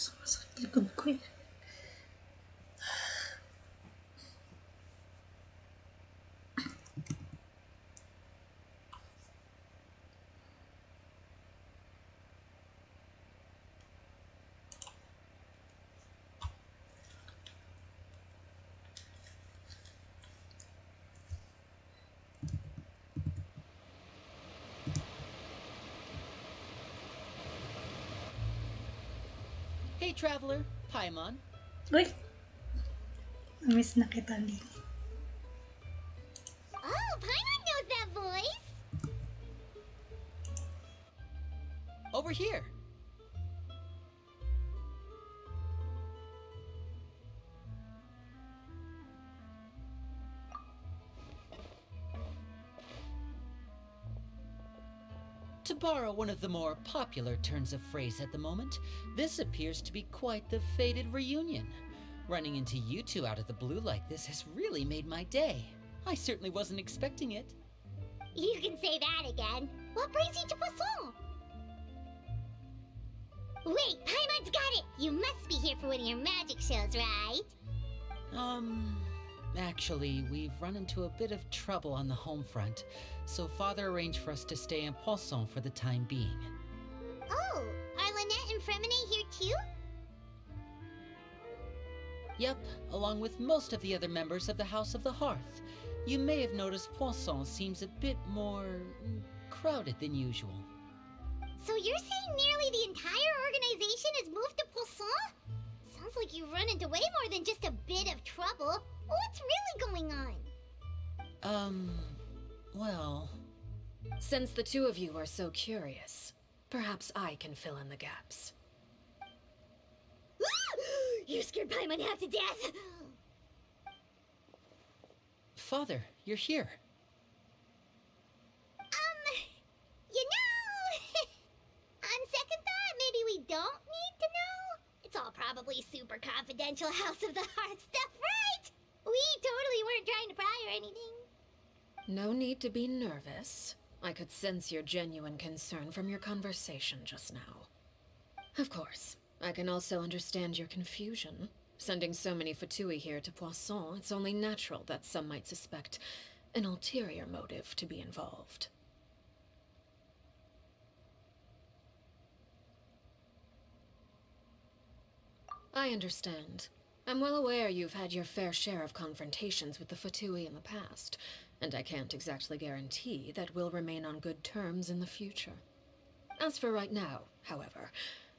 Sumasakit likod ko eh. Hey, traveler, Paimon. Uy! Miss na kita, Lee. Oh, Paimon knows that voice! Over here. To borrow one of the more popular turns of phrase at the moment, this appears to be quite the fated reunion. Running into you two out of the blue like this has really made my day. I certainly wasn't expecting it. You can say that again. What brings you to Poisson? Wait, Paimon's got it! You must be here for one of your magic shows, right? Actually, we've run into a bit of trouble on the home front, so Father arranged for us to stay in Poisson for the time being. Oh, are Lynette and Fremine here too? Yep, along with most of the other members of the House of the Hearth. You may have noticed Poisson seems a bit more crowded than usual. So you're saying nearly the entire organization has moved to Poisson? Sounds like you've run into way more than just a bit of trouble. What's really going on? Well... Since the two of you are so curious, perhaps I can fill in the gaps. You scared Paimon half to death! Father, you're here. You know... On second thought, maybe we don't need to know? It's all probably super confidential House of the Heart stuff, right? We totally weren't trying to pry or anything. No need to be nervous. I could sense your genuine concern from your conversation just now. Of course, I can also understand your confusion. Sending so many Fatui here to Poisson, it's only natural that some might suspect an ulterior motive to be involved. I understand. I'm well aware you've had your fair share of confrontations with the Fatui in the past, and I can't exactly guarantee that we'll remain on good terms in the future. As for right now, however,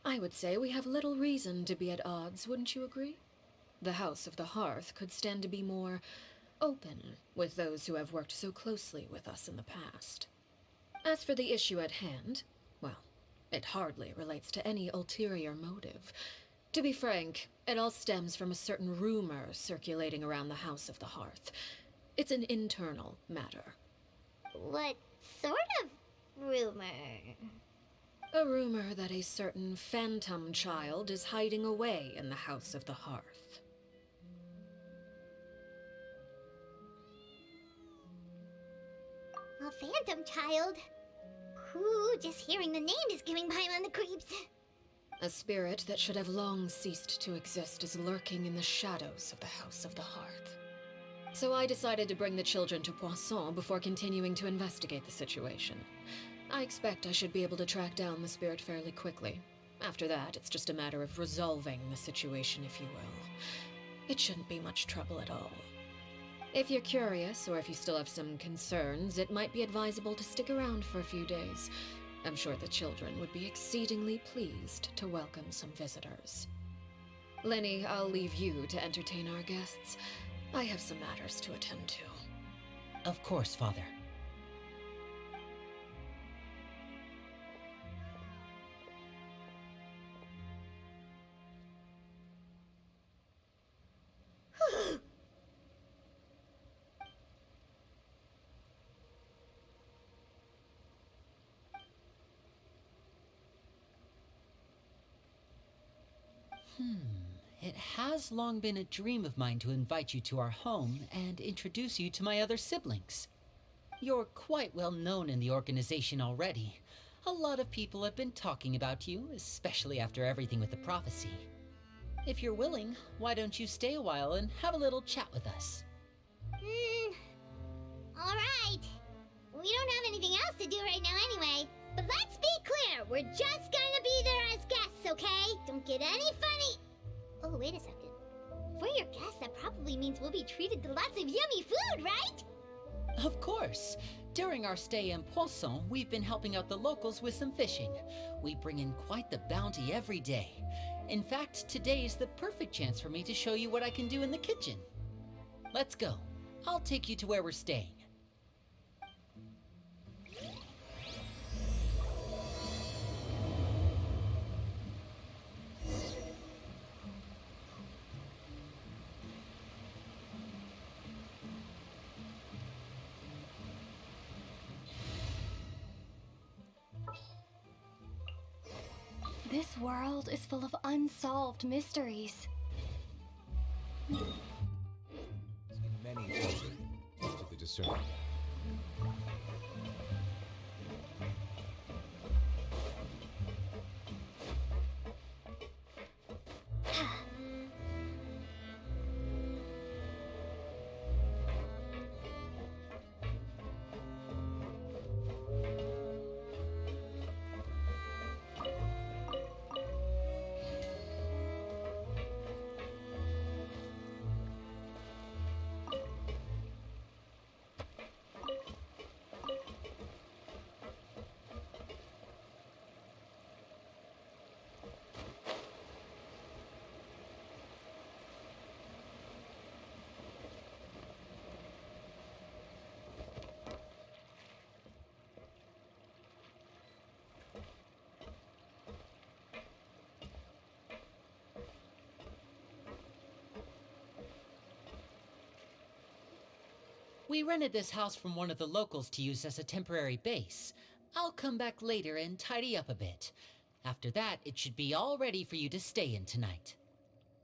I would say we have little reason to be at odds, wouldn't you agree? The House of the Hearth could stand to be more open with those who have worked so closely with us in the past. As for the issue at hand, well, it hardly relates to any ulterior motive. To be frank, it all stems from a certain rumor circulating around the House of the Hearth. It's an internal matter. What sort of rumor? A rumor that a certain phantom child is hiding away in the House of the Hearth. A phantom child? Ooh, just hearing the name is giving Paimon the creeps. A spirit that should have long ceased to exist is lurking in the shadows of the House of the Hearth. So I decided to bring the children to Poisson before continuing to investigate the situation. I expect I should be able to track down the spirit fairly quickly. After that, it's just a matter of resolving the situation, if you will. It shouldn't be much trouble at all. If you're curious, or if you still have some concerns, it might be advisable to stick around for a few days. I'm sure the children would be exceedingly pleased to welcome some visitors. Lenny, I'll leave you to entertain our guests. I have some matters to attend to. Of course, Father. It has long been a dream of mine to invite you to our home and introduce you to my other siblings. You're quite well known in the organization already. A lot of people have been talking about you, especially after everything with the prophecy. If you're willing, why don't you stay a while and have a little chat with us? Alright. We don't have anything else to do right now anyway. But let's be clear, we're just gonna be there as guests, okay? Don't get any funny... Oh, wait a second. For your guests, that probably means we'll be treated to lots of yummy food, right? Of course. During our stay in Poisson, we've been helping out the locals with some fishing. We bring in quite the bounty every day. In fact, today is the perfect chance for me to show you what I can do in the kitchen. Let's go. I'll take you to where we're staying. This world is full of unsolved mysteries. In many cultures, to the discerning. We rented this house from one of the locals to use as a temporary base. I'll come back later and tidy up a bit. After that, it should be all ready for you to stay in tonight.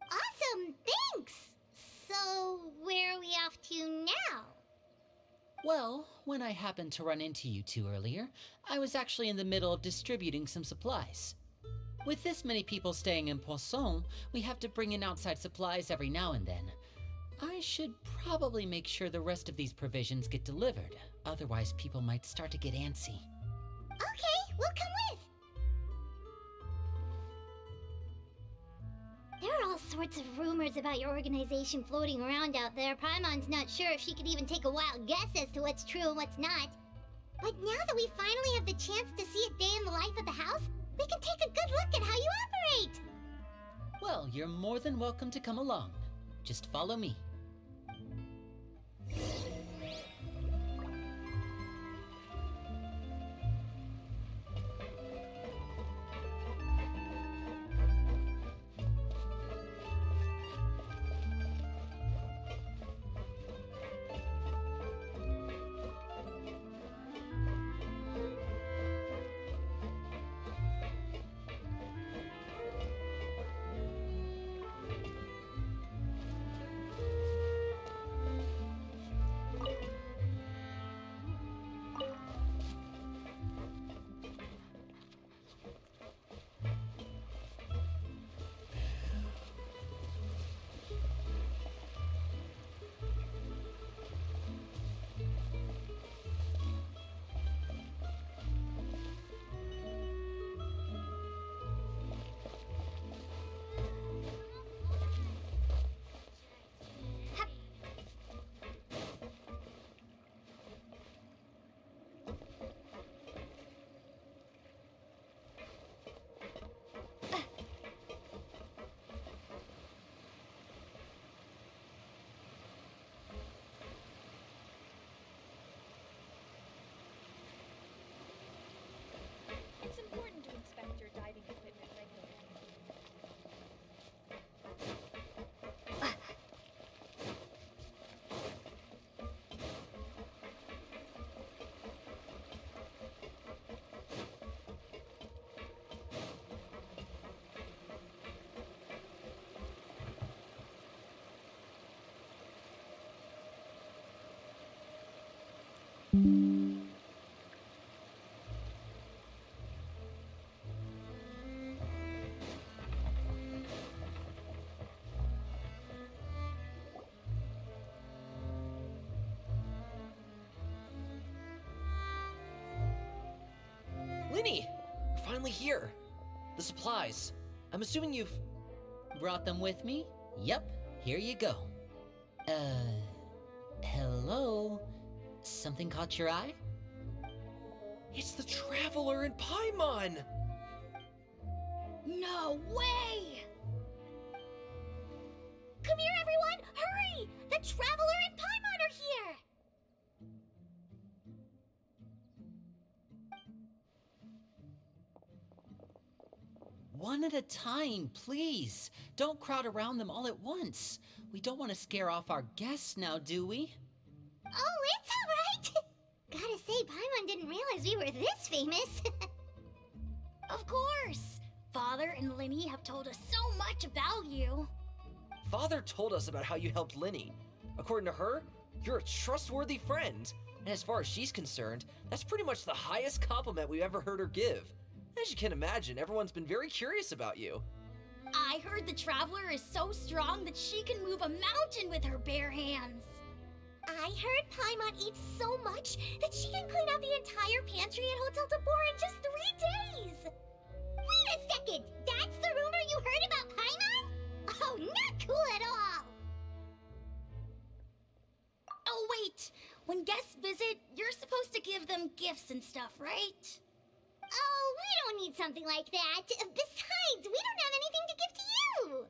Awesome, thanks! So, where are we off to now? Well, when I happened to run into you two earlier, I was actually in the middle of distributing some supplies. With this many people staying in Poisson, we have to bring in outside supplies every now and then. I should probably make sure the rest of these provisions get delivered, otherwise people might start to get antsy. Okay, we'll come with! There are all sorts of rumors about your organization floating around out there. Paimon's not sure if she could even take a wild guess as to what's true and what's not. But now that we finally have the chance to see a day in the life of the house, we can take a good look at how you operate! Well, you're more than welcome to come along. Just follow me. It's important to inspect your diving equipment regularly. Linny! We're finally here. The supplies. I'm assuming you've... Brought them with me? Yep, here you go. Hello? Something caught your eye? It's the Traveler in Paimon! No way! Come here, everyone! Hurry! The Traveler and Paimon are here! One at a time, please. Don't crowd around them all at once. We don't want to scare off our guests now, do we? Oh, it's alright! Gotta say, Paimon didn't realize we were this famous. Of course! Father and Linny have told us so much about you. Father told us about how you helped Linny. According to her, you're a trustworthy friend. And as far as she's concerned, that's pretty much the highest compliment we've ever heard her give. As you can imagine, everyone's been very curious about you. I heard the Traveler is so strong that she can move a mountain with her bare hands. I heard Paimon eats so much that she can clean out the entire pantry at Hotel Tabor in just 3 days. Wait a second! That's the rumor you heard about Paimon? Oh, not cool at all! Oh, wait! When guests visit, you're supposed to give them gifts and stuff, right? Oh, we don't need something like that. Besides, we don't have anything to give to you!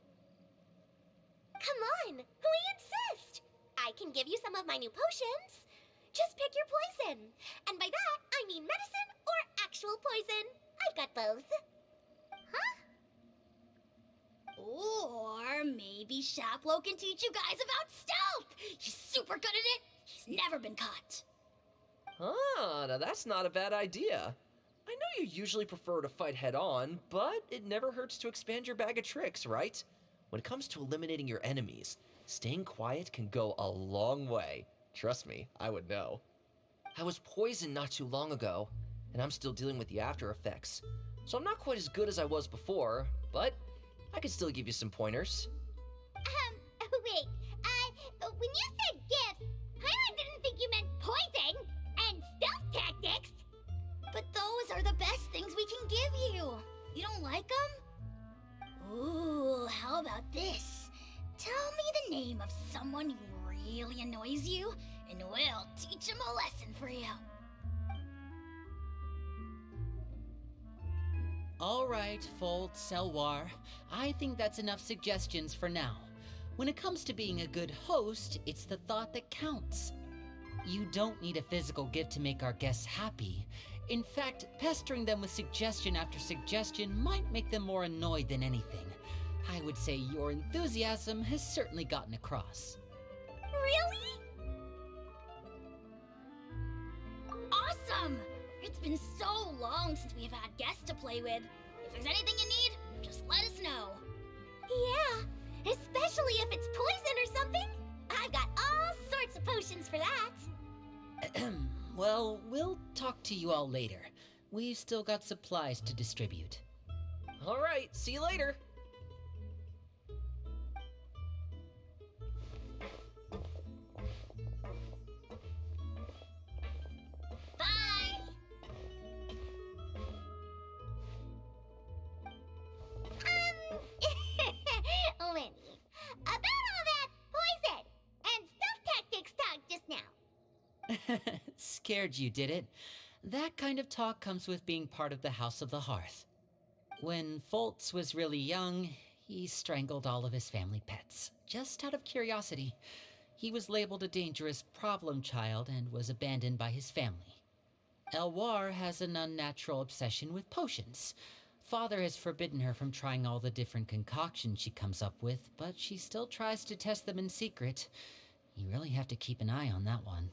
Come on, we insist! I can give you some of my new potions. Just pick your poison. And by that, I mean medicine or actual poison. I've got both. Huh? Or maybe Shaplo can teach you guys about stealth. He's super good at it. He's never been caught. Ah, now that's not a bad idea. I know you usually prefer to fight head-on, but it never hurts to expand your bag of tricks, right? When it comes to eliminating your enemies, staying quiet can go a long way. Trust me, I would know. I was poisoned not too long ago, and I'm still dealing with the after effects. So I'm not quite as good as I was before, but I can still give you some pointers. Wait, when you said gifts, Paimon didn't think you meant poison and stealth tactics. But those are the best things we can give you. You don't like them? Ooh, how about this? Tell me the name of someone who really annoys you, and we'll teach him a lesson for you. All right, Folt, Selwar. I think that's enough suggestions for now. When it comes to being a good host, it's the thought that counts. You don't need a physical gift to make our guests happy. In fact, pestering them with suggestion after suggestion might make them more annoyed than anything. I would say your enthusiasm has certainly gotten across. Really? Awesome! It's been so long since we've had guests to play with. If there's anything you need, just let us know. Yeah, especially if it's poison or something. I've got all sorts of potions for that. Well, we'll talk to you all later. We've still got supplies to distribute. All right, see you later. Bye! Lenny, about all that poison and stealth tactics talk just now. Scared you, did it? That kind of talk comes with being part of the House of the Hearth. When Foltz was really young, he strangled all of his family pets, just out of curiosity. He was labeled a dangerous problem child and was abandoned by his family. Elwar has an unnatural obsession with potions. Father has forbidden her from trying all the different concoctions she comes up with, but she still tries to test them in secret. You really have to keep an eye on that one.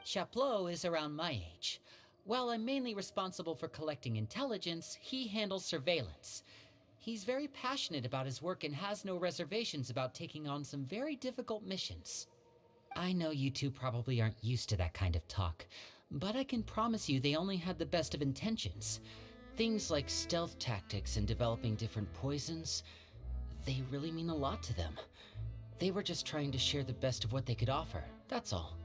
Chaplot is around my age. While I'm mainly responsible for collecting intelligence, he handles surveillance. He's very passionate about his work and has no reservations about taking on some very difficult missions. I know you two probably aren't used to that kind of talk, but I can promise you they only had the best of intentions. Things like stealth tactics and developing different poisons, they really mean a lot to them. They were just trying to share the best of what they could offer, that's all.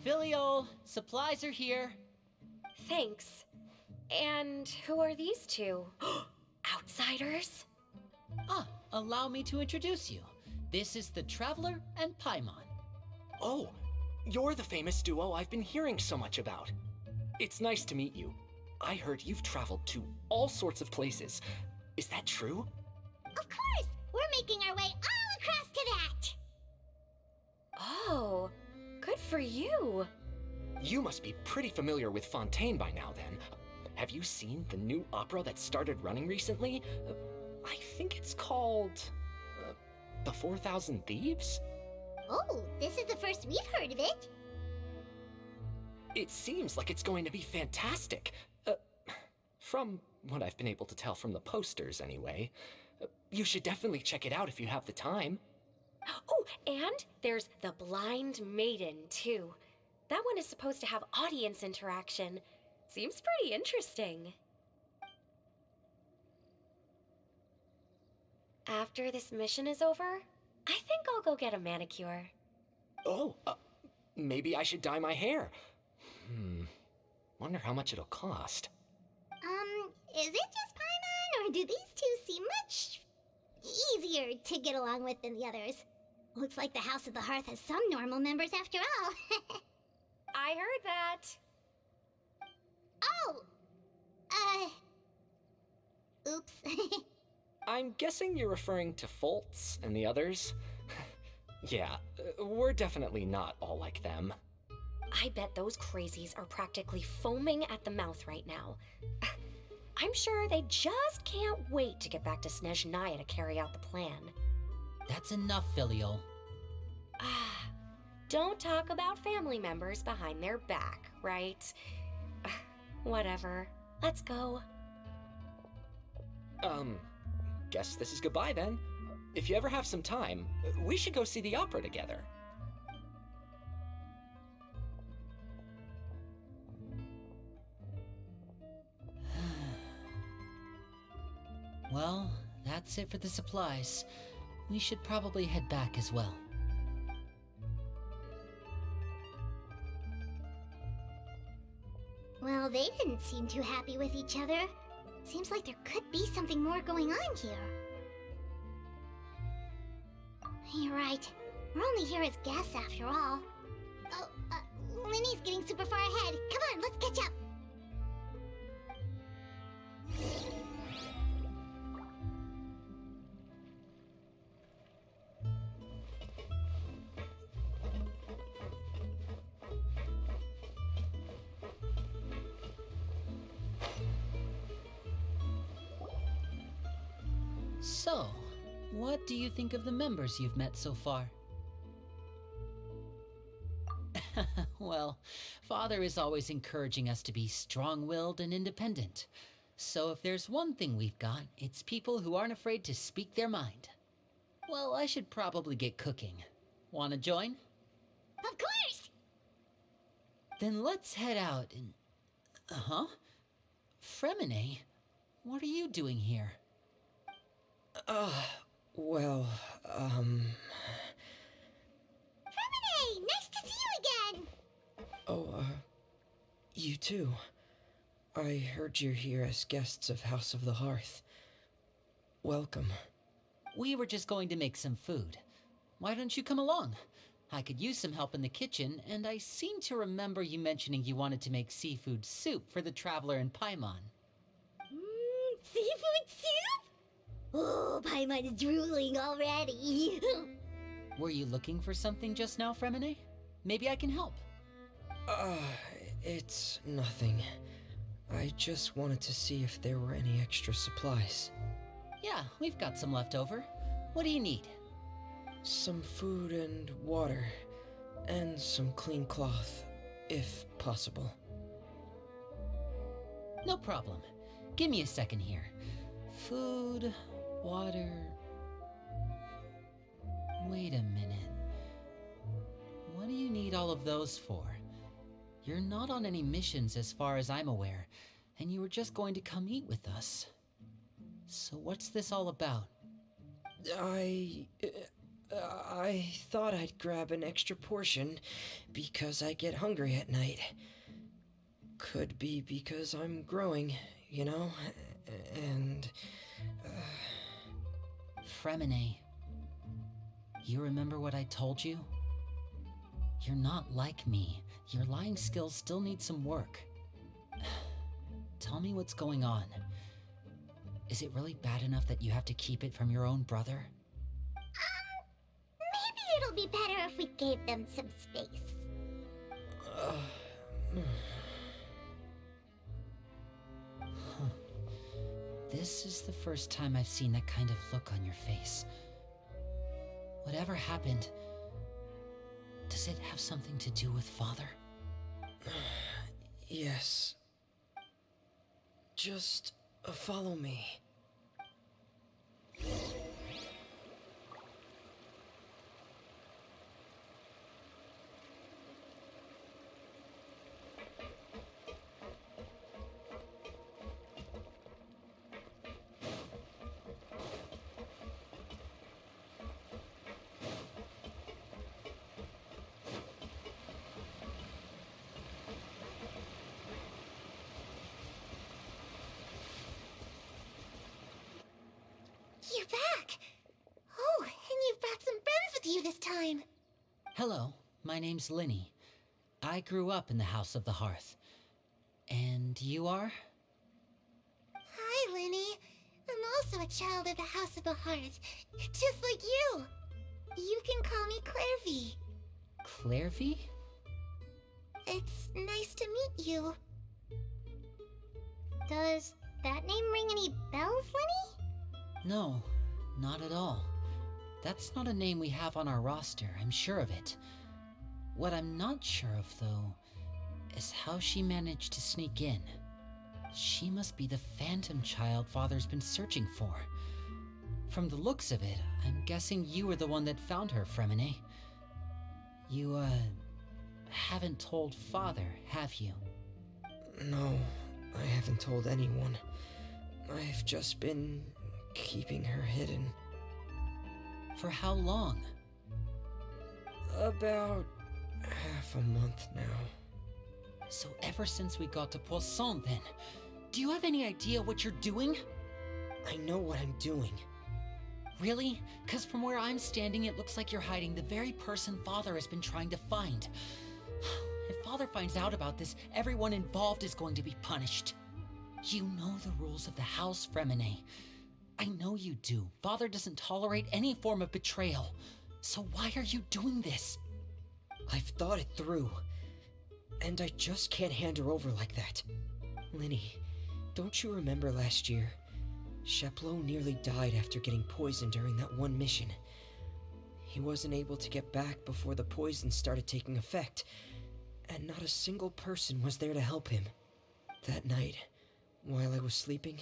Filial, supplies are here. Thanks. And who are these two? Outsiders? Ah, allow me to introduce you. This is the Traveler and Paimon. Oh, you're the famous duo I've been hearing so much about. It's nice to meet you. I heard you've traveled to all sorts of places. Is that true? Of course! We're making our way all across to that! Oh, good for you. You must be pretty familiar with Fontaine by now, then. Have you seen the new opera that started running recently? I think it's called... The 4,000 Thieves? Oh, this is the first we've heard of it. It seems like it's going to be fantastic. From what I've been able to tell from the posters, anyway. You should definitely check it out if you have the time. Oh, and there's the Blind Maiden, too. That one is supposed to have audience interaction. Seems pretty interesting. After this mission is over, I think I'll go get a manicure. Oh, maybe I should dye my hair. Wonder how much it'll cost. Is it just Paimon, or do these two seem much easier to get along with than the others? Looks like the House of the Hearth has some normal members after all. I heard that. Oops. I'm guessing you're referring to Foltz and the others? Yeah, we're definitely not all like them. I bet those crazies are practically foaming at the mouth right now. I'm sure they just can't wait to get back to Snezhnaya to carry out the plan. That's enough, Filial. Don't talk about family members behind their back, right? Whatever. Let's go. Guess this is goodbye then. If you ever have some time, we should go see the opera together. Well, that's it for the supplies. We should probably head back as well. Well, they didn't seem too happy with each other. Seems like there could be something more going on here. You're right. We're only here as guests after all. Oh, Linny's getting super far ahead. Come on, let's catch up. So, what do you think of the members you've met so far? Well, Father is always encouraging us to be strong-willed and independent. So if there's one thing we've got, it's people who aren't afraid to speak their mind. Well, I should probably get cooking. Wanna join? Of course! Then let's head out and... Fremine? What are you doing here? Fremine! Nice to see you again! You too. I heard you're here as guests of House of the Hearth. Welcome. We were just going to make some food. Why don't you come along? I could use some help in the kitchen, and I seem to remember you mentioning you wanted to make seafood soup for the Traveler and Paimon. Seafood soup? Oh, Paimon's drooling already. Were you looking for something just now, Fremine? Maybe I can help. It's nothing. I just wanted to see if there were any extra supplies. Yeah, we've got some left over. What do you need? Some food and water, and some clean cloth, if possible. No problem. Give me a second here. Food, water... Wait a minute. What do you need all of those for? You're not on any missions as far as I'm aware, and you were just going to come eat with us. So what's this all about? I thought I'd grab an extra portion because I get hungry at night. Could be because I'm growing, you know? And... Fremine, you remember what I told you? You're not like me. Your lying skills still need some work. Tell me what's going on. Is it really bad enough that you have to keep it from your own brother? Maybe it'll be better if we gave them some space. This is the first time I've seen that kind of look on your face. Whatever happened, does it have something to do with Father? Yes. Just follow me. You're back! Oh, and you've brought some friends with you this time. Hello, my name's Linny. I grew up in the House of the Hearth. And you are? Hi, Linny. I'm also a child of the House of the Hearth, just like you. You can call me Clairvy. Clairvy? It's nice to meet you. Does that name ring any bells, Linny? No, not at all. That's not a name we have on our roster, I'm sure of it. What I'm not sure of, though, is how she managed to sneak in. She must be the phantom child Father's been searching for. From the looks of it, I'm guessing you were the one that found her, Fremine. You, haven't told Father, have you? No, I haven't told anyone. I've just been keeping her hidden. For how long? About half a month now. So ever since we got to Poisson, then, do you have any idea what you're doing? I know what I'm doing. Really? 'Cause from where I'm standing, it looks like you're hiding the very person Father has been trying to find. If Father finds out about this, everyone involved is going to be punished. You know the rules of the house, Fremine. I know you do. Father doesn't tolerate any form of betrayal. So why are you doing this? I've thought it through. And I just can't hand her over like that. Linny, don't you remember last year? Sheplo nearly died after getting poisoned during that one mission. He wasn't able to get back before the poison started taking effect, and not a single person was there to help him. That night, while I was sleeping,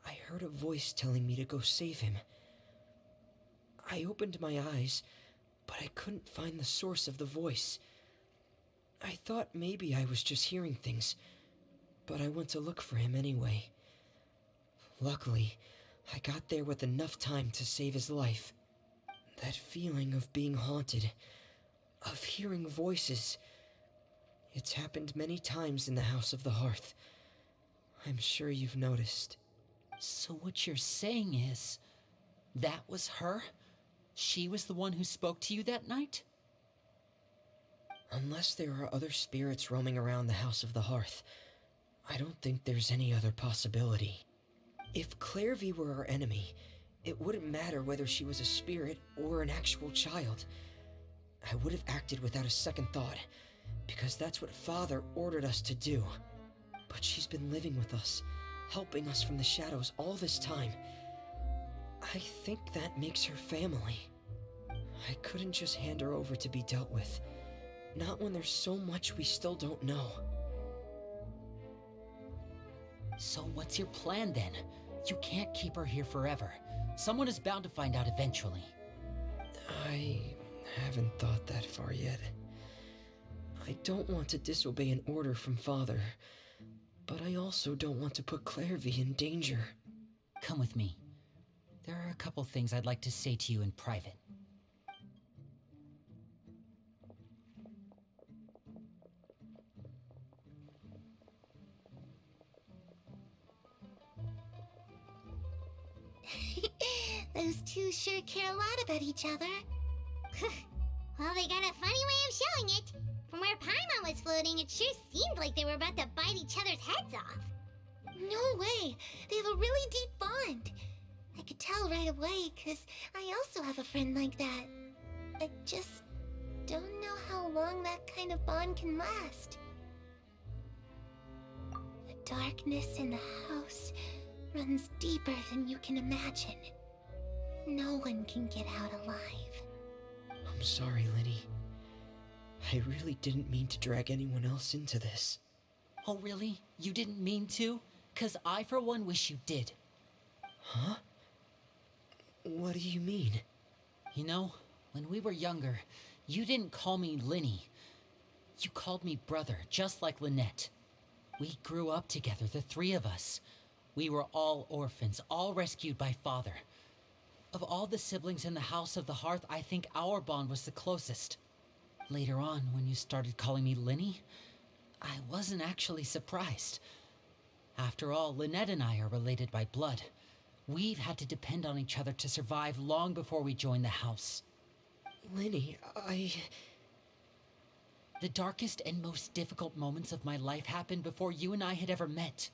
I heard a voice telling me to go save him. I opened my eyes, but I couldn't find the source of the voice. I thought maybe I was just hearing things, but I went to look for him anyway. Luckily, I got there with enough time to save his life. That feeling of being haunted, of hearing voices, it's happened many times in the House of the Hearth. I'm sure you've noticed. So what you're saying is, that was her? She was the one who spoke to you that night? Unless there are other spirits roaming around the House of the Hearth, I don't think there's any other possibility. If Clairvy were our enemy, it wouldn't matter whether she was a spirit or an actual child. I would have acted without a second thought, because that's what Father ordered us to do. But she's been living with us, helping us from the shadows all this time. I think that makes her family. I couldn't just hand her over to be dealt with. Not when there's so much we still don't know. So what's your plan then? You can't keep her here forever. Someone is bound to find out eventually. I haven't thought that far yet. I don't want to disobey an order from Father, but I also don't want to put Clairvy in danger. Come with me. There are a couple things I'd like to say to you in private. Those two sure care a lot about each other. Well, they got a funny way of showing it. From where Paimon was floating, it sure seemed like they were about to bite each other's heads off. No way! They have a really deep bond. I could tell right away, because I also have a friend like that. I just don't know how long that kind of bond can last. The darkness in the house runs deeper than you can imagine. No one can get out alive. I'm sorry, Lenny. I really didn't mean to drag anyone else into this. Oh, really? You didn't mean to? 'Cause I, for one, wish you did. Huh? What do you mean? You know, when we were younger, you didn't call me Linny. You called me brother, just like Lynette. We grew up together, the three of us. We were all orphans, all rescued by father. Of all the siblings in the House of the Hearth, I think our bond was the closest. Later on, when you started calling me Linny, I wasn't actually surprised. After all, Lynette and I are related by blood. We've had to depend on each other to survive long before we joined the house. Lenny, The darkest and most difficult moments of my life happened before you and I had ever met.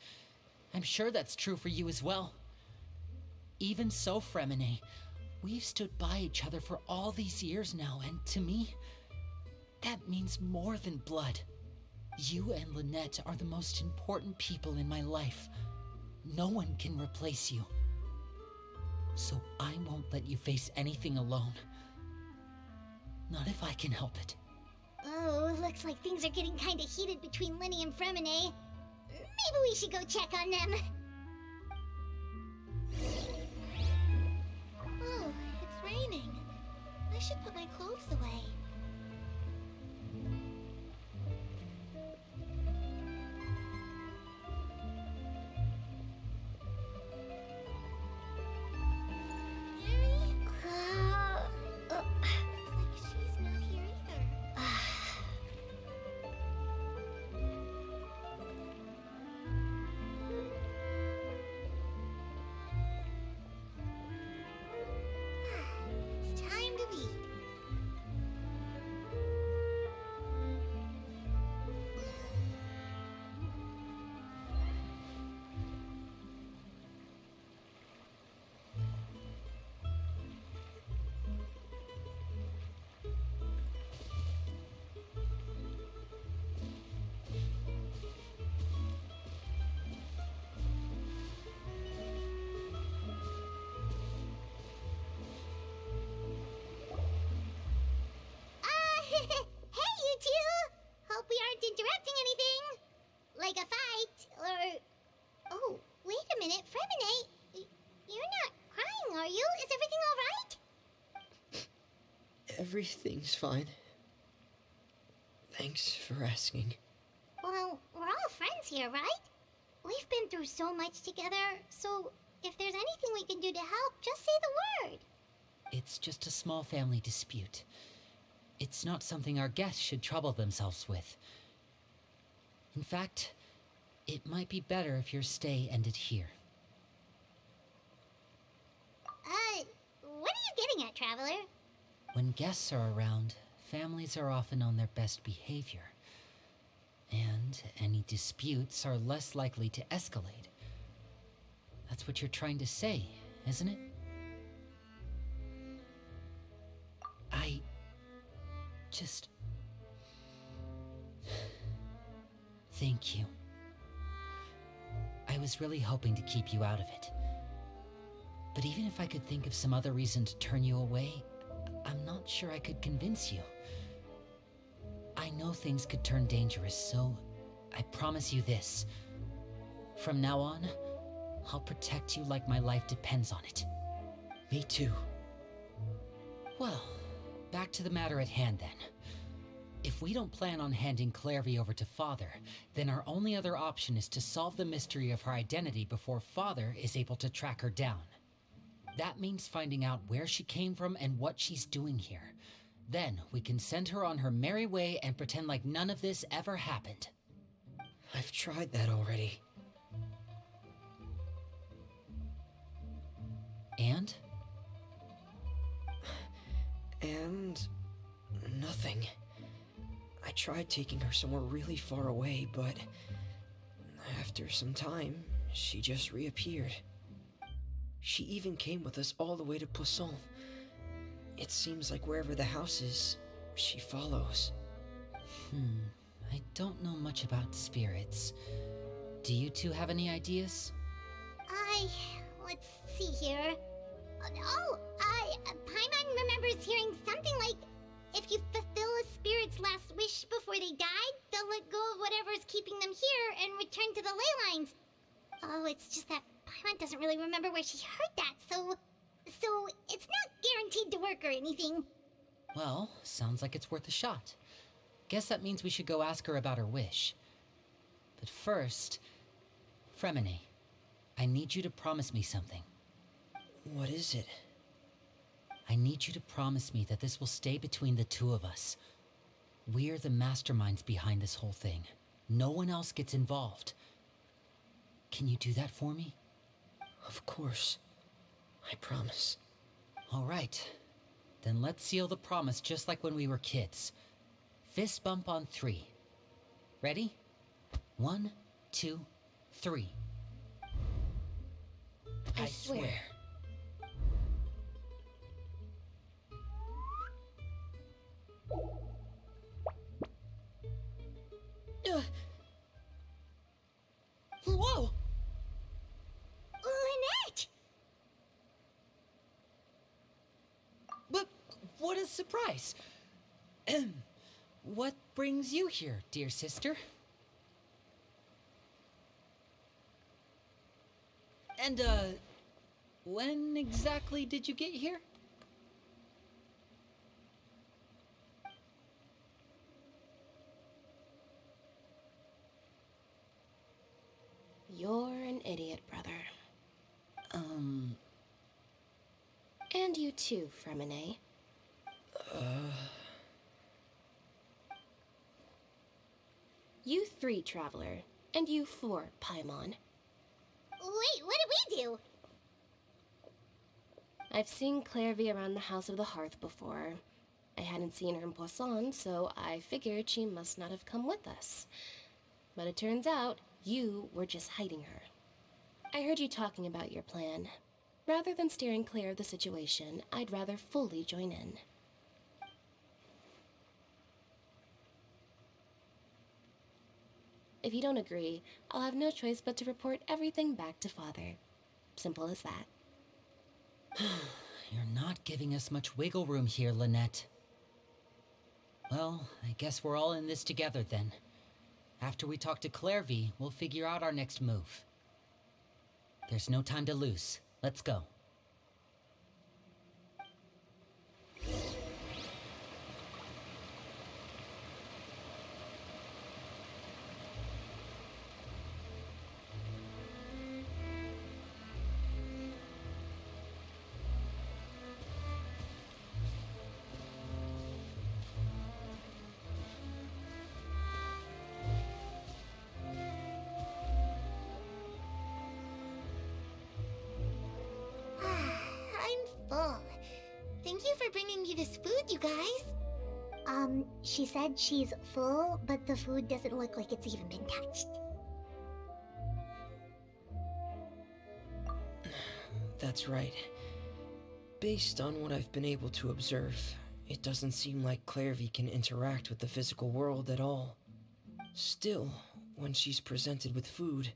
I'm sure that's true for you as well. Even so, Fremine, we've stood by each other for all these years now, and to me, that means more than blood. You and Lynette are the most important people in my life. No one can replace you. So I won't let you face anything alone. Not if I can help it. Oh, looks like things are getting kinda heated between Linny and Fremine. Maybe we should go check on them. Oh, it's raining. I should put my clothes away. Mary? Looks like she's not here either. It's time to eat. Hey, you two! Hope we aren't interrupting anything. Like a fight, or... Oh, wait a minute, Fremine. You're not crying, are you? Is everything alright? everything's fine. Thanks for asking. Well, we're all friends here, right? We've been through so much together, so if there's anything we can do to help, just say the word. It's just a small family dispute. It's not something our guests should trouble themselves with. In fact, it might be better if your stay ended here. What are you getting at, Traveler? When guests are around, families are often on their best behavior. And any disputes are less likely to escalate. That's what you're trying to say, isn't it? I just... Thank you. I was really hoping to keep you out of it. But even if I could think of some other reason to turn you away, I'm not sure I could convince you. I know things could turn dangerous, so I promise you this. From now on, I'll protect you like my life depends on it. Me too. Well, back to the matter at hand then. If we don't plan on handing Clairvy over to Father, then our only other option is to solve the mystery of her identity before Father is able to track her down. That means finding out where she came from and what she's doing here. Then we can send her on her merry way and pretend like none of this ever happened. I've tried that already. And? And nothing. I tried taking her somewhere really far away, but after some time, she just reappeared. She even came with us all the way to Poisson. It seems like wherever the house is, she follows. I don't know much about spirits. Do you two have any ideas? Let's see here. Paimon remembers hearing something like, if you fulfill a spirit's last wish before they died, they'll let go of whatever's keeping them here and return to the ley lines. Oh, it's just that Paimon doesn't really remember where she heard that, so it's not guaranteed to work or anything. Well, sounds like it's worth a shot. Guess that means we should go ask her about her wish. But first, Fremine, I need you to promise me something. What is it? I need you to promise me that this will stay between the two of us. We're the masterminds behind this whole thing. No one else gets involved. Can you do that for me? Of course. I promise. All right. Then let's seal the promise just like when we were kids. Fist bump on 3. Ready? 1, 2, 3. I swear. Whoa! Lynette! But what a surprise! What brings you here, dear sister? And, when exactly did you get here? You're an idiot, brother. And you too, Fremine. You 3, Traveler. And you 4, Paimon. Wait, what did we do? I've seen Clairvy around the House of the Hearth before. I hadn't seen her in Poisson, so I figured she must not have come with us. But it turns out you were just hiding her. I heard you talking about your plan. Rather than steering clear of the situation, I'd rather fully join in. If you don't agree, I'll have no choice but to report everything back to Father. Simple as that. You're not giving us much wiggle room here, Lynette. Well, I guess we're all in this together then. After we talk to Clairvy, we'll figure out our next move. There's no time to lose. Let's go. I'm full. Thank you for bringing me this food, you guys. She said she's full, but the food doesn't look like it's even been touched. That's right. Based on what I've been able to observe, it doesn't seem like Clairvy can interact with the physical world at all. Still, when she's presented with food,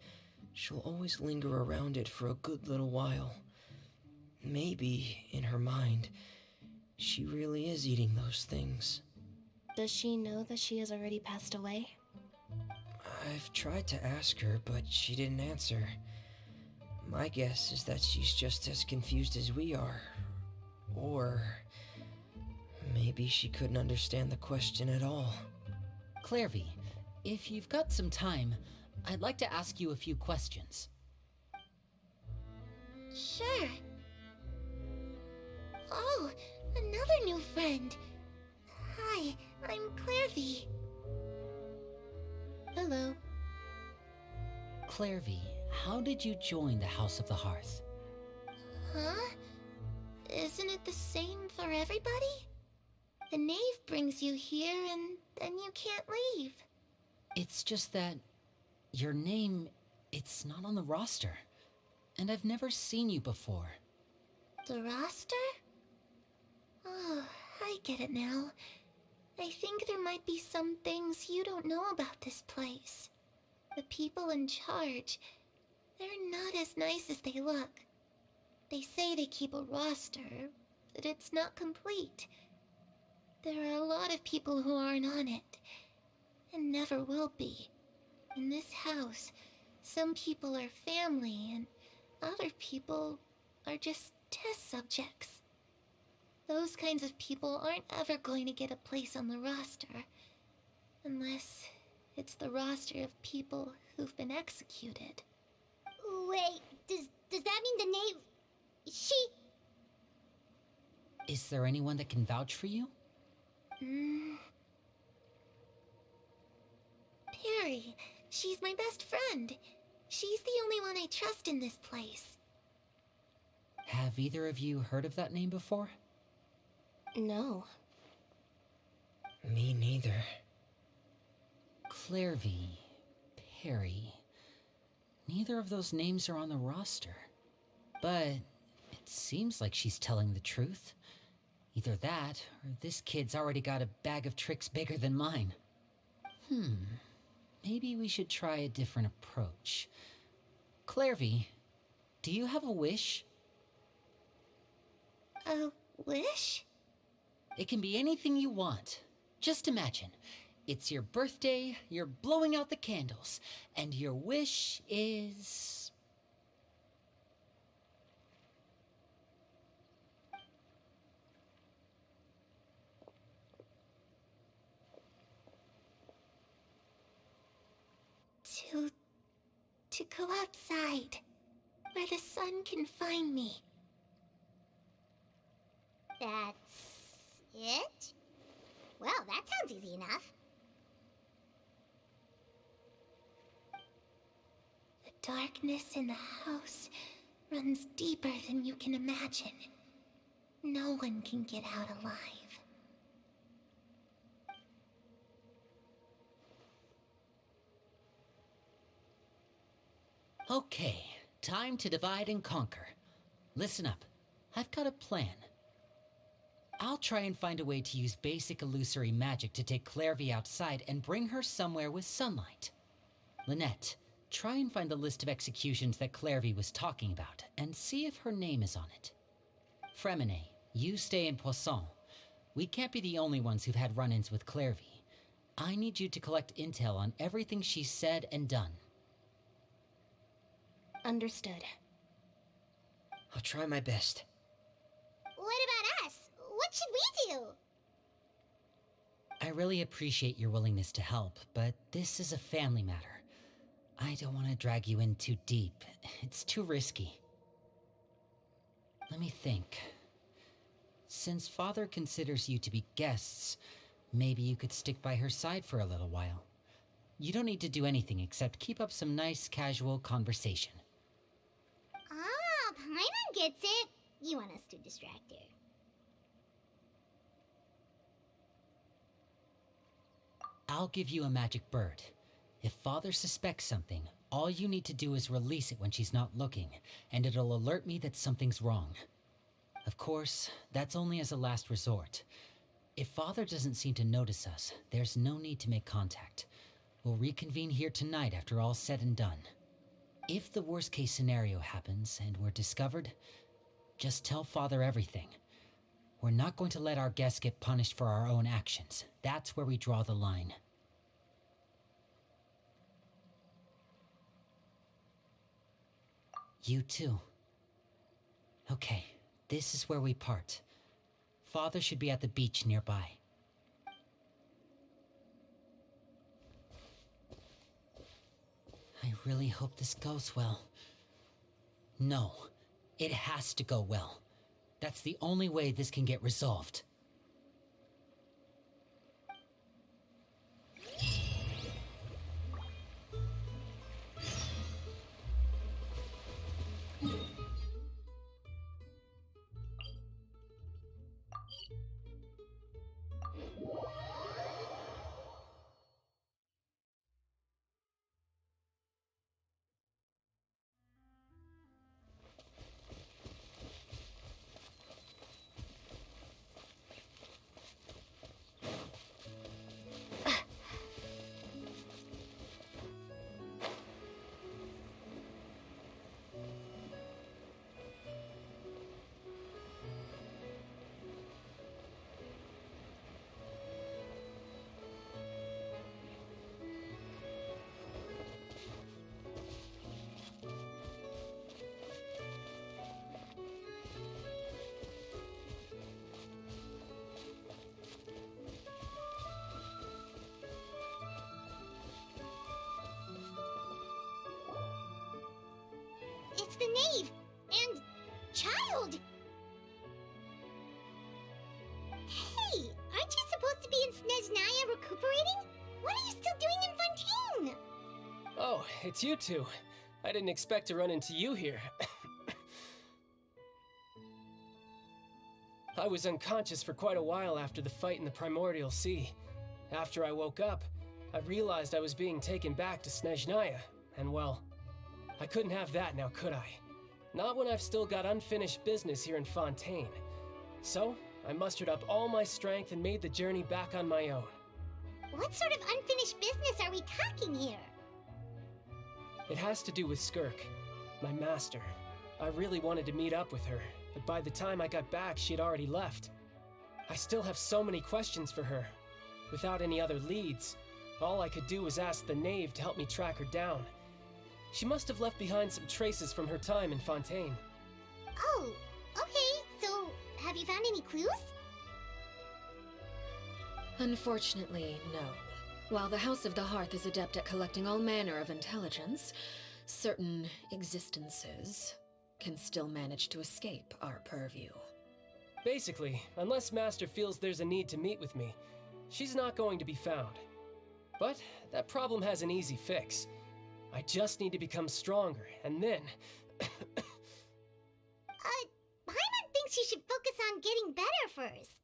she'll always linger around it for a good little while. Maybe, in her mind, she really is eating those things. Does she know that she has already passed away? I've tried to ask her, but she didn't answer. My guess is that she's just as confused as we are. Or maybe she couldn't understand the question at all. Clairvy, if you've got some time, I'd like to ask you a few questions. Sure. Oh, another new friend. Hi, I'm Clairvy. Hello. Clairvy, how did you join the House of the Hearth? Huh? Isn't it the same for everybody? The knave brings you here and then you can't leave. It's just that your name, it's not on the roster. And I've never seen you before. The roster? Oh, I get it now. I think there might be some things you don't know about this place. The people in charge, they're not as nice as they look. They say they keep a roster, but it's not complete. There are a lot of people who aren't on it, and never will be. In this house, some people are family, and other people are just test subjects. Those kinds of people aren't ever going to get a place on the roster, unless it's the roster of people who've been executed. Wait, does that mean the knave... She... Is there anyone that can vouch for you? Perry, she's my best friend. She's the only one I trust in this place. Have either of you heard of that name before? No. Me neither. Clairvy, Perry. Neither of those names are on the roster. But it seems like she's telling the truth. Either that, or this kid's already got a bag of tricks bigger than mine. Maybe we should try a different approach. Clairvy, do you have a wish? A wish? It can be anything you want. Just imagine. It's your birthday, you're blowing out the candles, and your wish is... To go outside, where the sun can find me. That's... it? Well, that sounds easy enough. The darkness in the house runs deeper than you can imagine. No one can get out alive. Okay, time to divide and conquer. Listen up, I've got a plan. I'll try and find a way to use basic illusory magic to take Clairvy outside and bring her somewhere with sunlight. Lynette, try and find the list of executions that Clairvy was talking about, and see if her name is on it. Fremine, you stay in Poisson. We can't be the only ones who've had run-ins with Clairvy. I need you to collect intel on everything she's said and done. Understood. I'll try my best. What about us? What should we do? I really appreciate your willingness to help, but this is a family matter. I don't want to drag you in too deep. It's too risky. Let me think. Since Father considers you to be guests, maybe you could stick by her side for a little while. You don't need to do anything except keep up some nice, casual conversation. Ah, Paimon gets it. You want us to distract her. I'll give you a magic bird. If Father suspects something, all you need to do is release it when she's not looking, and it'll alert me that something's wrong. Of course, that's only as a last resort. If Father doesn't seem to notice us, there's no need to make contact. We'll reconvene here tonight after all's said and done. If the worst case scenario happens and we're discovered, just tell Father everything. We're not going to let our guests get punished for our own actions. That's where we draw the line. You too. Okay, this is where we part. Father should be at the beach nearby. I really hope this goes well. No, it has to go well. That's the only way this can get resolved. It's the knave and child. Hey, aren't you supposed to be in Snezhnaya recuperating? What are you still doing in Fontaine? Oh, it's you two. I didn't expect to run into you here. I was unconscious for quite a while after the fight in the Primordial Sea. After I woke up, I realized I was being taken back to Snezhnaya, and well, I couldn't have that now, could I? Not when I've still got unfinished business here in Fontaine. So, I mustered up all my strength and made the journey back on my own. What sort of unfinished business are we talking here? It has to do with Skirk, my master. I really wanted to meet up with her, but by the time I got back, she'd already left. I still have so many questions for her. Without any other leads, all I could do was ask the knave to help me track her down. She must have left behind some traces from her time in Fontaine. Oh, okay, so have you found any clues? Unfortunately, no. While the House of the Hearth is adept at collecting all manner of intelligence, certain existences can still manage to escape our purview. Basically, unless Master feels there's a need to meet with me, she's not going to be found. But that problem has an easy fix. I just need to become stronger, and then... Paimon thinks you should focus on getting better first.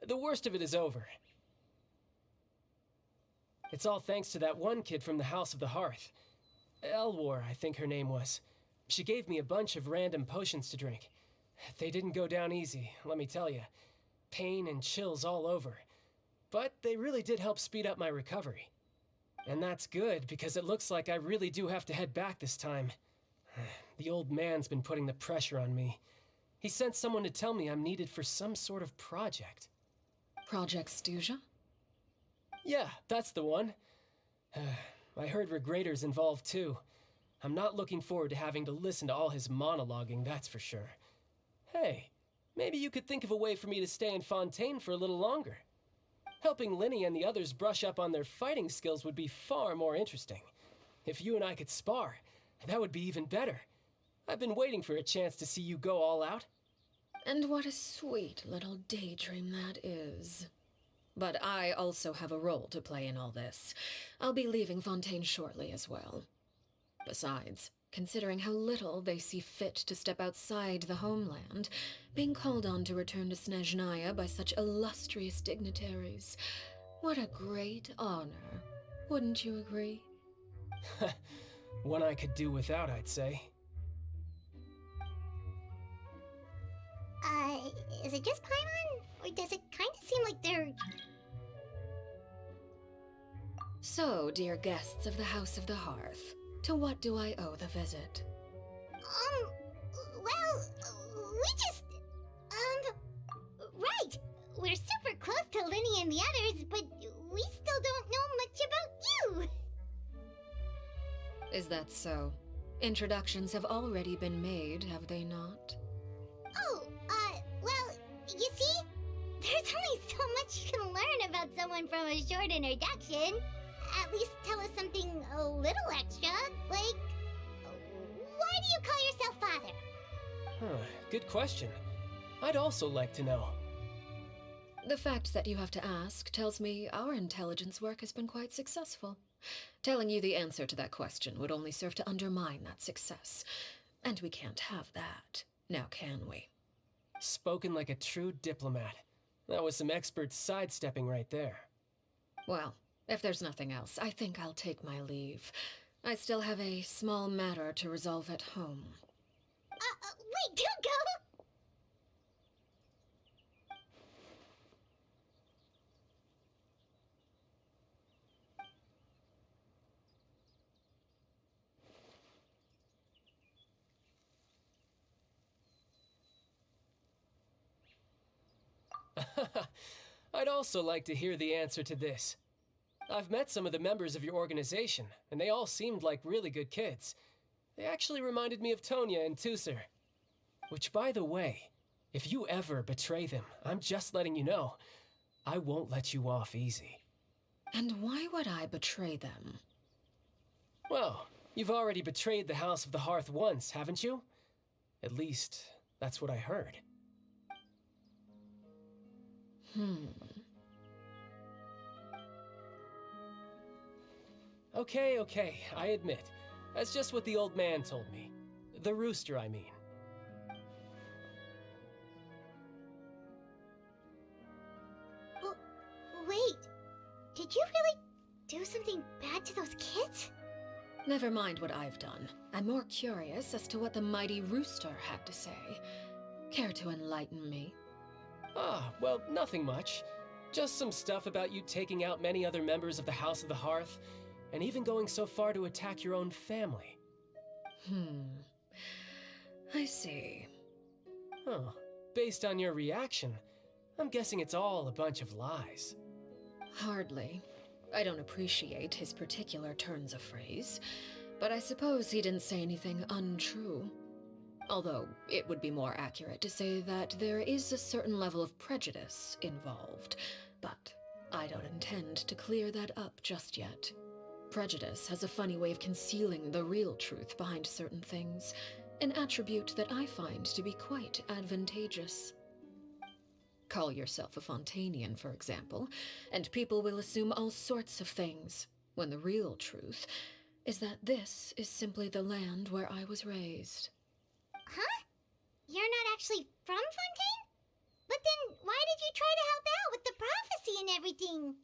The worst of it is over. It's all thanks to that one kid from the House of the Hearth. Elwar, I think her name was. She gave me a bunch of random potions to drink. They didn't go down easy, let me tell you. Pain and chills all over. But they really did help speed up my recovery. And that's good, because it looks like I really do have to head back this time. The old man's been putting the pressure on me. He sent someone to tell me I'm needed for some sort of project. Project Stuja? Yeah, that's the one. I heard Regrader's involved too. I'm not looking forward to having to listen to all his monologuing, that's for sure. Hey, maybe you could think of a way for me to stay in Fontaine for a little longer. Helping Linny and the others brush up on their fighting skills would be far more interesting. If you and I could spar, that would be even better. I've been waiting for a chance to see you go all out. And what a sweet little daydream that is. But I also have a role to play in all this. I'll be leaving Fontaine shortly as well. Besides, considering how little they see fit to step outside the homeland, being called on to return to Snezhnaya by such illustrious dignitaries, what a great honor. Wouldn't you agree? One I could do without, I'd say. Is it just Paimon? Or does it kind of seem like they're... So, dear guests of the House of the Hearth, to what do I owe the visit? Well, we just... Right! We're super close to Linny and the others, but we still don't know much about you! Is that so? Introductions have already been made, have they not? Oh, well, you see? There's only so much you can learn about someone from a short introduction. At least tell us something a little extra, like... Why do you call yourself father? Good question. I'd also like to know. The fact that you have to ask tells me our intelligence work has been quite successful. Telling you the answer to that question would only serve to undermine that success. And we can't have that, now can we? Spoken like a true diplomat. That was some expert sidestepping right there. Well, if there's nothing else, I think I'll take my leave. I still have a small matter to resolve at home. Wait, don't go! I'd also like to hear the answer to this. I've met some of the members of your organization, and they all seemed like really good kids. They actually reminded me of Tonya and Tusser. Which, by the way, if you ever betray them, I'm just letting you know, I won't let you off easy. And why would I betray them? Well, You've already betrayed the House of the Hearth once, haven't you? At least, that's what I heard. Okay, I admit. That's just what the old man told me. The rooster, I mean. Wait, did you really do something bad to those kids? Never mind what I've done. I'm more curious as to what the mighty rooster had to say. Care to enlighten me? Ah, well, nothing much. Just some stuff about you taking out many other members of the House of the Hearth, and even going so far to attack your own family. I see. Huh. Based on your reaction, I'm guessing it's all a bunch of lies. Hardly. I don't appreciate his particular turns of phrase, but I suppose he didn't say anything untrue. Although, it would be more accurate to say that there is a certain level of prejudice involved, but I don't intend to clear that up just yet. Prejudice has a funny way of concealing the real truth behind certain things, an attribute that I find to be quite advantageous. Call yourself a Fontanian, for example, and people will assume all sorts of things, when the real truth is that this is simply the land where I was raised. Huh? You're not actually from Fontaine? But then why did you try to help out with the prophecy and everything?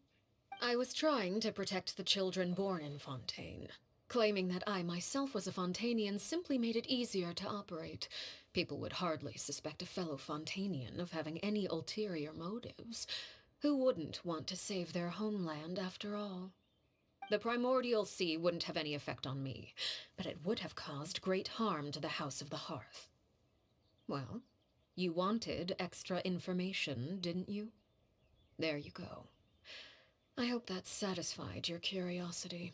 I was trying to protect the children born in Fontaine. Claiming that I myself was a Fontanian simply made it easier to operate. People would hardly suspect a fellow Fontanian of having any ulterior motives. Who wouldn't want to save their homeland after all? The primordial sea wouldn't have any effect on me, but it would have caused great harm to the House of the Hearth. Well, you wanted extra information, didn't you? There you go. I hope that satisfied your curiosity.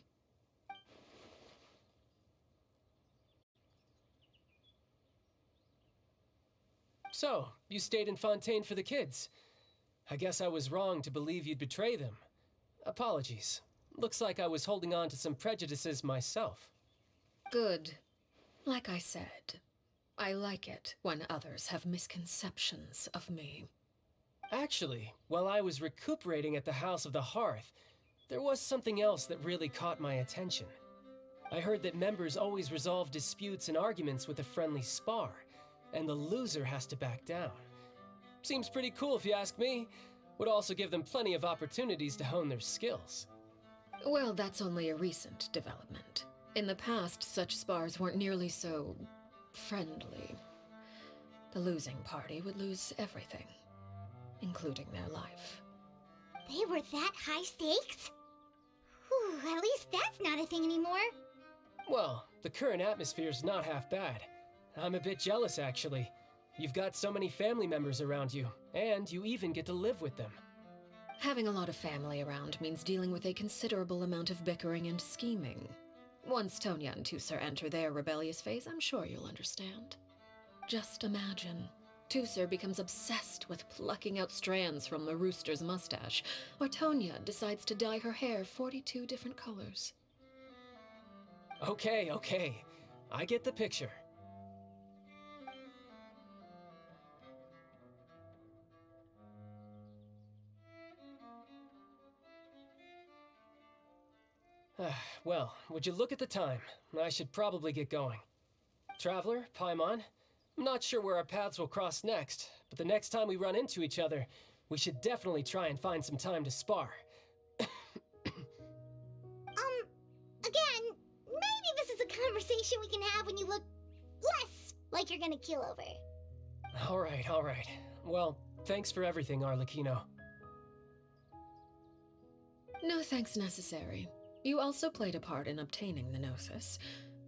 So, you stayed in Fontaine for the kids. I guess I was wrong to believe you'd betray them. Apologies. Looks like I was holding on to some prejudices myself. Good. Like I said, I like it when others have misconceptions of me. Actually, while I was recuperating at the House of the Hearth, there was something else that really caught my attention. I heard that members always resolve disputes and arguments with a friendly spar, and the loser has to back down. Seems pretty cool if you ask me. Would also give them plenty of opportunities to hone their skills. Well, that's only a recent development. In the past, such spars weren't nearly so friendly. The losing party would lose everything, including their life. They were that high stakes? Whew, at least that's not a thing anymore. Well, the current atmosphere's not half bad. I'm a bit jealous, actually. You've got so many family members around you, and you even get to live with them. Having a lot of family around means dealing with a considerable amount of bickering and scheming. Once Tonya and Tusser enter their rebellious phase, I'm sure you'll understand. Just imagine. Tusser becomes obsessed with plucking out strands from the rooster's mustache, or Tonya decides to dye her hair 42 different colors. Okay. I get the picture. Well, would you look at the time? I should probably get going. Traveler, Paimon, I'm not sure where our paths will cross next, but the next time we run into each other, we should definitely try and find some time to spar. Again, maybe this is a conversation we can have when you look less like you're gonna keel over. All right. Well, thanks for everything, Arlechino. No thanks necessary. You also played a part in obtaining the Gnosis.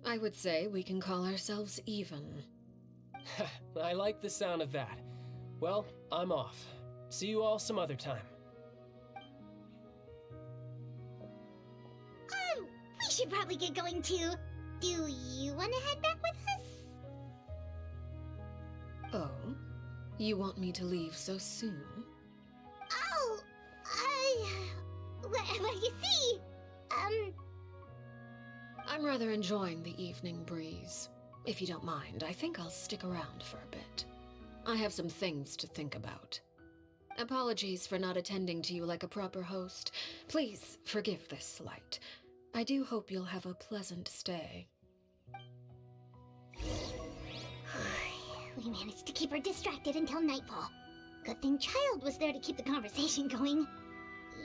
I would say we can call ourselves even. I like the sound of that. Well, I'm off. See you all some other time. We should probably get going too. Do you want to head back with us? Oh? You want me to leave so soon? Oh, well, you see, I'm rather enjoying the evening breeze. If you don't mind, I think I'll stick around for a bit. I have some things to think about. Apologies for not attending to you like a proper host. Please forgive this slight. I do hope you'll have a pleasant stay. We managed to keep her distracted until nightfall. Good thing Child was there to keep the conversation going.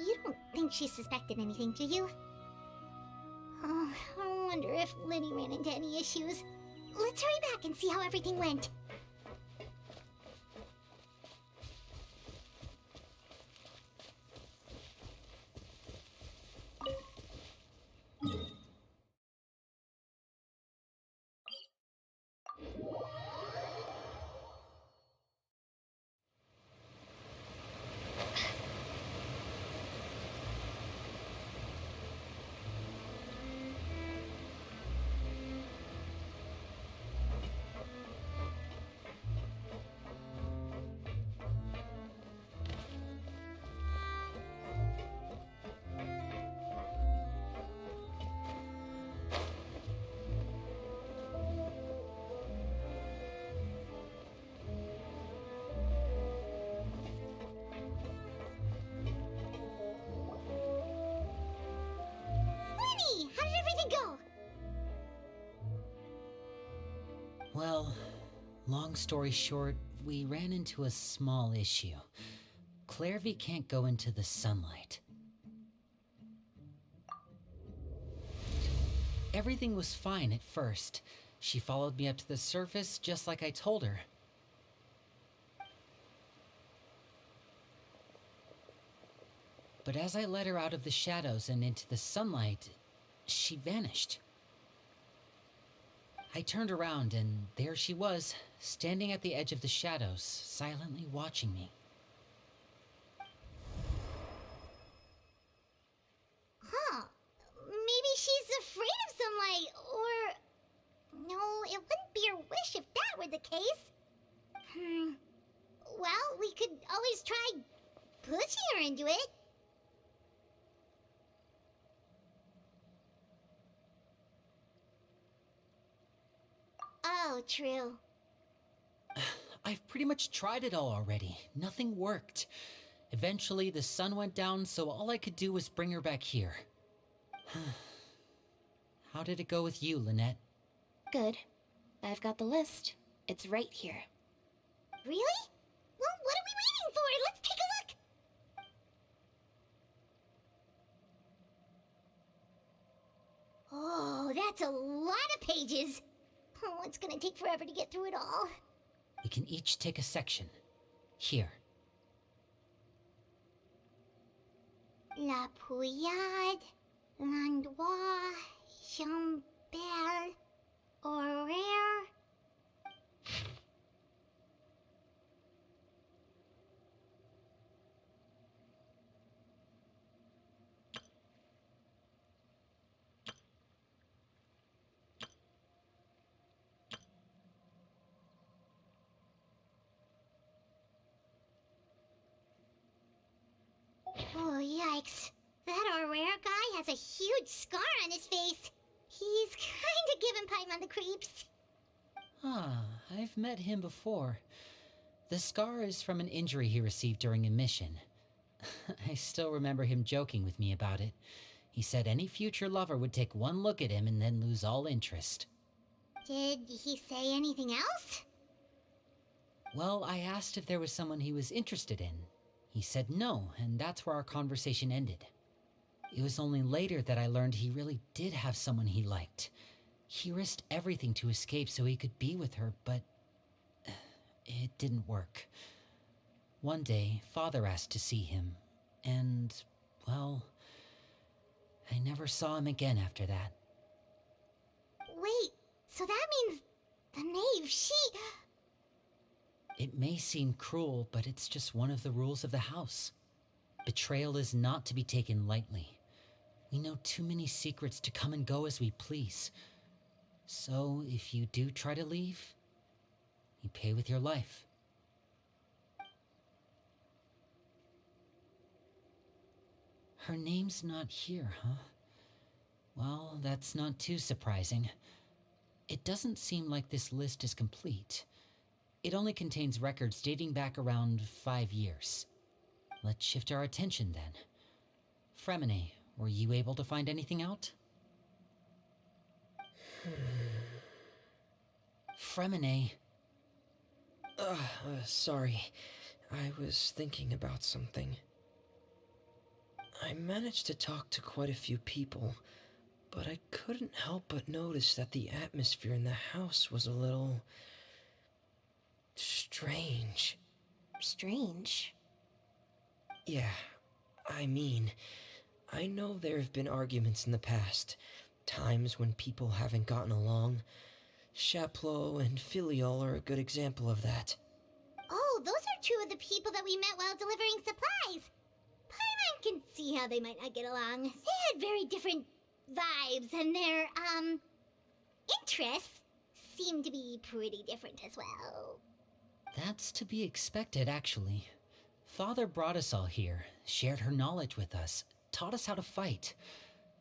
You don't think she suspected anything, do you? Oh, I wonder if Liddy ran into any issues. Let's hurry back and see how everything went. Winnie, how did everything go? Well, long story short, we ran into a small issue. Clairvy can't go into the sunlight. Everything was fine at first. She followed me up to the surface just like I told her. But as I led her out of the shadows and into the sunlight, she vanished. I turned around and there she was, standing at the edge of the shadows, silently watching me. Huh. Maybe she's afraid of sunlight, or... No, it wouldn't be her wish if that were the case. Well, we could always try pushing her into it. Oh, true. I've pretty much tried it all already. Nothing worked. Eventually, the sun went down, so all I could do was bring her back here. How did it go with you, Lynette? Good. I've got the list. It's right here. Really? Well, what are we waiting for? Let's take a look! Oh, that's a lot of pages. Oh, it's gonna take forever to get through it all. We can each take a section. Here. La Pouillade, l'endroit, Chambel, horaire. Oh, yikes. That horaire guy has a huge scar on his face. He's kinda giving Paimon the creeps. Ah, I've met him before. The scar is from an injury he received during a mission. I still remember him joking with me about it. He said any future lover would take one look at him and then lose all interest. Did he say anything else? Well, I asked if there was someone he was interested in. He said no, and that's where our conversation ended. It was only later that I learned he really did have someone he liked. He risked everything to escape so he could be with her, but it didn't work. One day, Father asked to see him, and, well, I never saw him again after that. Wait, so that means the knave, she... It may seem cruel, but it's just one of the rules of the house. Betrayal is not to be taken lightly. We know too many secrets to come and go as we please. So, if you do try to leave, you pay with your life. Her name's not here, huh? Well, that's not too surprising. It doesn't seem like this list is complete. It only contains records dating back around 5 years. Let's shift our attention then. Fremine, were you able to find anything out? Fremine. Sorry. I was thinking about something. I managed to talk to quite a few people, but I couldn't help but notice that the atmosphere in the house was a little... strange. Strange. Yeah, I mean, I know there have been arguments in the past, times when people haven't gotten along. Chaplot and Filial are a good example of that. Oh, those are two of the people that we met while delivering supplies. Paimon can see how they might not get along. They had very different vibes, and their, interests seem to be pretty different as well. That's to be expected, actually. Father brought us all here, shared her knowledge with us, taught us how to fight.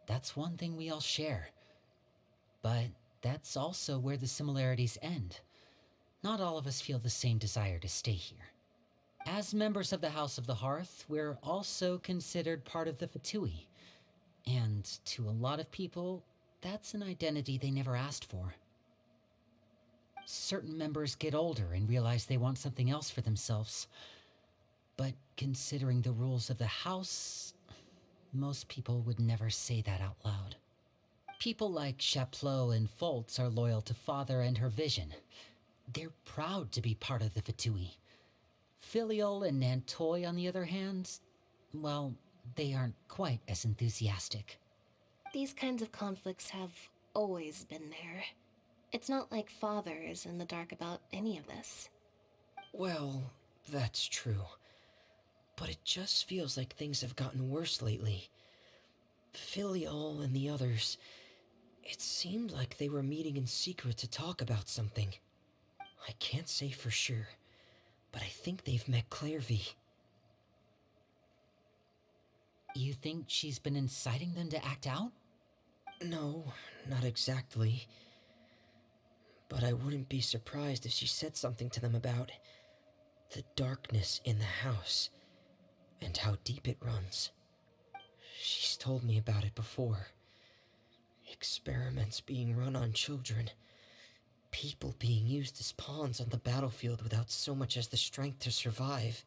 That's one thing we all share. But that's also where the similarities end. Not all of us feel the same desire to stay here. As members of the House of the Hearth, we're also considered part of the Fatui. And to a lot of people, that's an identity they never asked for. Certain members get older and realize they want something else for themselves. But considering the rules of the House, most people would never say that out loud. People like Chaplot and Foltz are loyal to Father and her vision. They're proud to be part of the Fatui. Filial and Nantoy, on the other hand, well, they aren't quite as enthusiastic. These kinds of conflicts have always been there. It's not like Father is in the dark about any of this. Well, that's true. But it just feels like things have gotten worse lately. Filial and the others, it seemed like they were meeting in secret to talk about something. I can't say for sure, but I think they've met Clairvy. You think she's been inciting them to act out? No, not exactly. But I wouldn't be surprised if she said something to them about the darkness in the house and how deep it runs. She's told me about it before. Experiments being run on children. People being used as pawns on the battlefield without so much as the strength to survive.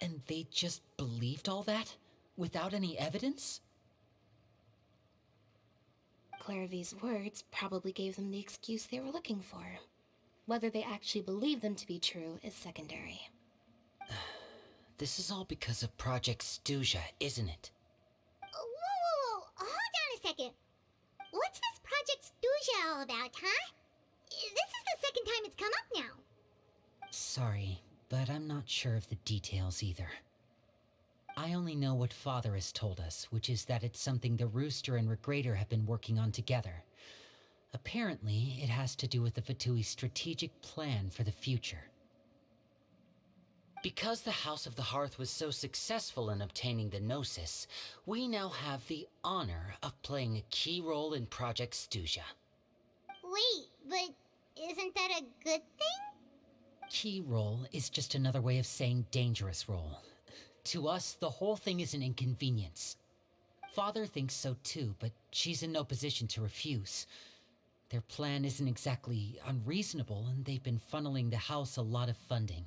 And they just believed all that? Without any evidence? Clairvy's words probably gave them the excuse they were looking for. Whether they actually believe them to be true is secondary. This is all because of Project Stuja, isn't it? Whoa. Hold on a second. What's this Project Stuja all about, huh? This is the second time it's come up now. Sorry, but I'm not sure of the details either. I only know what Father has told us, which is that it's something the Rooster and Regrator have been working on together. Apparently, it has to do with the Fatui's strategic plan for the future. Because the House of the Hearth was so successful in obtaining the Gnosis, we now have the honor of playing a key role in Project Stuja. Wait, but isn't that a good thing? Key role is just another way of saying dangerous role. To us, the whole thing is an inconvenience. Father thinks so too, but she's in no position to refuse. Their plan isn't exactly unreasonable, and they've been funneling the house a lot of funding.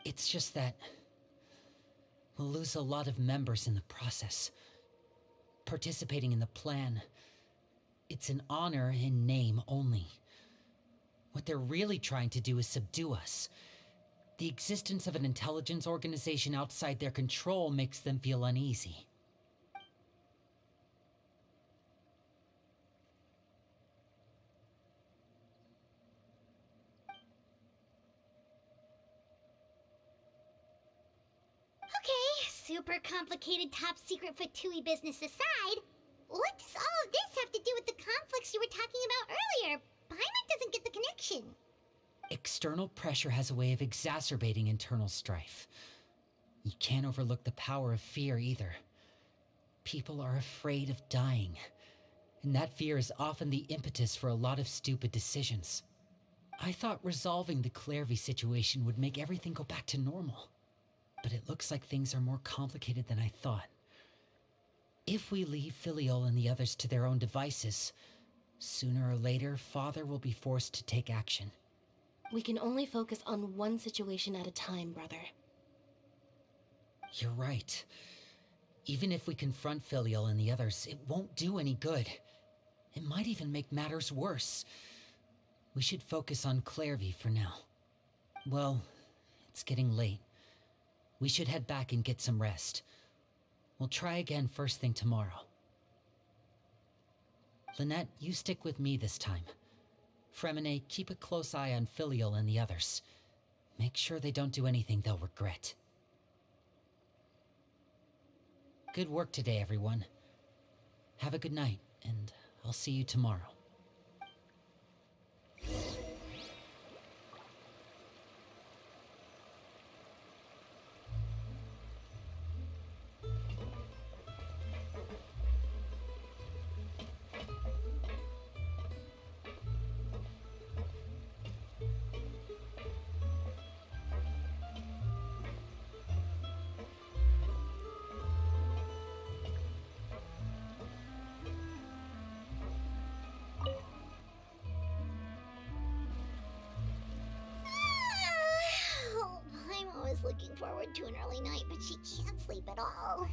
It's just that we'll lose a lot of members in the process. Participating in the plan, it's an honor in name only. What they're really trying to do is subdue us. The existence of an intelligence organization outside their control makes them feel uneasy. Okay, super complicated top secret Fatui business aside, what does all of this have to do with the conflicts you were talking about earlier? Paimon doesn't get the connection. External pressure has a way of exacerbating internal strife. You can't overlook the power of fear either. People are afraid of dying. and that fear is often the impetus for a lot of stupid decisions. I thought resolving the Clairvy situation would make everything go back to normal, but it looks like things are more complicated than I thought. If we leave Filial and the others to their own devices, sooner or later, Father will be forced to take action. We can only focus on one situation at a time, brother. You're right. Even if we confront Filial and the others, it won't do any good. It might even make matters worse. We should focus on Clairvy for now. Well, it's getting late. We should head back and get some rest. We'll try again first thing tomorrow. Lynette, you stick with me this time. Fremine, keep a close eye on Filial and the others. Make sure they don't do anything they'll regret. Good work today, everyone. Have a good night, and I'll see you tomorrow. Oh, I'm always looking forward to an early night, but she can't sleep at all.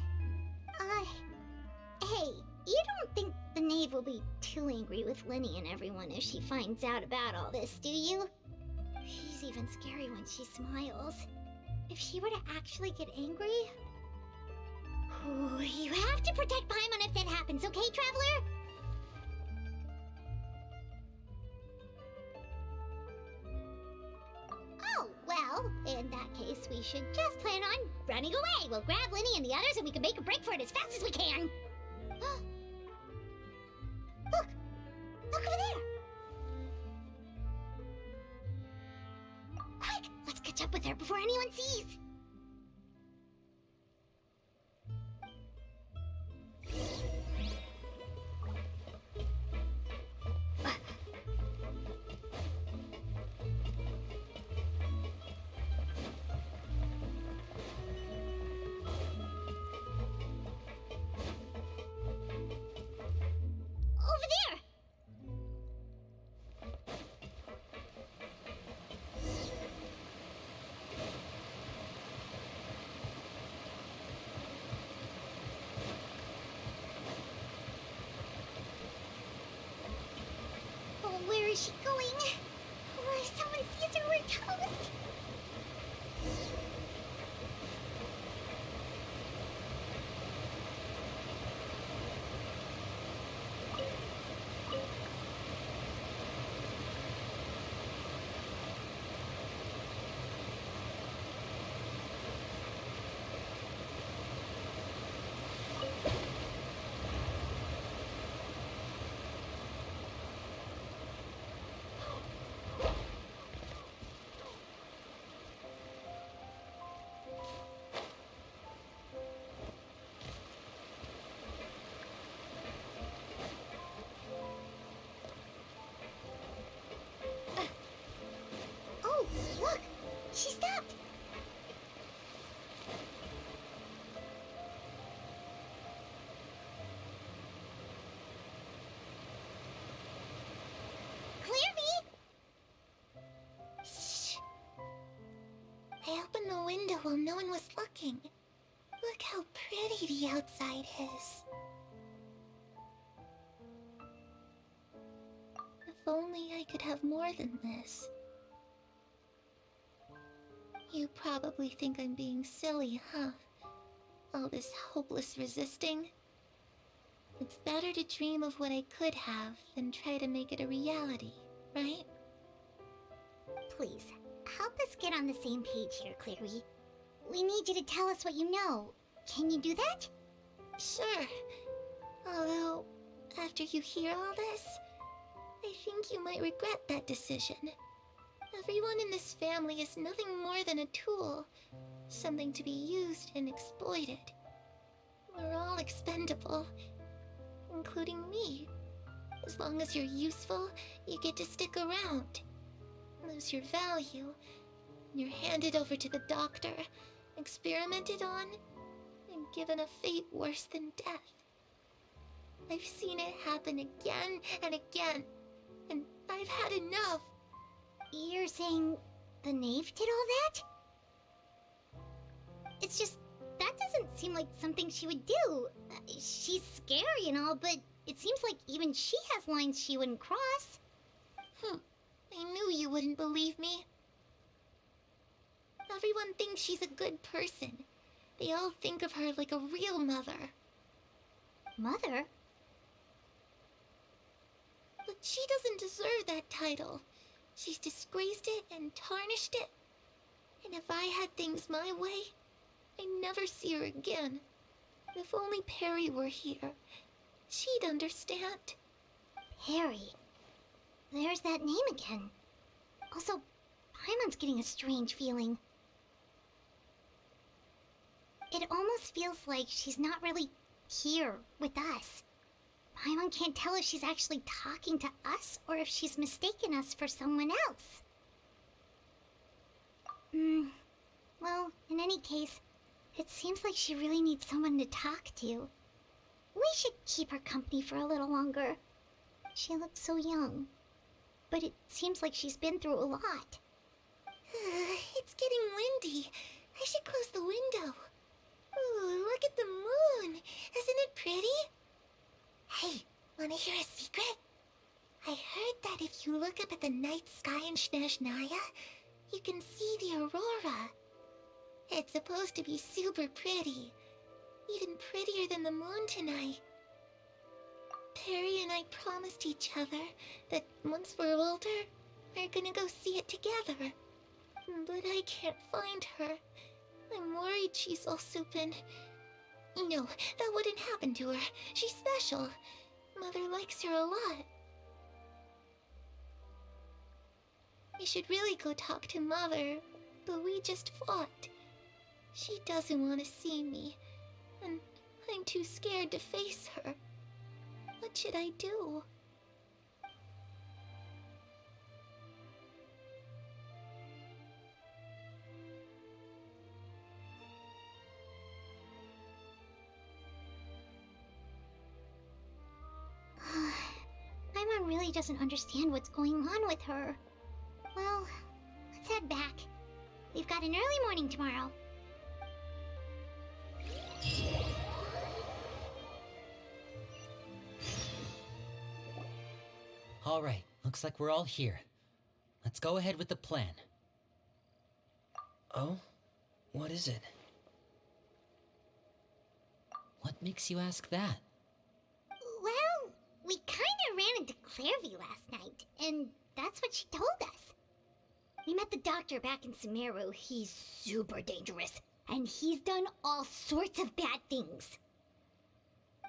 Hey, you don't think the knave will be too angry with Linny and everyone if she finds out about all this, do you? She's even scary when she smiles. If she were to actually get angry... Ooh, you have to protect Paimon if that happens, okay, Traveler? Oh, well, in that case, we should just plan on running away. We'll grab Linny and the others and we can make a break for it as fast as we can. Look! Look over there! Quick! Let's catch up with her before anyone sees! Over there! Oh, where is she going? Oh, if someone sees her, we're toast! Oh, look! She stopped! Clairvy! Shh! I opened the window while no one was looking. Look how pretty the outside is. If only I could have more than this. You probably think I'm being silly, huh? All this hopeless resisting. It's better to dream of what I could have than try to make it a reality, right? Please, help us get on the same page here, Clary. We need you to tell us what you know. Can you do that? Sure. Although, after you hear all this, I think you might regret that decision. Everyone in this family is nothing more than a tool, something to be used and exploited. We're all expendable, including me. As long as you're useful, you get to stick around. Lose your value, you're handed over to the doctor, experimented on, and given a fate worse than death. I've seen it happen again and again, and I've had enough. You're saying the knave did all that? It's just, that doesn't seem like something she would do. She's scary and all, but it seems like even she has lines she wouldn't cross. I knew you wouldn't believe me. Everyone thinks she's a good person. They all think of her like a real mother. Mother? But she doesn't deserve that title. She's disgraced it and tarnished it. And if I had things my way, I'd never see her again. If only Perry were here, she'd understand. Perry. There's that name again. Also, Paimon's getting a strange feeling. It almost feels like she's not really here with us. Paimon can't tell if she's actually talking to us or if she's mistaken us for someone else. Well, in any case, it seems like she really needs someone to talk to. We should keep her company for a little longer. She looks so young. But it seems like she's been through a lot. It's getting windy. I should close the window. Ooh, look at the moon. Isn't it pretty? Hey, wanna hear a secret? I heard that if you look up at the night sky in Snezhnaya, you can see the aurora. It's supposed to be super pretty. Even prettier than the moon tonight. Perry and I promised each other that once we're older, we're gonna go see it together. But I can't find her. I'm worried she's also been... No, that wouldn't happen to her. She's special. Mother likes her a lot. I should really go talk to Mother, but we just fought. She doesn't want to see me, and I'm too scared to face her. What should I do? Paimon really doesn't understand what's going on with her. Well, let's head back. We've got an early morning tomorrow. All right, looks like we're all here. Let's go ahead with the plan. Oh? What is it? What makes you ask that? Well, we kinda ran into Clairvy last night, and that's what she told us. We met the doctor back in Sumeru. He's super dangerous, and he's done all sorts of bad things.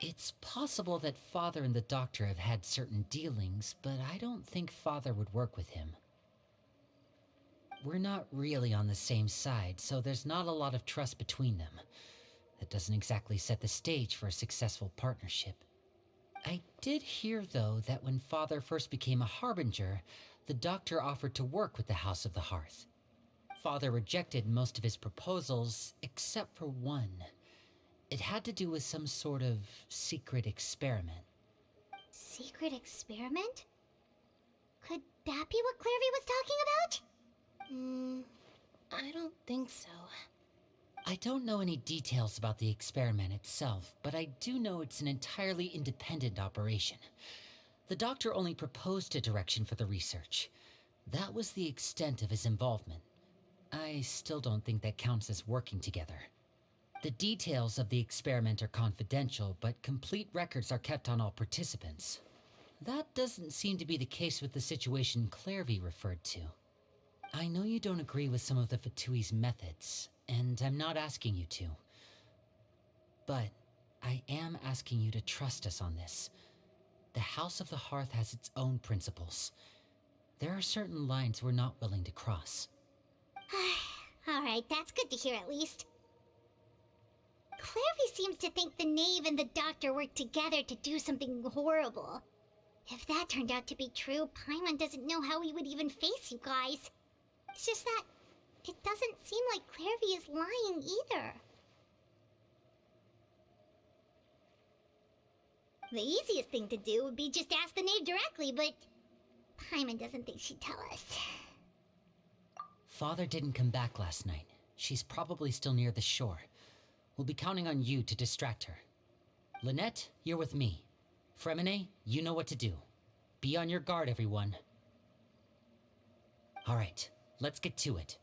It's possible that Father and the Doctor have had certain dealings, but I don't think Father would work with him. We're not really on the same side, so there's not a lot of trust between them. That doesn't exactly set the stage for a successful partnership. I did hear, though, that when Father first became a Harbinger, the Doctor offered to work with the House of the Hearth. Father rejected most of his proposals, except for one. It had to do with some sort of secret experiment. Secret experiment? Could that be what Clairvy was talking about? I don't think so. I don't know any details about the experiment itself, but I do know it's an entirely independent operation. The Doctor only proposed a direction for the research. That was the extent of his involvement. I still don't think that counts as working together. The details of the experiment are confidential, but complete records are kept on all participants. That doesn't seem to be the case with the situation Clairvy referred to. I know you don't agree with some of the Fatui's methods, and I'm not asking you to. But I am asking you to trust us on this. The House of the Hearth has its own principles. There are certain lines we're not willing to cross. Alright, that's good to hear at least. Clairvy seems to think the knave and the doctor work together to do something horrible. If that turned out to be true, Paimon doesn't know how he would even face you guys. It's just that it doesn't seem like Clairvy is lying either. The easiest thing to do would be just ask the knave directly, but Paimon doesn't think she'd tell us. Father didn't come back last night. She's probably still near the shore. We'll be counting on you to distract her. Lynette, you're with me. Fremine, you know what to do. Be on your guard, everyone. All right, let's get to it.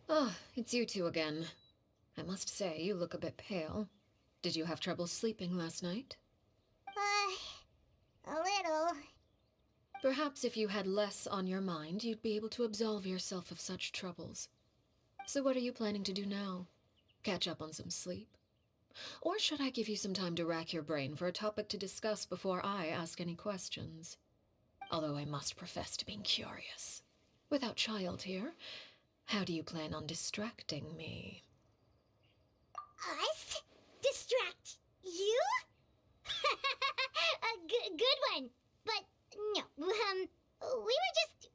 Ah, it's you two again. I must say, you look a bit pale. Did you have trouble sleeping last night? A little. Perhaps if you had less on your mind, you'd be able to absolve yourself of such troubles. So what are you planning to do now? Catch up on some sleep? Or should I give you some time to rack your brain for a topic to discuss before I ask any questions? Although I must profess to being curious. Without Child here, how do you plan on distracting me? Us? Distract you? A good one. But no, we were just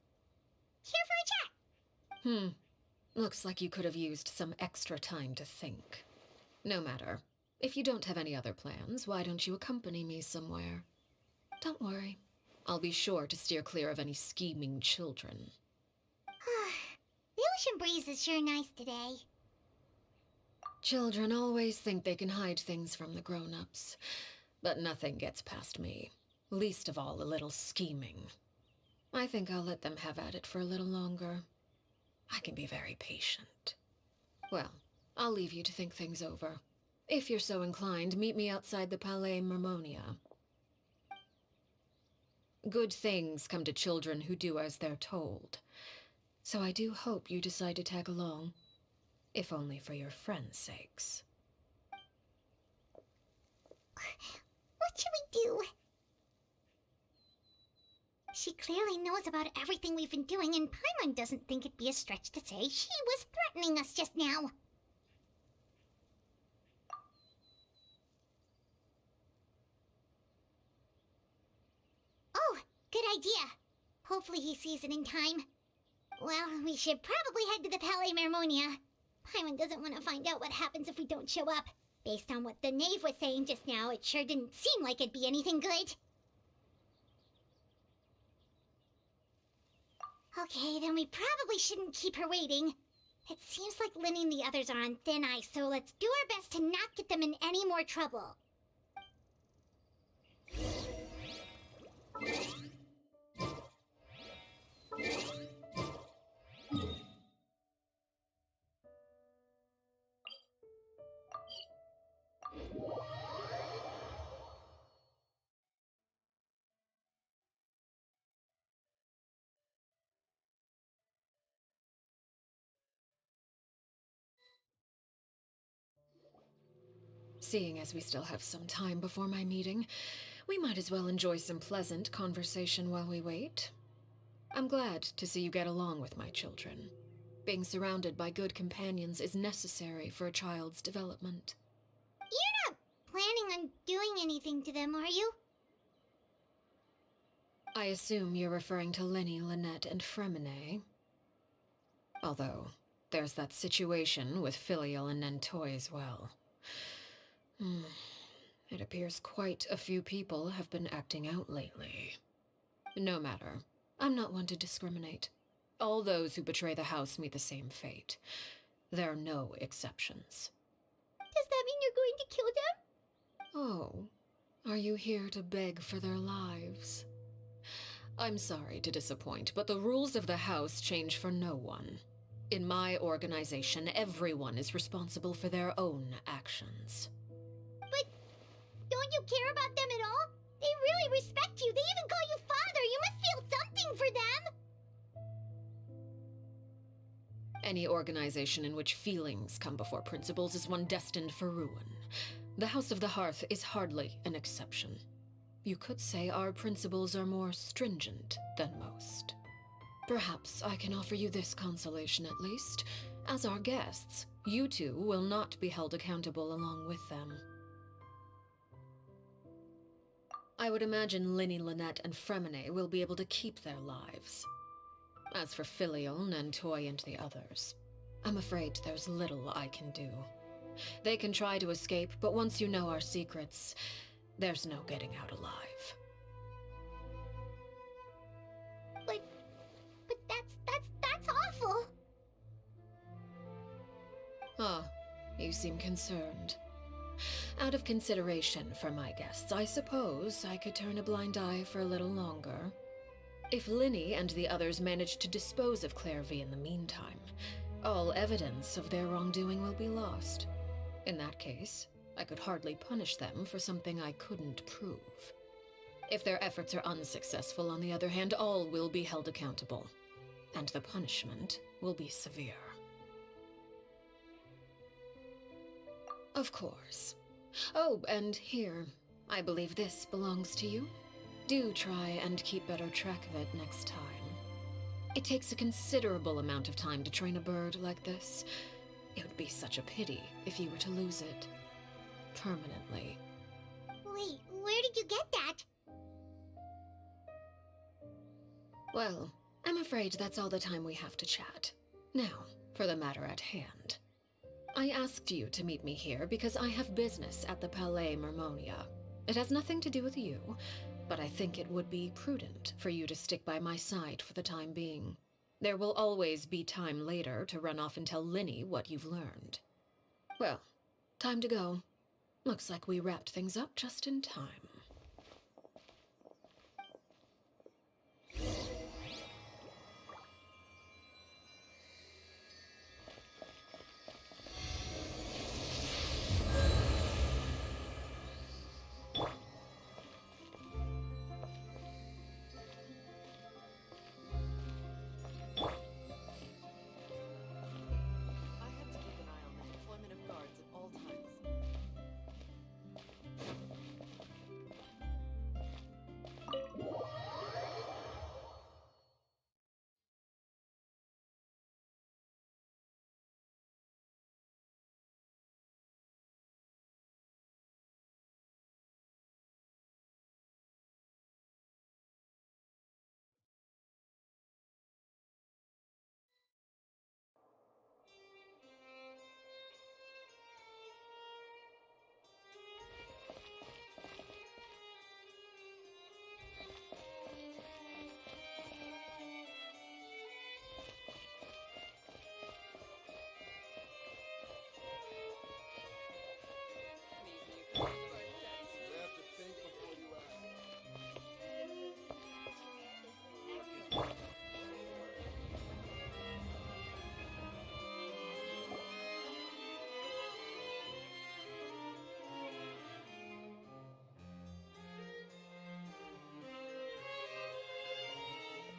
here for a chat. Looks like you could have used some extra time to think. No matter. If you don't have any other plans, why don't you accompany me somewhere? Don't worry. I'll be sure to steer clear of any scheming children. The ocean breeze is sure nice today. Children always think they can hide things from the grown-ups. But nothing gets past me. Least of all a little scheming. I think I'll let them have at it for a little longer. I can be very patient. Well, I'll leave you to think things over. If you're so inclined, meet me outside the Palais Mermonia. Good things come to children who do as they're told. So I do hope you decide to tag along. If only for your friends' sakes. What should we do? She clearly knows about everything we've been doing, and Paimon doesn't think it'd be a stretch to say she was threatening us just now. Oh, good idea. Hopefully he sees it in time. Well, we should probably head to the Palais Mermonia. Paimon doesn't want to find out what happens if we don't show up. Based on what the knave was saying just now, it sure didn't seem like it'd be anything good. Okay, then we probably shouldn't keep her waiting. It seems like Linny and the others are on thin ice, so let's do our best to not get them in any more trouble. Seeing as we still have some time before my meeting, we might as well enjoy some pleasant conversation while we wait. I'm glad to see you get along with my children. Being surrounded by good companions is necessary for a child's development. You're not planning on doing anything to them, are you? I assume you're referring to Lenny, Lynette, and Fremine. Although, there's that situation with Filial and Nentoy as well. It appears quite a few people have been acting out lately. No matter. I'm not one to discriminate. All those who betray the house meet the same fate. There are no exceptions. Does that mean you're going to kill them? Oh, are you here to beg for their lives? I'm sorry to disappoint, but the rules of the house change for no one. In my organization, everyone is responsible for their own actions. But don't you care about them at all? They really respect you. They even call you father. You must feel something for them. Any organization in which feelings come before principles is one destined for ruin. The House of the Hearth is hardly an exception. You could say our principles are more stringent than most. Perhaps I can offer you this consolation at least. As our guests, you two will not be held accountable along with them. I would imagine Linny, Lynette, and Fremine will be able to keep their lives. As for Filial, Nentoy, and the others, I'm afraid there's little I can do. They can try to escape, but once you know our secrets, there's no getting out alive. But that's awful. Ah, you seem concerned. Out of consideration for my guests, I suppose I could turn a blind eye for a little longer. If Linny and the others manage to dispose of Clairvy in the meantime, all evidence of their wrongdoing will be lost. In that case, I could hardly punish them for something I couldn't prove. If their efforts are unsuccessful, on the other hand, all will be held accountable, and the punishment will be severe. Of course. Oh, and here, I believe this belongs to you. Do try and keep better track of it next time. It takes a considerable amount of time to train a bird like this. It would be such a pity if you were to lose it. Permanently. Wait, where did you get that? Well, I'm afraid that's all the time we have to chat. Now, for the matter at hand. I asked you to meet me here because I have business at the Palais Mermonia. It has nothing to do with you, but I think it would be prudent for you to stick by my side for the time being. There will always be time later to run off and tell Linny what you've learned. Well, time to go. Looks like we wrapped things up just in time.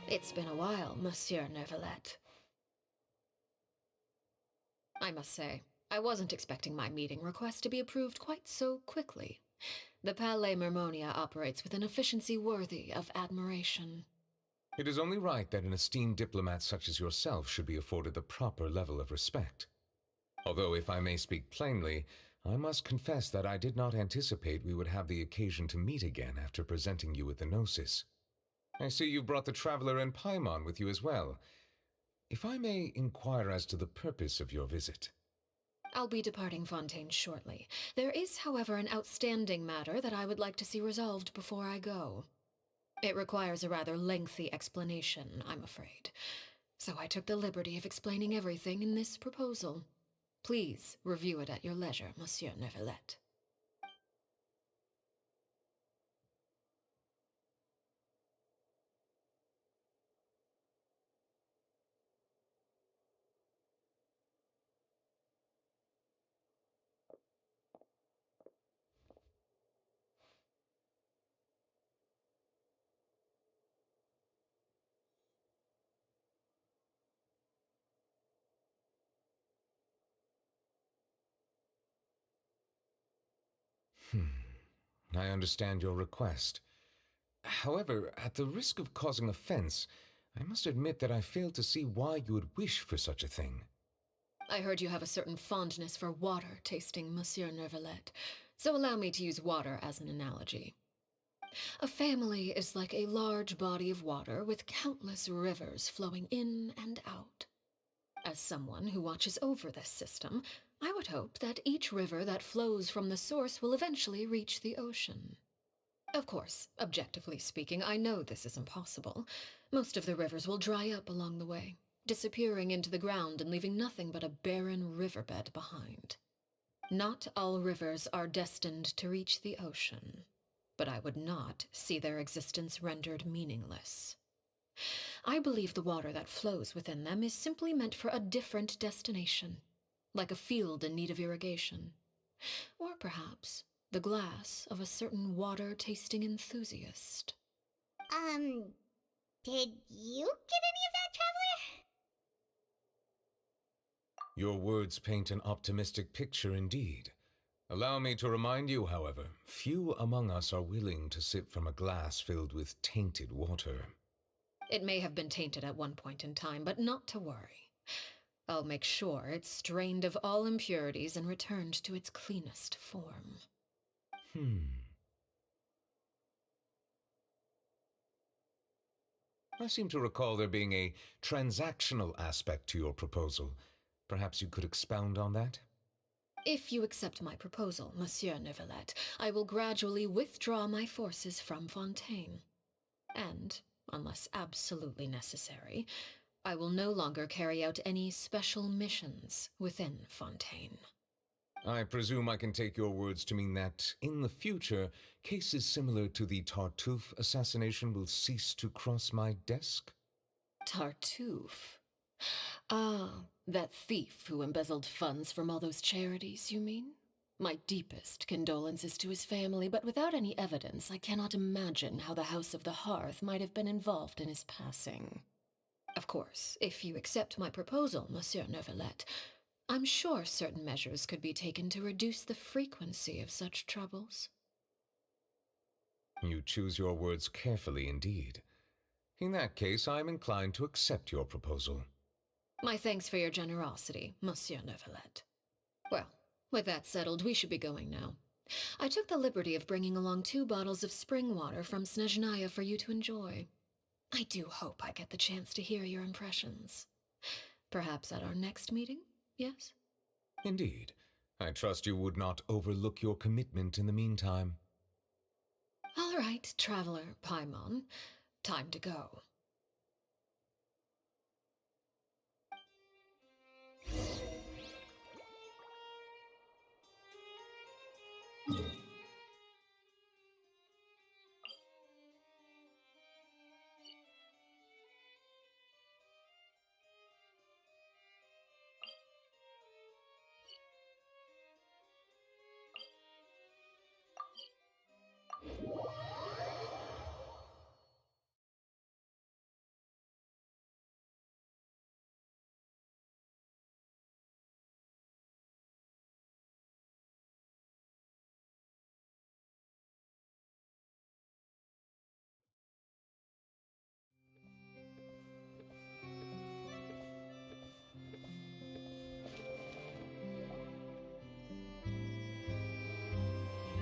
It's been a while, Monsieur Neuvillette. I must say, I wasn't expecting my meeting request to be approved quite so quickly. The Palais Mermonia operates with an efficiency worthy of admiration. It is only right that an esteemed diplomat such as yourself should be afforded the proper level of respect. Although, if I may speak plainly, I must confess that I did not anticipate we would have the occasion to meet again after presenting you with the Gnosis. I see you've brought the Traveler and Paimon with you as well. If I may inquire as to the purpose of your visit. I'll be departing Fontaine shortly. There is, however, an outstanding matter that I would like to see resolved before I go. It requires a rather lengthy explanation, I'm afraid. So I took the liberty of explaining everything in this proposal. Please review it at your leisure, Monsieur Neuvillette. I understand your request. However, at the risk of causing offense, I must admit that I fail to see why you would wish for such a thing. I heard you have a certain fondness for water tasting, Monsieur Neuvillette, so allow me to use water as an analogy. A family is like a large body of water with countless rivers flowing in and out. As someone who watches over this system, I would hope that each river that flows from the source will eventually reach the ocean. Of course, objectively speaking, I know this is impossible. Most of the rivers will dry up along the way, disappearing into the ground and leaving nothing but a barren riverbed behind. Not all rivers are destined to reach the ocean, but I would not see their existence rendered meaningless. I believe the water that flows within them is simply meant for a different destination, like a field in need of irrigation. Or perhaps the glass of a certain water-tasting enthusiast. Did you get any of that, Traveler? Your words paint an optimistic picture indeed. Allow me to remind you, however, few among us are willing to sip from a glass filled with tainted water. It may have been tainted at one point in time, but not to worry. I'll make sure it's strained of all impurities and returned to its cleanest form. I seem to recall there being a transactional aspect to your proposal. Perhaps you could expound on that? If you accept my proposal, Monsieur Neuvillette, I will gradually withdraw my forces from Fontaine. And, unless absolutely necessary, I will no longer carry out any special missions within Fontaine. I presume I can take your words to mean that, in the future, cases similar to the Tartuffe assassination will cease to cross my desk? Tartuffe? Ah, that thief who embezzled funds from all those charities, you mean? My deepest condolences to his family, but without any evidence, I cannot imagine how the House of the Hearth might have been involved in his passing. Of course, if you accept my proposal, Monsieur Neuvillette, I'm sure certain measures could be taken to reduce the frequency of such troubles. You choose your words carefully indeed. In that case, I am inclined to accept your proposal. My thanks for your generosity, Monsieur Neuvillette. Well, with that settled, we should be going now. I took the liberty of bringing along 2 bottles of spring water from Snezhnaya for you to enjoy. I do hope I get the chance to hear your impressions. Perhaps at our next meeting, yes? Indeed. I trust you would not overlook your commitment in the meantime. All right, Traveler Paimon. Time to go.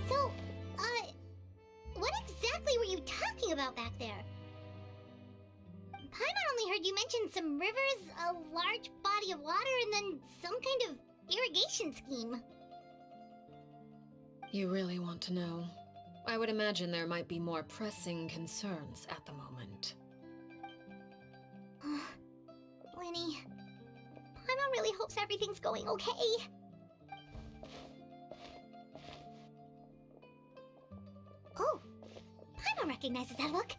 So, what exactly were you talking about back there? Paimon only heard you mentioned some rivers, a large body of water, and then some kind of irrigation scheme. You really want to know? I would imagine there might be more pressing concerns at the moment. Winnie, Paimon really hopes everything's going okay. Oh, Paimon recognizes that look.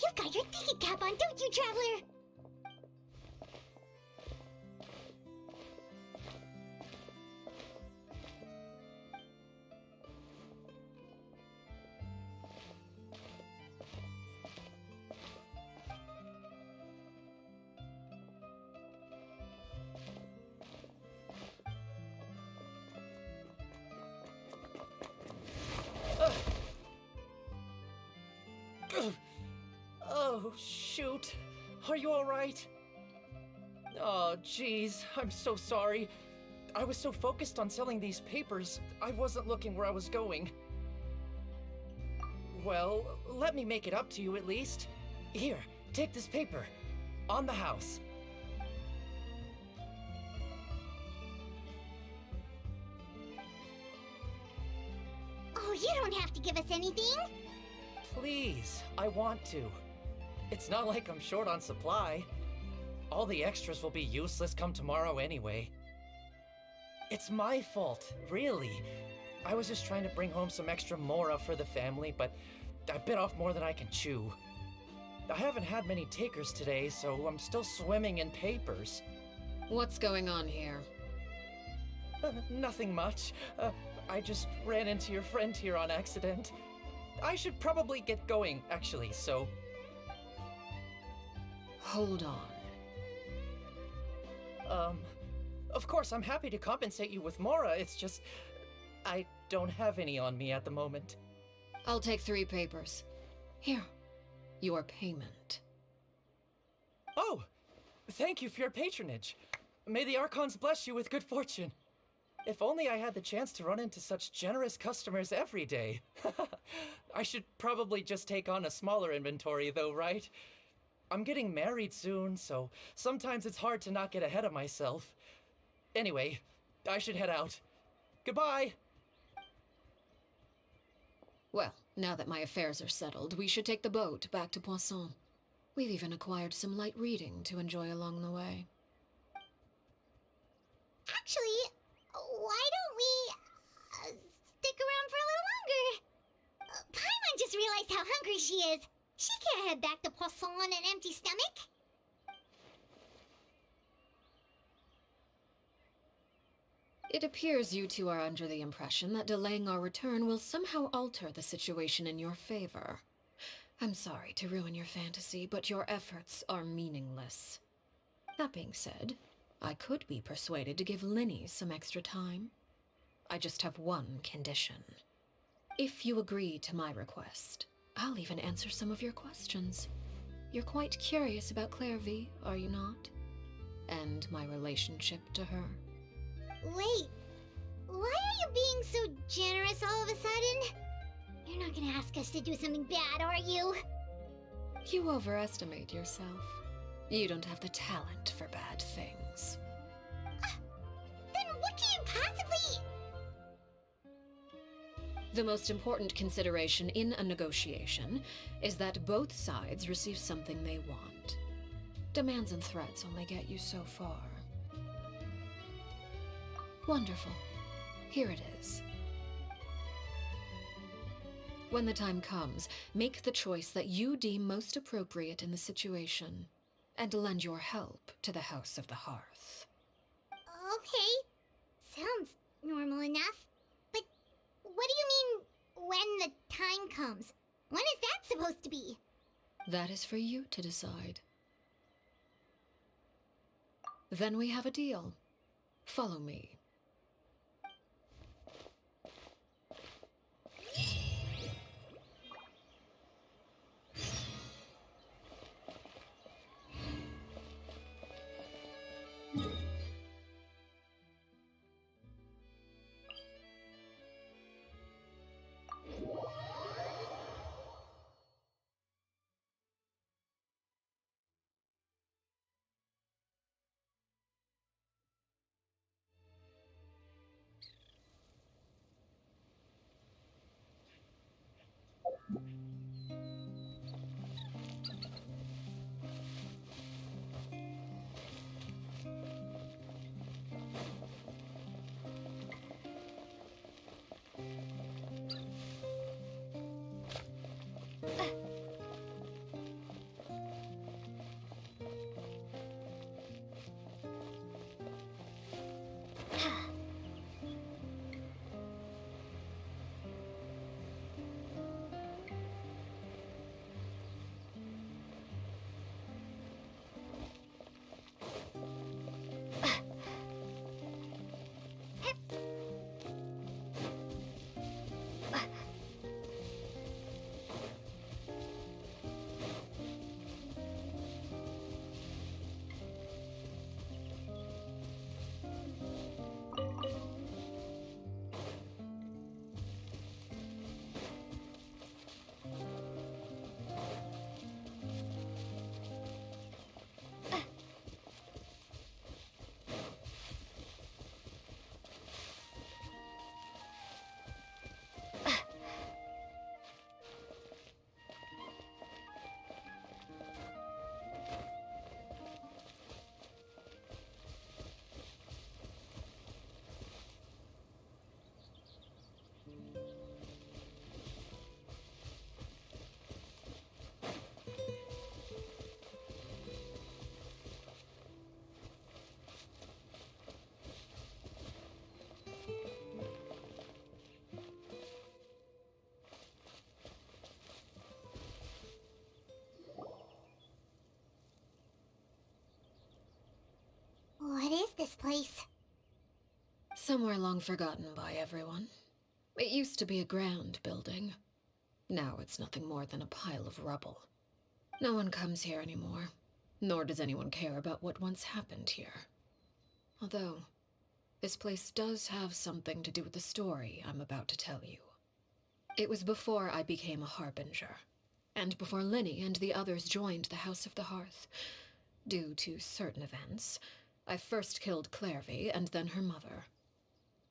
You've got your thinking cap on, don't you, Traveler? Oh, shoot. Are you alright? Oh, jeez. I'm so sorry. I was so focused on selling these papers, I wasn't looking where I was going. Well, let me make it up to you at least. Here, take this paper. On the house. Oh, you don't have to give us anything. Please, I want to. It's not like I'm short on supply. All the extras will be useless come tomorrow anyway. It's my fault, really. I was just trying to bring home some extra mora for the family, but I bit off more than I can chew. I haven't had many takers today, so I'm still swimming in papers. What's going on here? Nothing much. I just ran into your friend here on accident. I should probably get going, actually, so... Hold on. Of course, I'm happy to compensate you with mora, it's just... I don't have any on me at the moment. I'll take 3 papers. Here, your payment. Oh! Thank you for your patronage. May the Archons bless you with good fortune. If only I had the chance to run into such generous customers every day. I should probably just take on a smaller inventory though, right? I'm getting married soon, so sometimes it's hard to not get ahead of myself. Anyway, I should head out. Goodbye! Well, now that my affairs are settled, we should take the boat back to Poisson. We've even acquired some light reading to enjoy along the way. Actually, why don't we stick around for a little longer? Paimon just realized how hungry she is. She can't head back to Poisson on an empty stomach. It appears you two are under the impression that delaying our return will somehow alter the situation in your favor. I'm sorry to ruin your fantasy, but your efforts are meaningless. That being said, I could be persuaded to give Linny some extra time. I just have one condition. If you agree to my request, I'll even answer some of your questions. You're quite curious about Clairvy, are you not? And my relationship to her. Wait, why are you being so generous all of a sudden? You're not gonna ask us to do something bad, are you? You overestimate yourself. You don't have the talent for bad things. Then what can you possibly... The most important consideration in a negotiation is that both sides receive something they want. Demands and threats only get you so far. Wonderful. Here it is. When the time comes, make the choice that you deem most appropriate in the situation, and lend your help to the House of the Hearth. Okay, sounds normal enough. But what do you mean, when the time comes? When is that supposed to be? That is for you to decide. Then we have a deal. Follow me. What is this place? Somewhere long forgotten by everyone. It used to be a grand building. Now it's nothing more than a pile of rubble. No one comes here anymore, nor does anyone care about what once happened here. Although, this place does have something to do with the story I'm about to tell you. It was before I became a Harbinger, and before Linny and the others joined the House of the Hearth. Due to certain events, I first killed Clairvy and then her mother.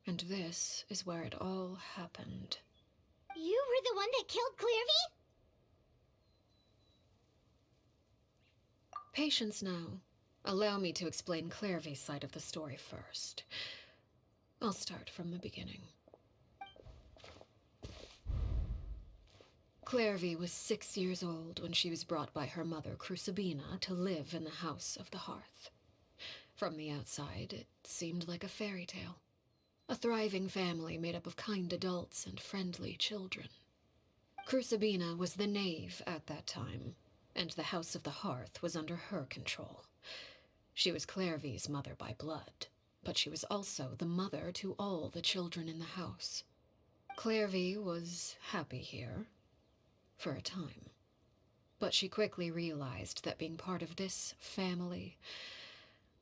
And this is where it all happened. You were the one that killed Clairvy? Patience now. Allow me to explain Clairvy's side of the story first. I'll start from the beginning. Clairvy was 6 years old when she was brought by her mother, Crucibina, to live in the House of the Hearth. From the outside, it seemed like a fairy tale. A thriving family made up of kind adults and friendly children. Crucibina was the knave at that time, and the House of the Hearth was under her control. She was Clairvy's mother by blood, but she was also the mother to all the children in the house. Clairvy was happy here, for a time. But she quickly realized that being part of this family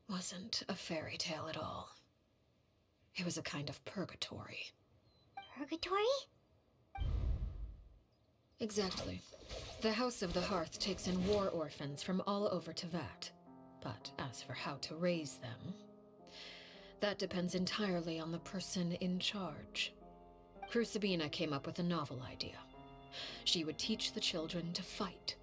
wasn't a fairy tale at all. It was a kind of purgatory. Purgatory? Exactly. The House of the Hearth takes in war orphans from all over Teyvat. But as for how to raise them, that depends entirely on the person in charge. Crucibina came up with a novel idea. She would teach the children to fight,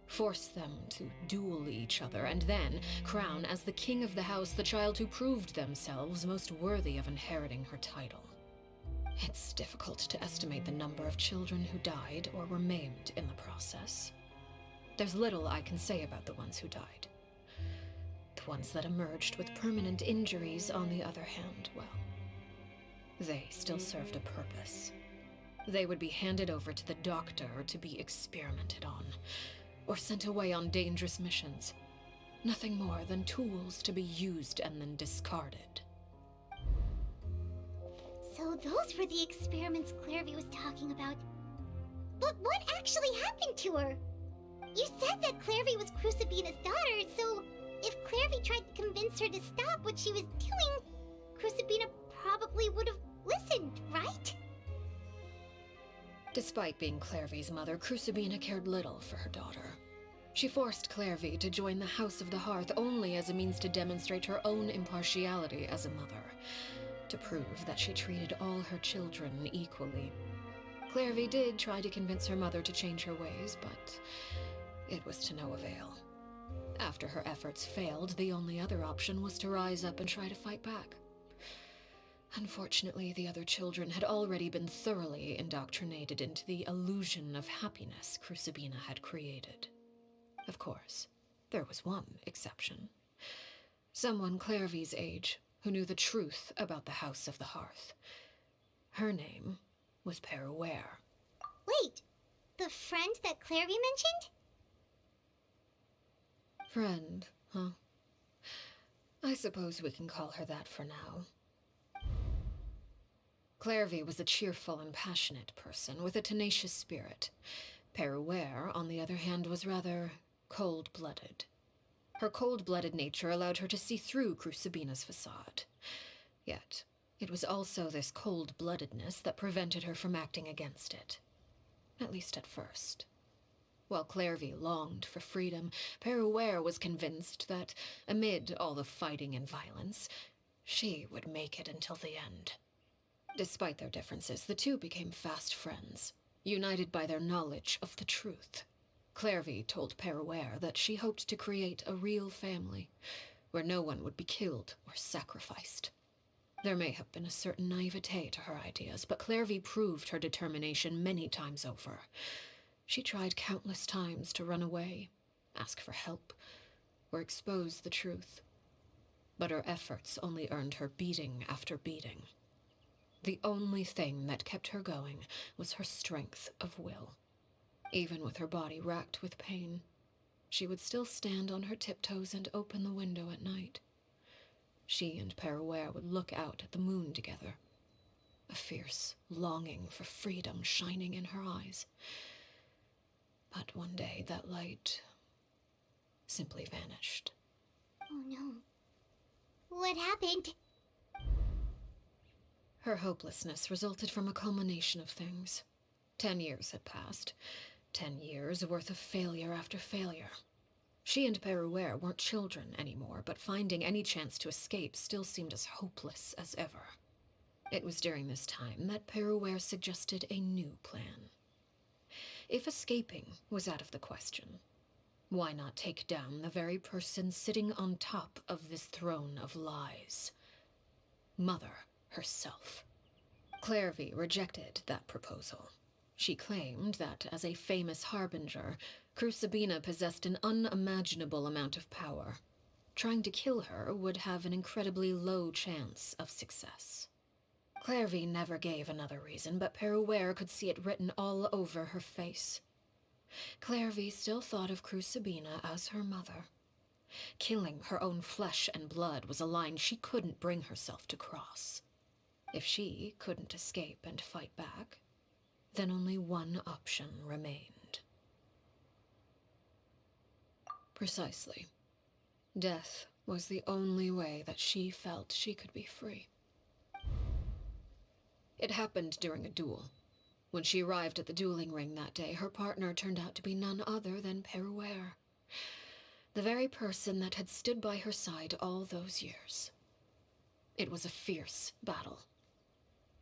force them to duel each other, and then crown as the king of the house the child who proved themselves most worthy of inheriting her title. It's difficult to estimate the number of children who died or were maimed in the process. There's little I can say about the ones who died. The ones that emerged with permanent injuries, on the other hand, well, they still served a purpose. They would be handed over to the doctor to be experimented on, or sent away on dangerous missions. Nothing more than tools to be used and then discarded. So those were the experiments Clairvy was talking about. But what actually happened to her? You said that Clairvy was Crucibina's daughter, so if Clairvy tried to convince her to stop what she was doing, Crucibina probably would have listened, right? Despite being Clairvy's mother, Crucibina cared little for her daughter. She forced Clairvy to join the House of the Hearth only as a means to demonstrate her own impartiality as a mother, to prove that she treated all her children equally. Clairvy did try to convince her mother to change her ways, but it was to no avail. After her efforts failed, the only other option was to rise up and try to fight back. Unfortunately, the other children had already been thoroughly indoctrinated into the illusion of happiness Crucibina had created. Of course, there was one exception. Someone Clairvy's age who knew the truth about the House of the Hearth. Her name was Peruere. Wait, the friend that Clairvy mentioned? Friend, huh? I suppose we can call her that for now. Clairvy was a cheerful and passionate person with a tenacious spirit. Peruere, on the other hand, was rather cold-blooded. Her cold-blooded nature allowed her to see through Crucibina's facade. Yet, it was also this cold-bloodedness that prevented her from acting against it. At least at first. While Clairvy longed for freedom, Peruere was convinced that, amid all the fighting and violence, she would make it until the end. Despite their differences, the two became fast friends, united by their knowledge of the truth. Clairvy told Peruere that she hoped to create a real family, where no one would be killed or sacrificed. There may have been a certain naivete to her ideas, but Clairvy proved her determination many times over. She tried countless times to run away, ask for help, or expose the truth. But her efforts only earned her beating after beating. The only thing that kept her going was her strength of will. Even with her body racked with pain, she would still stand on her tiptoes and open the window at night. She and Peruere would look out at the moon together, a fierce longing for freedom shining in her eyes. But one day that light simply vanished. Oh no. What happened? Her hopelessness resulted from a culmination of things. 10 years had passed. 10 years worth of failure after failure. She and Peruere weren't children anymore, but finding any chance to escape still seemed as hopeless as ever. It was during this time that Peruere suggested a new plan. If escaping was out of the question, why not take down the very person sitting on top of this throne of lies? Mother herself. Clairvy rejected that proposal. She claimed that, as a famous harbinger, Crucibina possessed an unimaginable amount of power. Trying to kill her would have an incredibly low chance of success. Clairvy never gave another reason, but Peruere could see it written all over her face. Clairvy still thought of Crucibina as her mother. Killing her own flesh and blood was a line she couldn't bring herself to cross. If she couldn't escape and fight back, then only one option remained. Precisely. Death was the only way that she felt she could be free. It happened during a duel. When she arrived at the dueling ring that day, her partner turned out to be none other than Peruere, the very person that had stood by her side all those years. It was a fierce battle.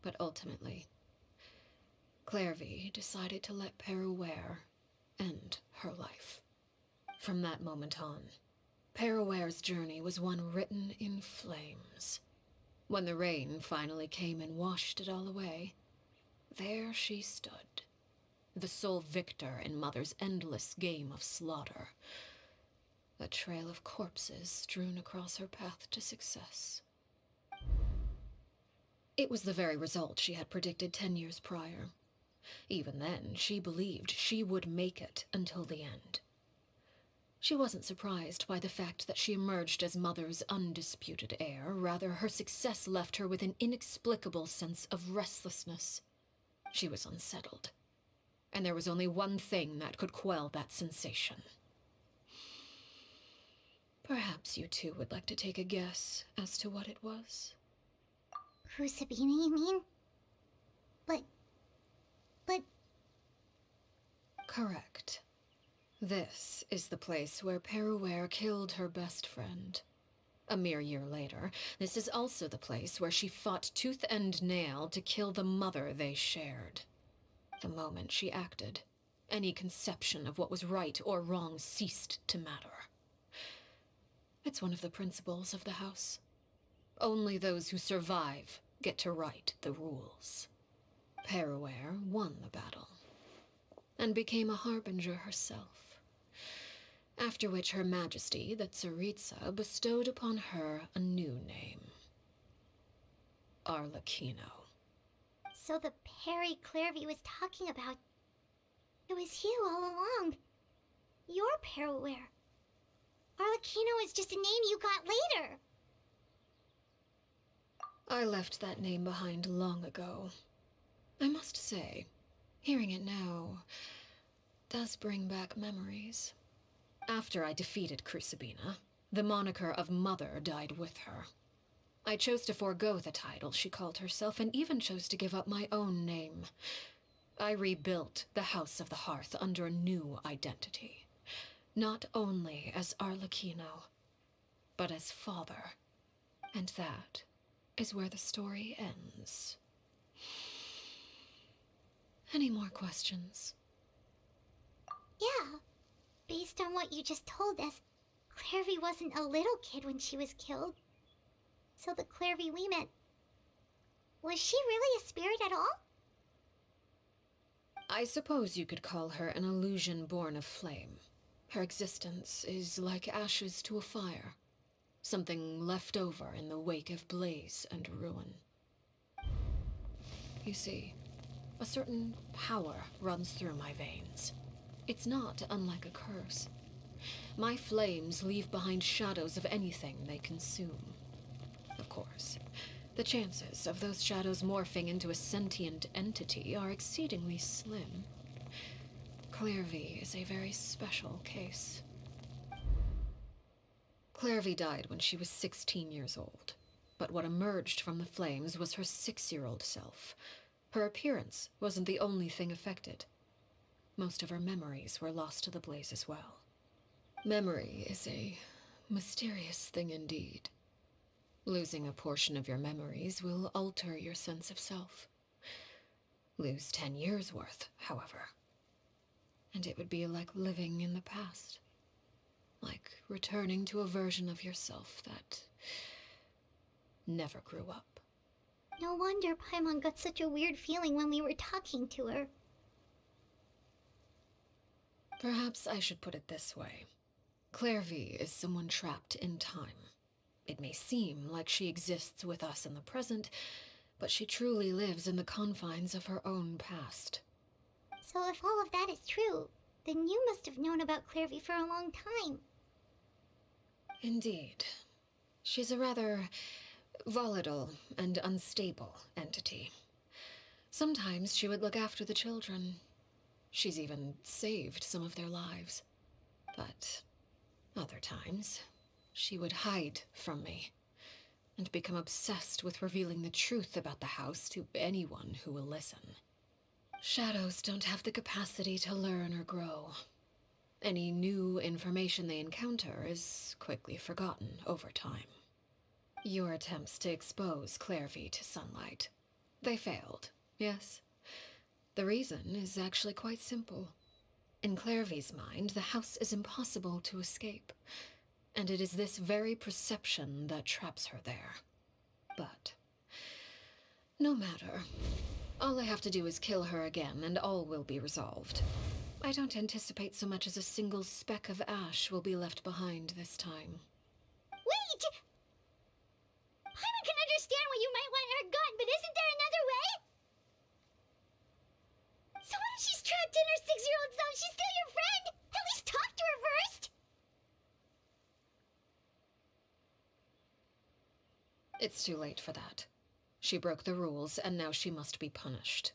But ultimately, Clairvy decided to let Peruere end her life. From that moment on, Peruere's journey was one written in flames. When the rain finally came and washed it all away, there she stood, the sole victor in Mother's endless game of slaughter, a trail of corpses strewn across her path to success. It was the very result she had predicted 10 years prior. Even then, she believed she would make it until the end. She wasn't surprised by the fact that she emerged as Mother's undisputed heir. Rather, her success left her with an inexplicable sense of restlessness. She was unsettled, and there was only one thing that could quell that sensation. Perhaps you two would like to take a guess as to what it was? Crucibina, you mean? But... Correct. This is the place where Peruere killed her best friend. A mere year later, this is also the place where she fought tooth and nail to kill the mother they shared. The moment she acted, any conception of what was right or wrong ceased to matter. It's one of the principles of the house. Only those who survive get to write the rules. Peruere won the battle, and became a harbinger herself. After which Her Majesty, the Tsaritsa, bestowed upon her a new name. Arlechino. So the Perry Clairvy was talking about... It was you all along. You're Peruere. Arlechino is just a name you got later. I left that name behind long ago. I must say, hearing it now does bring back memories. After I defeated Crucibina, the moniker of Mother died with her. I chose to forego the title she called herself and even chose to give up my own name. I rebuilt the House of the Hearth under a new identity. Not only as Arlechino, but as father. And that is where the story ends. Any more questions? Yeah. Based on what you just told us, Clairvy wasn't a little kid when she was killed. So the Clairvy we met... Was she really a spirit at all? I suppose you could call her an illusion born of flame. Her existence is like ashes to a fire. Something left over in the wake of blaze and ruin. You see, a certain power runs through my veins. It's not unlike a curse. My flames leave behind shadows of anything they consume. Of course, the chances of those shadows morphing into a sentient entity are exceedingly slim. Clairvy is a very special case. Clairvy died when she was 16 years old, but what emerged from the flames was her 6-year-old self. Her appearance wasn't the only thing affected. Most of her memories were lost to the blaze as well. Memory is a mysterious thing indeed. Losing a portion of your memories will alter your sense of self. Lose 10 years' worth, however, and it would be like living in the past. Like returning to a version of yourself that never grew up. No wonder Paimon got such a weird feeling when we were talking to her. Perhaps I should put it this way. Clairvy is someone trapped in time. It may seem like she exists with us in the present, but she truly lives in the confines of her own past. So if all of that is true, then you must have known about Clairvy for a long time. Indeed. She's a rather volatile and unstable entity. Sometimes she would look after the children. She's even saved some of their lives. But other times, she would hide from me and become obsessed with revealing the truth about the house to anyone who will listen. Shadows don't have the capacity to learn or grow. Any new information they encounter is quickly forgotten over time. Your attempts to expose Clairvy to sunlight, they failed, yes? The reason is actually quite simple. In Clairvy's mind, the house is impossible to escape, and it is this very perception that traps her there. But no matter. All I have to do is kill her again, and all will be resolved. I don't anticipate so much as a single speck of ash will be left behind this time. Wait! Paimon can understand why you might want her gone, but isn't there another way? So what if she's trapped in her 6-year-old self? She's still your friend! At least talk to her first! It's too late for that. She broke the rules, and now she must be punished.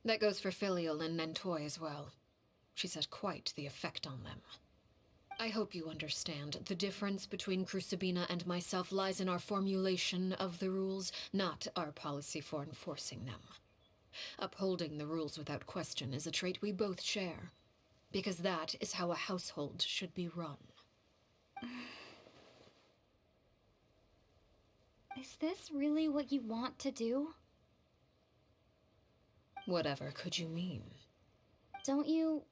That goes for Filial and Nentoy as well. She's had quite the effect on them. I hope you understand. The difference between Crucibina and myself lies in our formulation of the rules, not our policy for enforcing them. Upholding the rules without question is a trait we both share, because that is how a household should be run. Is this really what you want to do? Whatever could you mean? Don't you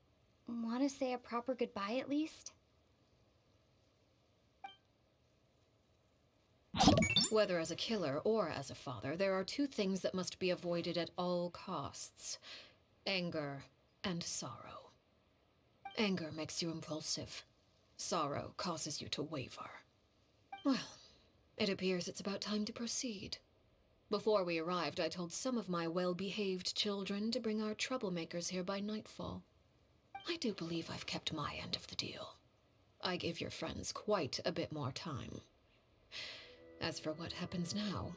want to say a proper goodbye at least? Whether as a killer or as a father, there are two things that must be avoided at all costs: anger and sorrow. Anger makes you impulsive. Sorrow causes you to waver. Well, it appears it's about time to proceed. Before we arrived, I told some of my well-behaved children to bring our troublemakers here by nightfall. I do believe I've kept my end of the deal. I gave your friends quite a bit more time. As for what happens now,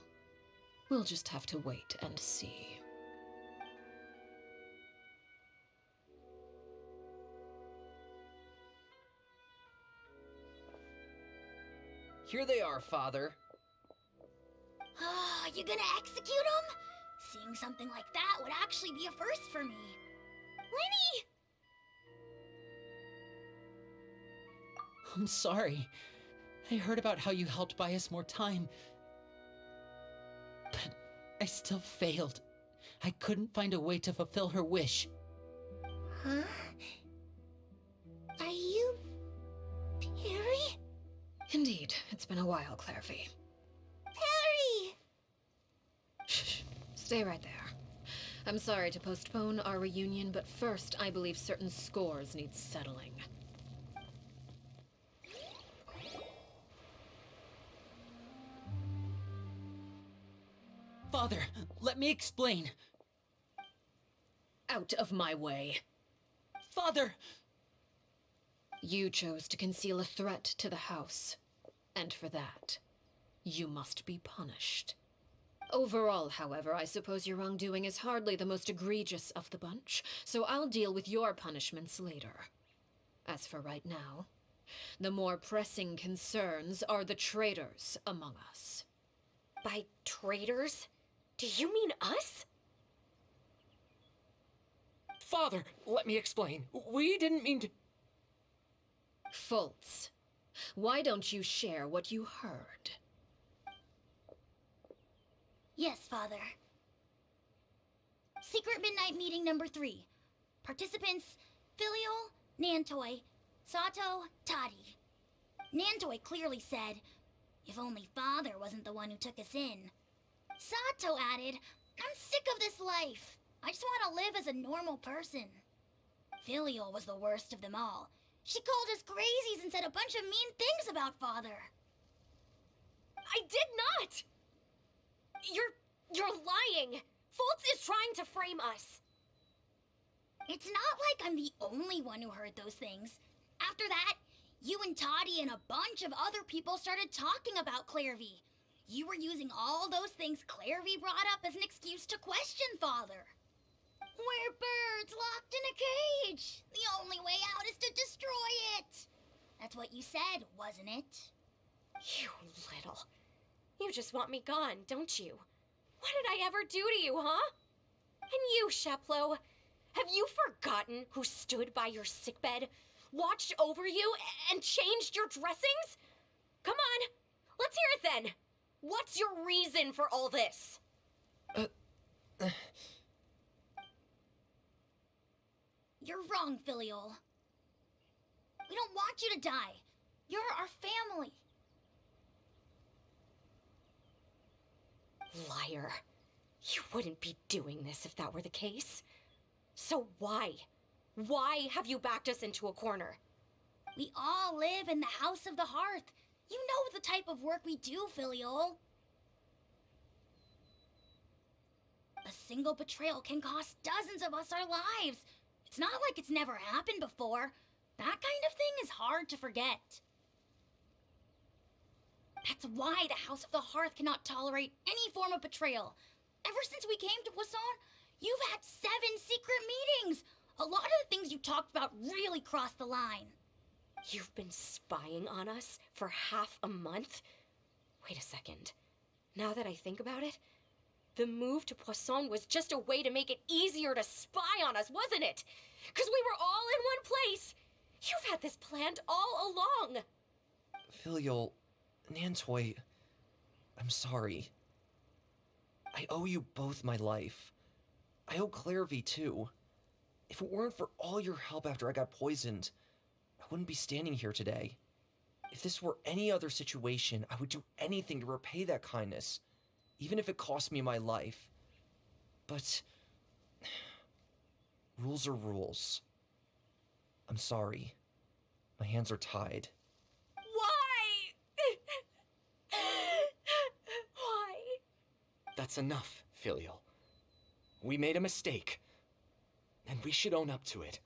We'll just have to wait and see. Here they are, Father. You gonna execute him? Seeing something like that would actually be a first for me. Lenny! I'm sorry. I heard about how you helped buy us more time. But I still failed. I couldn't find a way to fulfill her wish. Huh? Are you... Perry? Indeed, it's been a while, Clairvy. Perry! Shh, stay right there. I'm sorry to postpone our reunion, but first I believe certain scores need settling. Father, let me explain. Out of my way. Father! You chose to conceal a threat to the house, and for that, you must be punished. Overall, however, I suppose your wrongdoing is hardly the most egregious of the bunch, so I'll deal with your punishments later. As for right now, the more pressing concerns are the traitors among us. By traitors? Do you mean us? Father, let me explain. We didn't mean to... Fultz, why don't you share what you heard? Yes, Father. Secret Midnight Meeting number 3. Participants, Filial, Nantoy, Sato, Toddy. Nantoy clearly said, if only Father wasn't the one who took us in. Sato added, I'm sick of this life. I just want to live as a normal person. Filial was the worst of them all. She called us crazies and said a bunch of mean things about Father. I did not! You're lying! Fultz is trying to frame us! It's not like I'm the only one who heard those things. After that, you and Toddy and a bunch of other people started talking about Clairvy. You were using all those things Clairvy brought up as an excuse to question Father. We're birds locked in a cage. The only way out is to destroy it. That's what you said, wasn't it? You little... You just want me gone, don't you? What did I ever do to you, huh? And you, Sheplo, have you forgotten who stood by your sickbed, watched over you, and changed your dressings? Come on, let's hear it then. What's your reason for all this? You're wrong, Filial. We don't want you to die. You're our family. Liar. You wouldn't be doing this if that were the case. So why? Why have you backed us into a corner? We all live in the House of the Hearth. You know the type of work we do, Filial. A single betrayal can cost dozens of us our lives. It's not like it's never happened before. That kind of thing is hard to forget. That's why the House of the Hearth cannot tolerate any form of betrayal. Ever since we came to Poisson, you've had 7 secret meetings. A lot of the things you talked about really crossed the line. You've been spying on us for half a month? Wait a second. Now that I think about it, the move to Poisson was just a way to make it easier to spy on us, wasn't it? Because we were all in one place. You've had this planned all along. Filial, Nantoy, I'm sorry. I owe you both my life. I owe Clairvy too. If it weren't for all your help after I got poisoned, I wouldn't be standing here today. If this were any other situation, I would do anything to repay that kindness, even if it cost me my life. But rules are rules. I'm sorry. My hands are tied. Why? Why? That's enough, Filial. We made a mistake, and we should own up to it.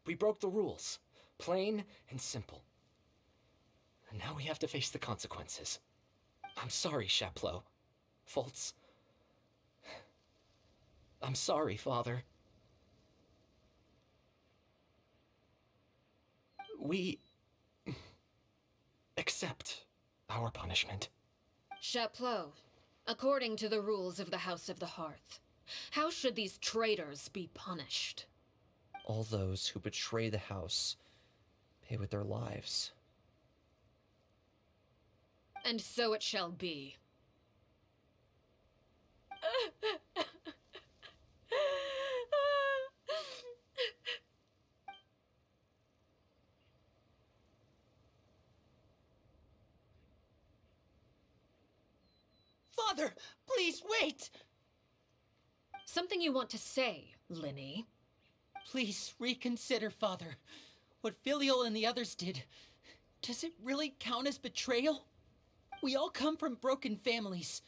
We broke the rules, plain and simple. And now we have to face the consequences. I'm sorry, Shaplo. faults. I'm sorry, Father. We accept our punishment. Chaplot, according to the rules of the House of the Hearth, how should these traitors be punished? All those who betray the house pay with their lives. And so it shall be. Father, please wait! Something you want to say, Linny? Please reconsider, Father. What Filial and the others did, does it really count as betrayal? We all come from broken families.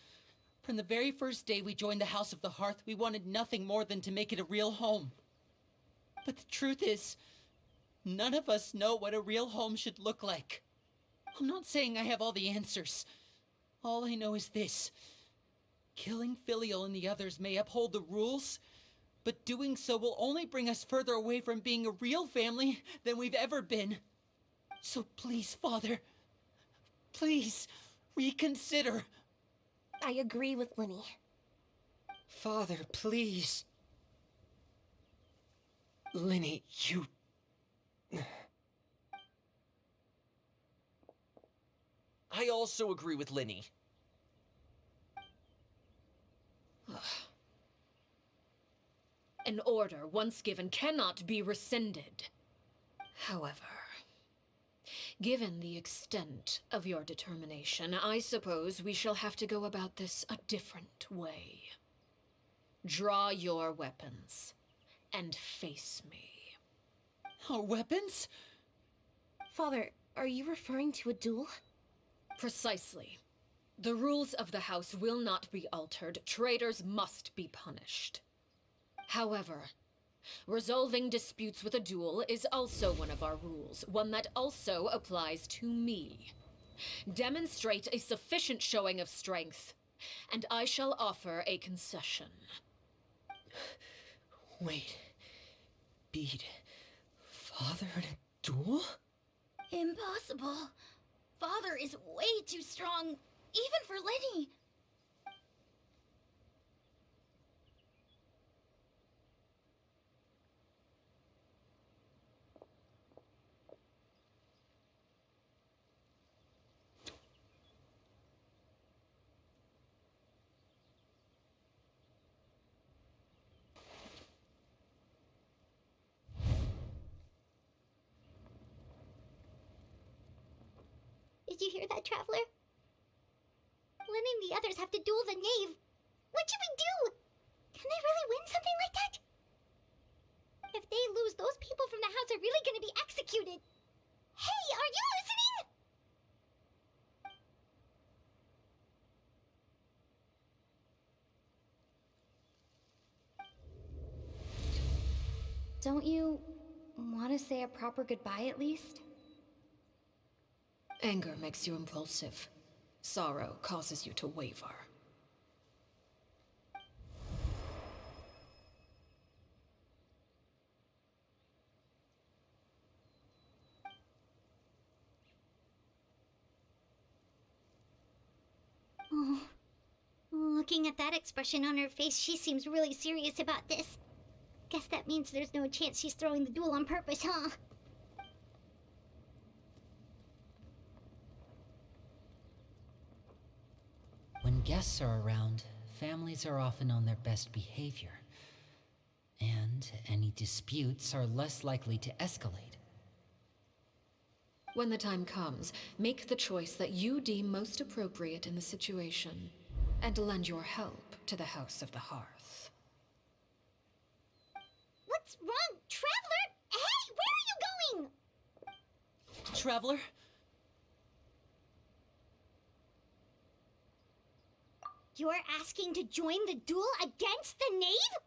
From the very first day we joined the House of the Hearth, we wanted nothing more than to make it a real home. But the truth is, none of us know what a real home should look like. I'm not saying I have all the answers. All I know is this. Killing Filial and the others may uphold the rules, but doing so will only bring us further away from being a real family than we've ever been. So please, Father, please reconsider. I agree with Linny. Father, please. Linny, you... I also agree with Linny. An order once given cannot be rescinded. However, given the extent of your determination, I suppose we shall have to go about this a different way. Draw your weapons and face me. Our weapons? Father, are you referring to a duel? Precisely. The rules of the house will not be altered. Traitors must be punished. However, resolving disputes with a duel is also one of our rules, one that also applies to me. Demonstrate a sufficient showing of strength, and I shall offer a concession. Wait. Beat Father in a duel? Impossible. Father is way too strong, even for Lenny. Did you hear that, Traveler? Lenny and the others have to duel the knave. What should we do? Can they really win something like that? If they lose, those people from the house are really gonna be executed. Hey, are you listening? Don't you want to say a proper goodbye at least? Anger makes you impulsive. Sorrow causes you to waver. Oh, looking at that expression on her face, she seems really serious about this. Guess that means there's no chance she's throwing the duel on purpose, huh? When guests are around, families are often on their best behavior. And any disputes are less likely to escalate. When the time comes, make the choice that you deem most appropriate in the situation, and lend your help to the House of the Hearth. What's wrong, Traveler? Hey, where are you going? Traveler? You're asking to join the duel against the knave?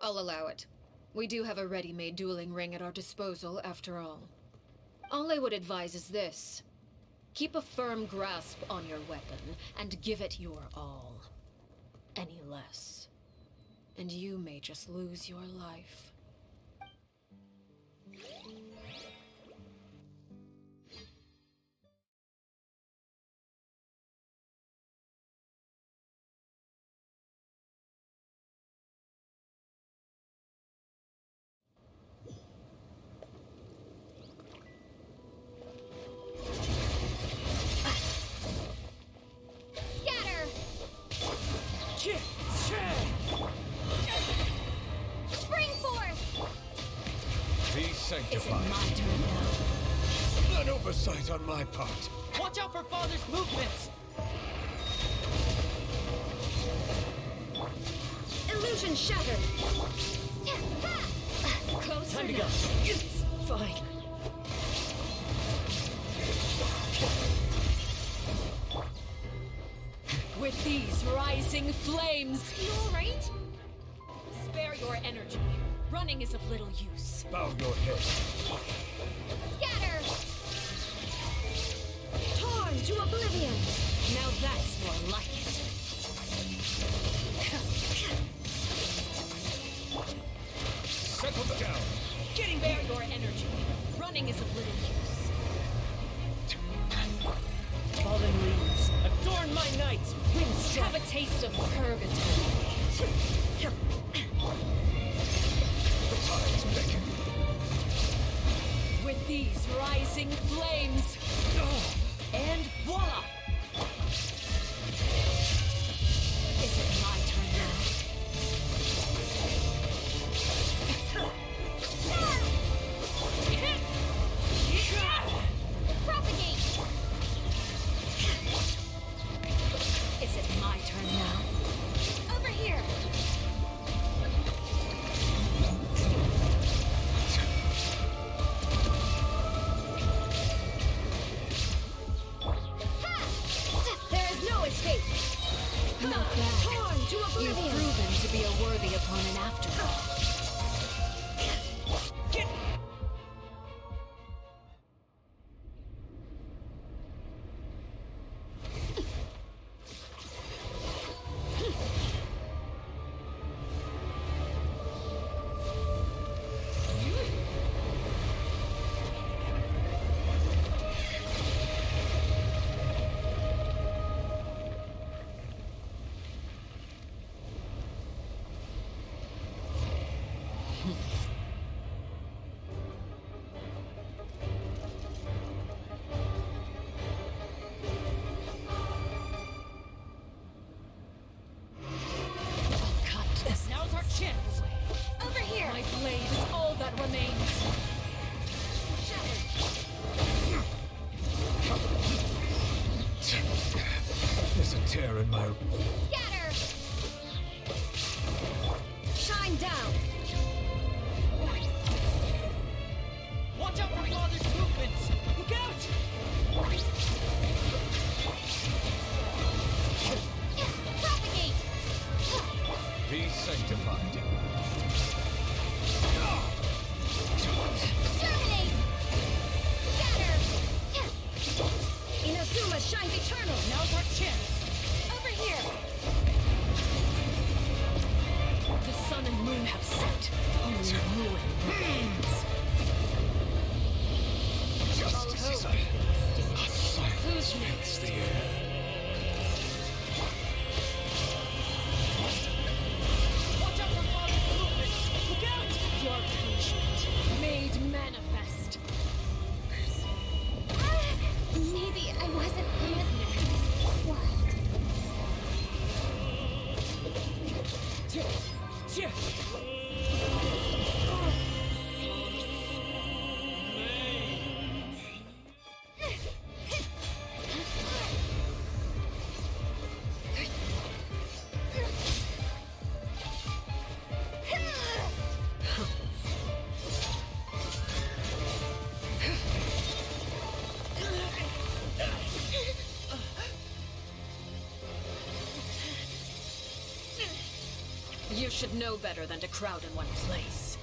I'll allow it. We do have a ready-made dueling ring at our disposal, after all. All I would advise is this. Keep a firm grasp on your weapon and give it your all. Any less, and you may just lose your life. Scatter! Spring forth! Be Is it sanctified. my turn now? An oversight on my part. Watch out for Father's movements! Illusion shattered! Closer. Time to go. It's fine. With these rising flames, You alright? spare your energy. Running is of little use. Bow your head. Scatter! Torn to oblivion! Now that's more like it. Settle down. Getting spare your energy. Running is of little use. Fallen leaves, adorn my night! Winds Have a taste of purgatory. The tides beckon. With these rising flames, and voila! Is it my turn now? Propagate! Is it my turn now? Over here! There is no escape! Not bad. Torn to You've oblivion! proven to be a worthy opponent after all. Cut. Now's our chance! Over here! My blade is all that remains. There's a tear in my... Scatter! Shine down! Watch out for Father's movements! Look out! Propagate! Be sanctified. Germinate! Scatter! Inazuma shines eternal! Now's our chance! Over here! The sun and moon have set. Only ruin remains. Justice is a silence fills the air. Watch out for Father's movements! Look out! Your punishment made manifest. Maybe I wasn't meant for this world. You should know better than to crowd in one place.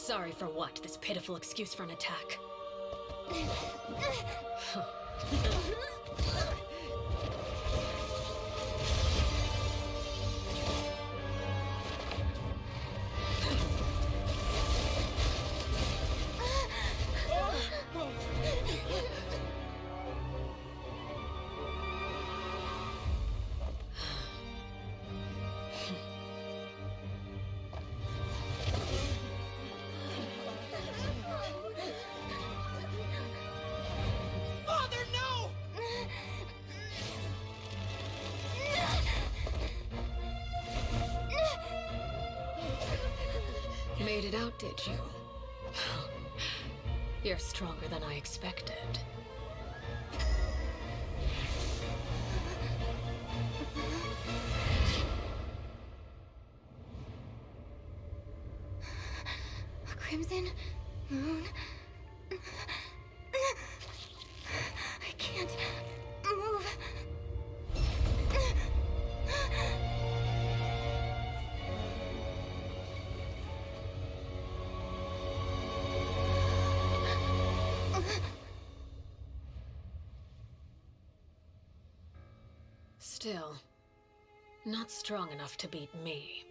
Sorry for what? This pitiful excuse for an attack. Father, no! Made it out, did you? You're stronger than I expected. A crimson moon. I can't move. Still, not strong enough to beat me.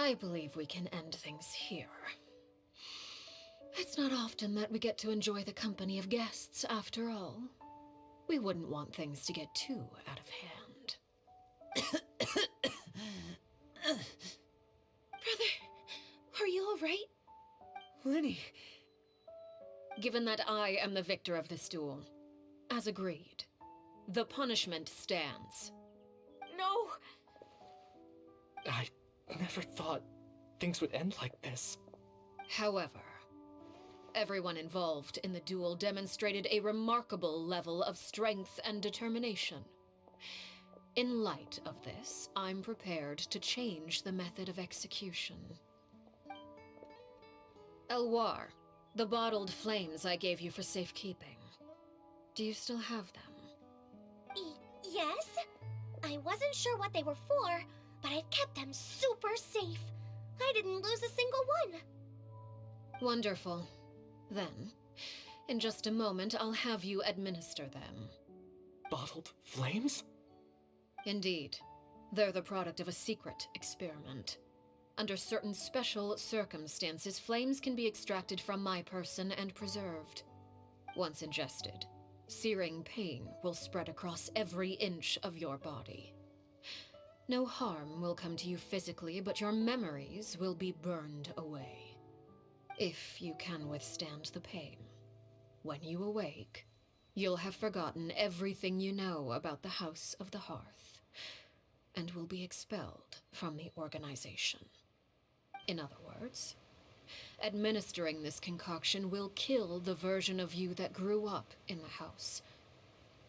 I believe we can end things here. It's not often that we get to enjoy the company of guests, after all. We wouldn't want things to get too out of hand. Brother, are you alright? Lenny! Given that I am the victor of this duel, as agreed, the punishment stands. No! I never thought things would end like this. However, everyone involved in the duel demonstrated a remarkable level of strength and determination. In light of this, I'm prepared to change the method of execution. Elwar, the bottled flames I gave you for safekeeping. Do you still have them? Yes? I wasn't sure what they were for, but I've kept them super safe. I didn't lose a single one. Wonderful. Then, in just a moment, I'll have you administer them. Bottled flames? Indeed. They're the product of a secret experiment. Under certain special circumstances, flames can be extracted from my person and preserved. Once ingested, searing pain will spread across every inch of your body. No harm will come to you physically, but your memories will be burned away. If you can withstand the pain. When you awake, you'll have forgotten everything you know about the House of the Hearth, and will be expelled from the organization. In other words, administering this concoction will kill the version of you that grew up in the house,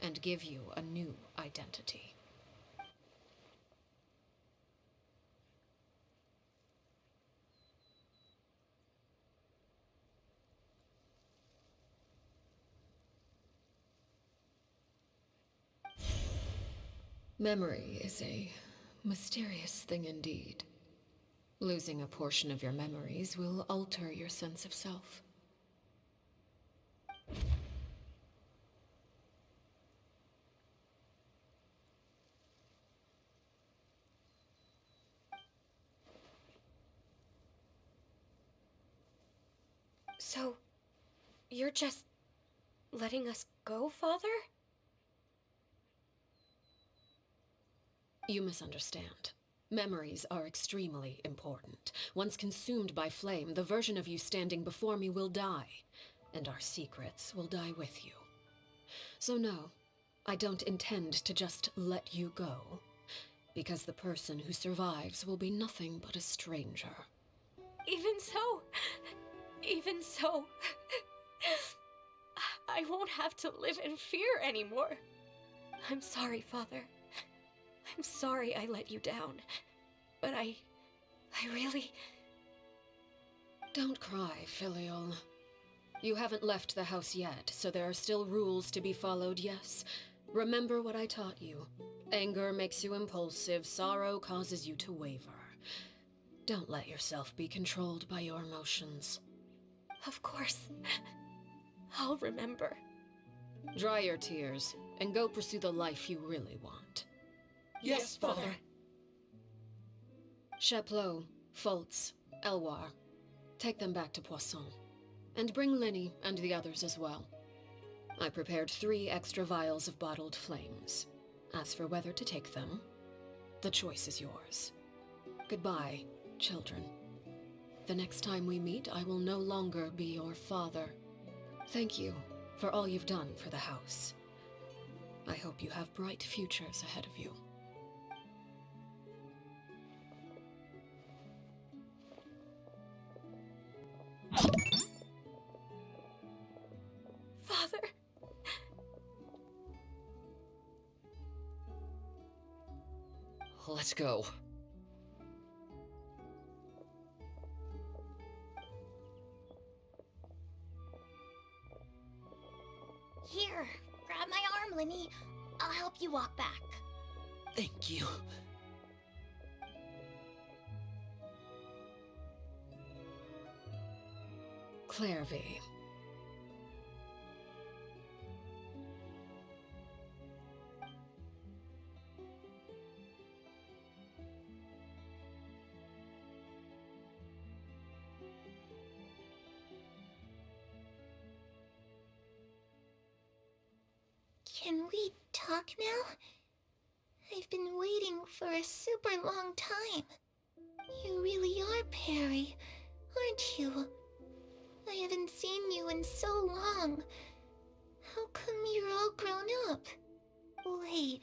and give you a new identity. Memory is a mysterious thing indeed. Losing a portion of your memories will alter your sense of self. So, you're just letting us go, Father? You misunderstand. Memories are extremely important. Once consumed by flame, the version of you standing before me will die, and our secrets will die with you. So no, I don't intend to just let you go, because the person who survives will be nothing but a stranger. Even so, I won't have to live in fear anymore. I'm sorry, Father. I'm sorry I let you down. But I really... Don't cry, Filial. You haven't left the house yet, so there are still rules to be followed, yes? Remember what I taught you. Anger makes you impulsive, sorrow causes you to waver. Don't let yourself be controlled by your emotions. Of course. I'll remember. Dry your tears, and go pursue the life you really want. Yes, Father. Chaplot, Fultz, Elwar, take them back to Poisson. And bring Linny and the others as well. I prepared 3 extra vials of bottled flames. As for whether to take them, the choice is yours. Goodbye, children. The next time we meet, I will no longer be your father. Thank you for all you've done for the house. I hope you have bright futures ahead of you. Father! Let's go. Here, grab my arm, Linny. I'll help you walk back. Thank you. Clairvy. Can we talk now? I've been waiting for a super long time. You really are Perry, aren't you? I haven't seen you in so long. How come you're all grown up? Wait,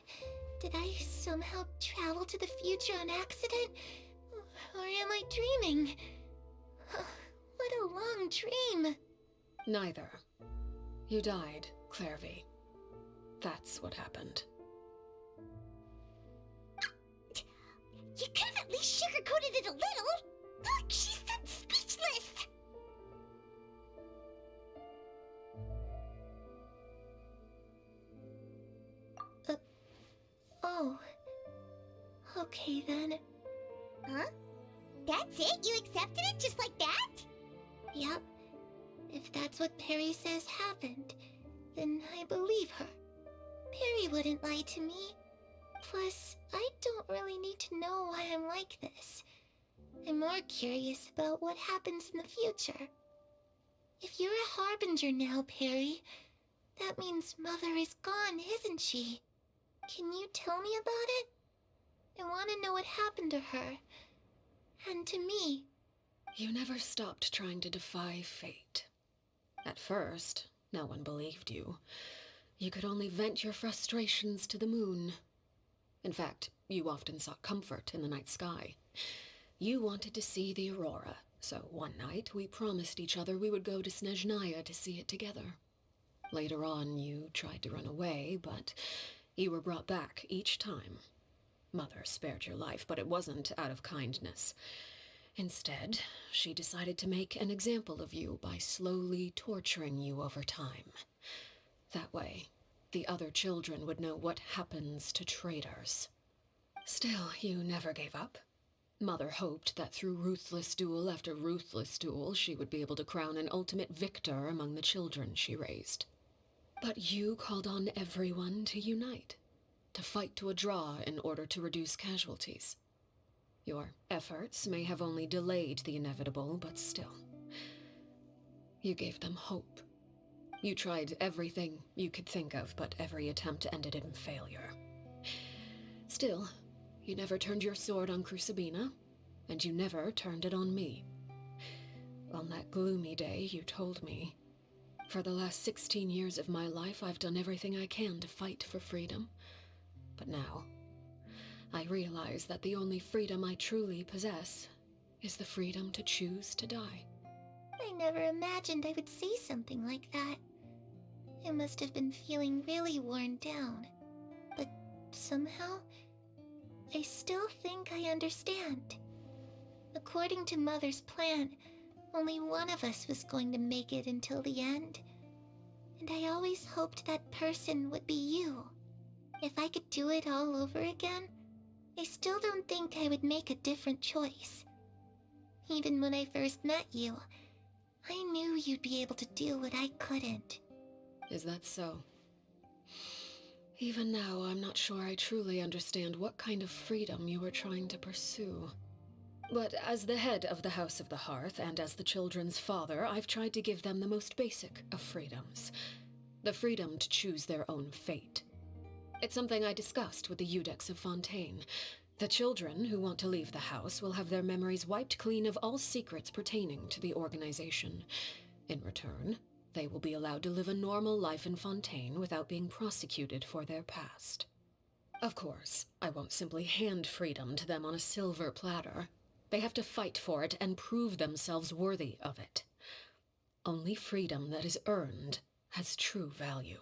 did I somehow travel to the future on accident? Or am I dreaming? What a long dream. Neither. You died, Clairvy. That's what happened. You could have at least sugarcoated it a little. Look, she's so speechless. Oh. Okay then. Huh? That's it? You accepted it just like that? Yep. If that's what Perry says happened, then I believe her. Perry wouldn't lie to me. Plus, I don't really need to know why I'm like this. I'm more curious about what happens in the future. If you're a harbinger now, Perry, that means Mother is gone, isn't she? Can you tell me about it? I want to know what happened to her. And to me. You never stopped trying to defy fate. At first, no one believed you. You could only vent your frustrations to the moon. In fact, you often sought comfort in the night sky. You wanted to see the aurora, so one night we promised each other we would go to Snezhnaya to see it together. Later on, you tried to run away, but you were brought back each time. Mother spared your life, but it wasn't out of kindness. Instead, she decided to make an example of you by slowly torturing you over time. That way, the other children would know what happens to traitors. Still, you never gave up. Mother hoped that through ruthless duel after ruthless duel, she would be able to crown an ultimate victor among the children she raised. But you called on everyone to unite, to fight to a draw in order to reduce casualties. Your efforts may have only delayed the inevitable, but still. You gave them hope. You tried everything you could think of, but every attempt ended in failure. Still, you never turned your sword on Crucibina, and you never turned it on me. On that gloomy day, you told me, For the last 16 years of my life, I've done everything I can to fight for freedom. But now, I realize that the only freedom I truly possess is the freedom to choose to die. I never imagined I would say something like that. I must have been feeling really worn down. But somehow, I still think I understand. According to Mother's plan, only one of us was going to make it until the end. And I always hoped that person would be you. If I could do it all over again, I still don't think I would make a different choice. Even when I first met you, I knew you'd be able to do what I couldn't. Is that so? Even now, I'm not sure I truly understand what kind of freedom you are trying to pursue. But as the head of the House of the Hearth, and as the children's father, I've tried to give them the most basic of freedoms. The freedom to choose their own fate. It's something I discussed with the Eudex of Fontaine. The children who want to leave the house will have their memories wiped clean of all secrets pertaining to the organization. In return, they will be allowed to live a normal life in Fontaine without being prosecuted for their past. Of course, I won't simply hand freedom to them on a silver platter. They have to fight for it and prove themselves worthy of it. Only freedom that is earned has true value.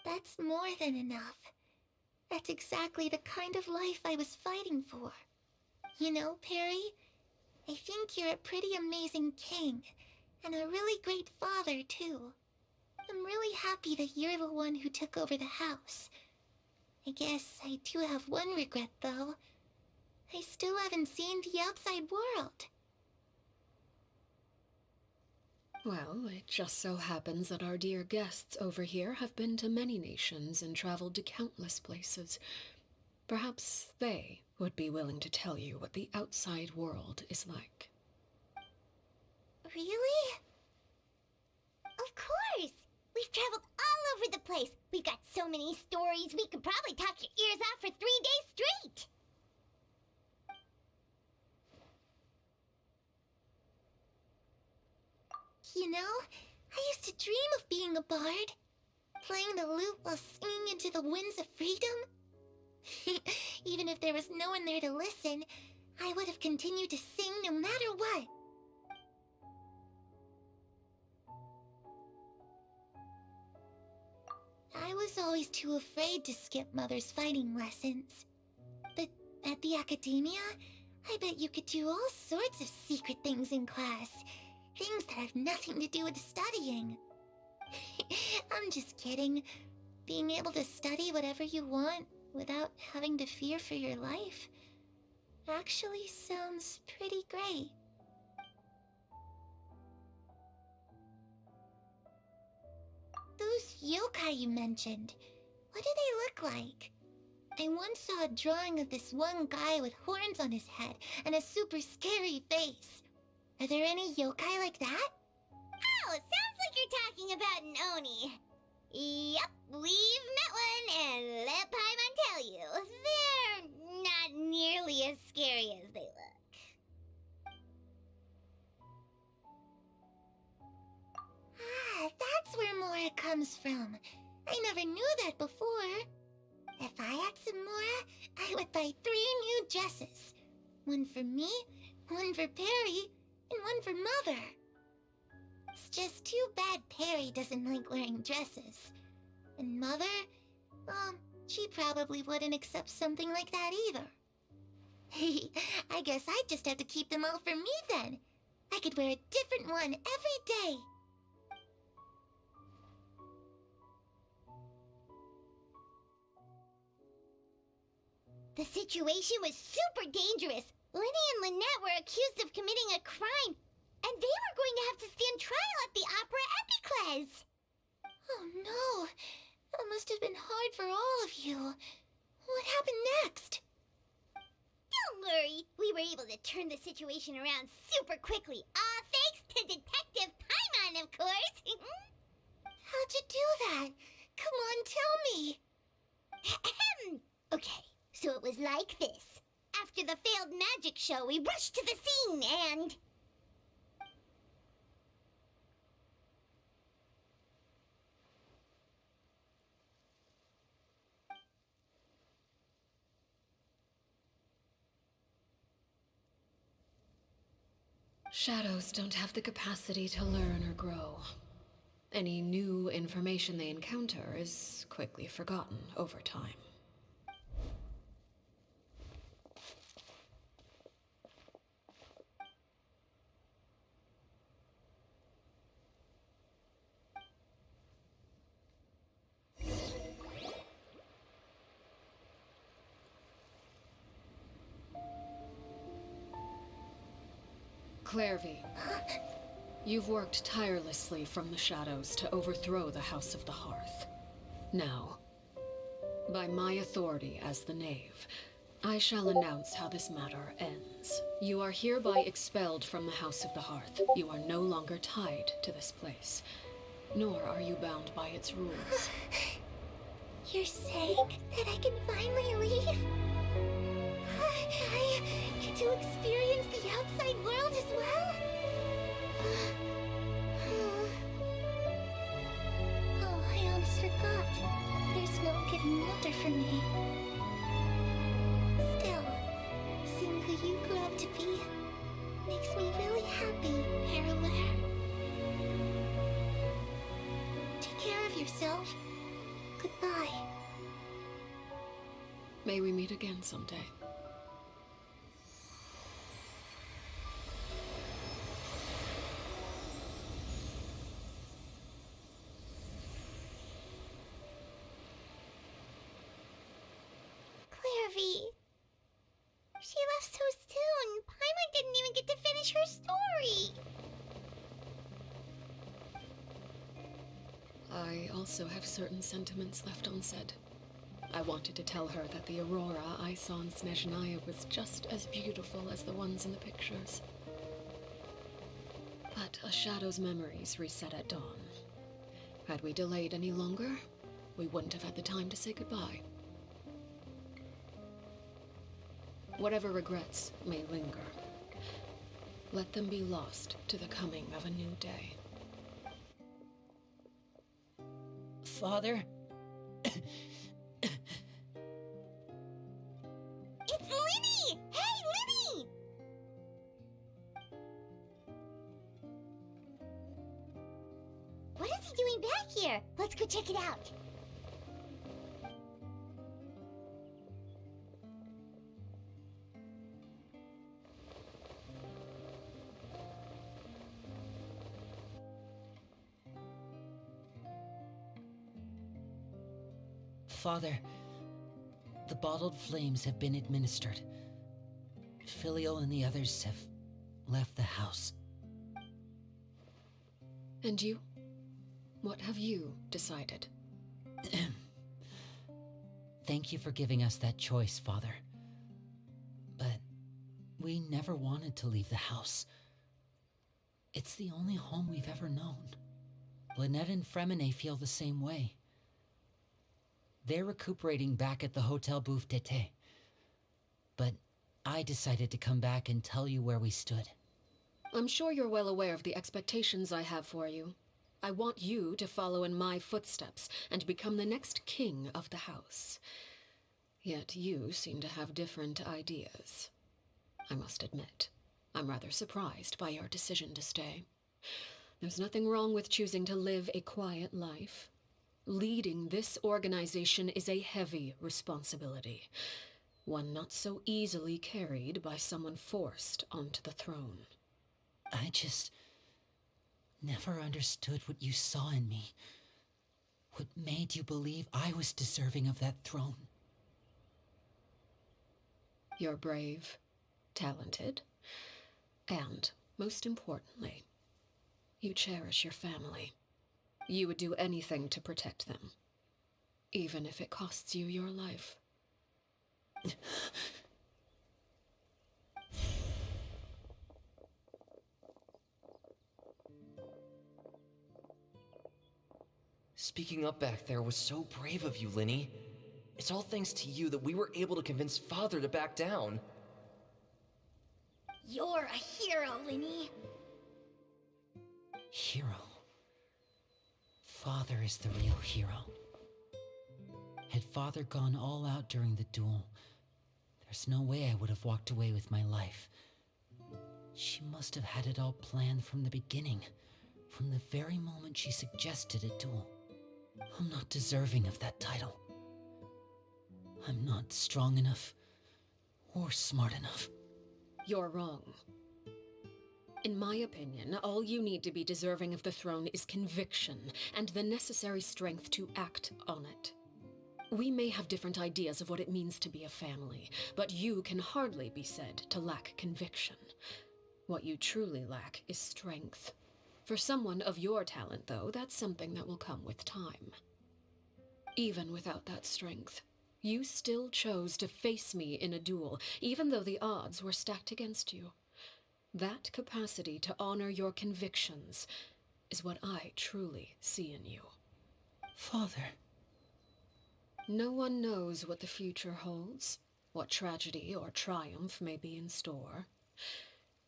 That's more than enough. That's exactly the kind of life I was fighting for. You know, Perry, I think you're a pretty amazing king, and a really great father, too. I'm really happy that you're the one who took over the house. I guess I do have one regret, though. I still haven't seen the outside world. Well, it just so happens that our dear guests over here have been to many nations and traveled to countless places. Perhaps they would be willing to tell you what the outside world is like. Really? Of course! We've traveled all over the place. We've got so many stories, we could probably talk your ears off for 3 days straight. You know, I used to dream of being a bard. Playing the lute while singing into the winds of freedom. Even if there was no one there to listen, I would have continued to sing no matter what. I was always too afraid to skip Mother's fighting lessons. But at the academia, I bet you could do all sorts of secret things in class. Things that have nothing to do with studying. I'm just kidding. Being able to study whatever you want without having to fear for your life actually sounds pretty great. Those yokai you mentioned, what do they look like? I once saw a drawing of this one guy with horns on his head and a super scary face. Are there any yokai like that? Oh, sounds like you're talking about an Oni. Yep, we've met one, and let Paimon tell you, they're not nearly as scary as they look. Ah, that's where Mora comes from. I never knew that before. If I had some Mora, I would buy 3 new dresses. One for me, one for Perry, and one for Mother. It's just too bad Perry doesn't like wearing dresses. And Mother, well, she probably wouldn't accept something like that either. I guess I'd just have to keep them all for me then. I could wear a different one every day. The situation was super dangerous. Lenny and Lynette were accused of committing a crime, and they were going to have to stand trial at the Opera Epicles. Oh no, that must have been hard for all of you. What happened next? Don't worry, we were able to turn the situation around super quickly, all thanks to Detective Paimon, of course. How'd you do that? Come on, tell me. Okay, so it was like this. After the failed magic show, we rushed to the scene and... Shadows don't have the capacity to learn or grow. Any new information they encounter is quickly forgotten over time. Clairvy, you've worked tirelessly from the shadows to overthrow the House of the Hearth. Now, by my authority as the Knave, I shall announce how this matter ends. You are hereby expelled from the House of the Hearth. You are no longer tied to this place, nor are you bound by its rules. You're saying that I can finally leave? I get to experience the outside world as well? Oh, I almost forgot. There's no getting older for me. Still, seeing who you grew up to be makes me really happy, Parallel. Take care of yourself. Goodbye. May we meet again someday. Clairvy. She left so soon. Paimon didn't even get to finish her story. I also have certain sentiments left unsaid. I wanted to tell her that the aurora I saw in Snezhnaya was just as beautiful as the ones in the pictures. But a shadow's memories reset at dawn. Had we delayed any longer, we wouldn't have had the time to say goodbye. Whatever regrets may linger, let them be lost to the coming of a new day. Father? It's Linny! Hey, Linny! What is he doing back here? Let's go check it out. Father, the bottled flames have been administered. Filio and the others have left the house. And you? What have you decided? Thank you for giving us that choice, Father. But we never wanted to leave the house. It's the only home we've ever known. Lynette and Fremine feel the same way. They're recuperating back at the Hotel Bouffe d'été. But I decided to come back and tell you where we stood. I'm sure you're well aware of the expectations I have for you. I want you to follow in my footsteps and become the next king of the house. Yet you seem to have different ideas. I must admit, I'm rather surprised by your decision to stay. There's nothing wrong with choosing to live a quiet life. Leading this organization is a heavy responsibility, one not so easily carried by someone forced onto the throne. I just never understood what you saw in me. What made you believe I was deserving of that throne? You're brave, talented, and, most importantly, you cherish your family. You would do anything to protect them, even if it costs you your life. Speaking up back there was so brave of you, Linny. It's all thanks to you that we were able to convince Father to back down. You're a hero, Linny. Hero. Father is the real hero. Had Father gone all out during the duel, there's no way I would have walked away with my life. She must have had it all planned from the beginning, from the very moment she suggested a duel. I'm not deserving of that title. I'm not strong enough or smart enough. You're wrong. In my opinion, all you need to be deserving of the throne is conviction and the necessary strength to act on it. We may have different ideas of what it means to be a family, but you can hardly be said to lack conviction. What you truly lack is strength. For someone of your talent, though, that's something that will come with time. Even without that strength, you still chose to face me in a duel, even though the odds were stacked against you. That capacity to honor your convictions is what I truly see in you. Father. No one knows what the future holds, what tragedy or triumph may be in store.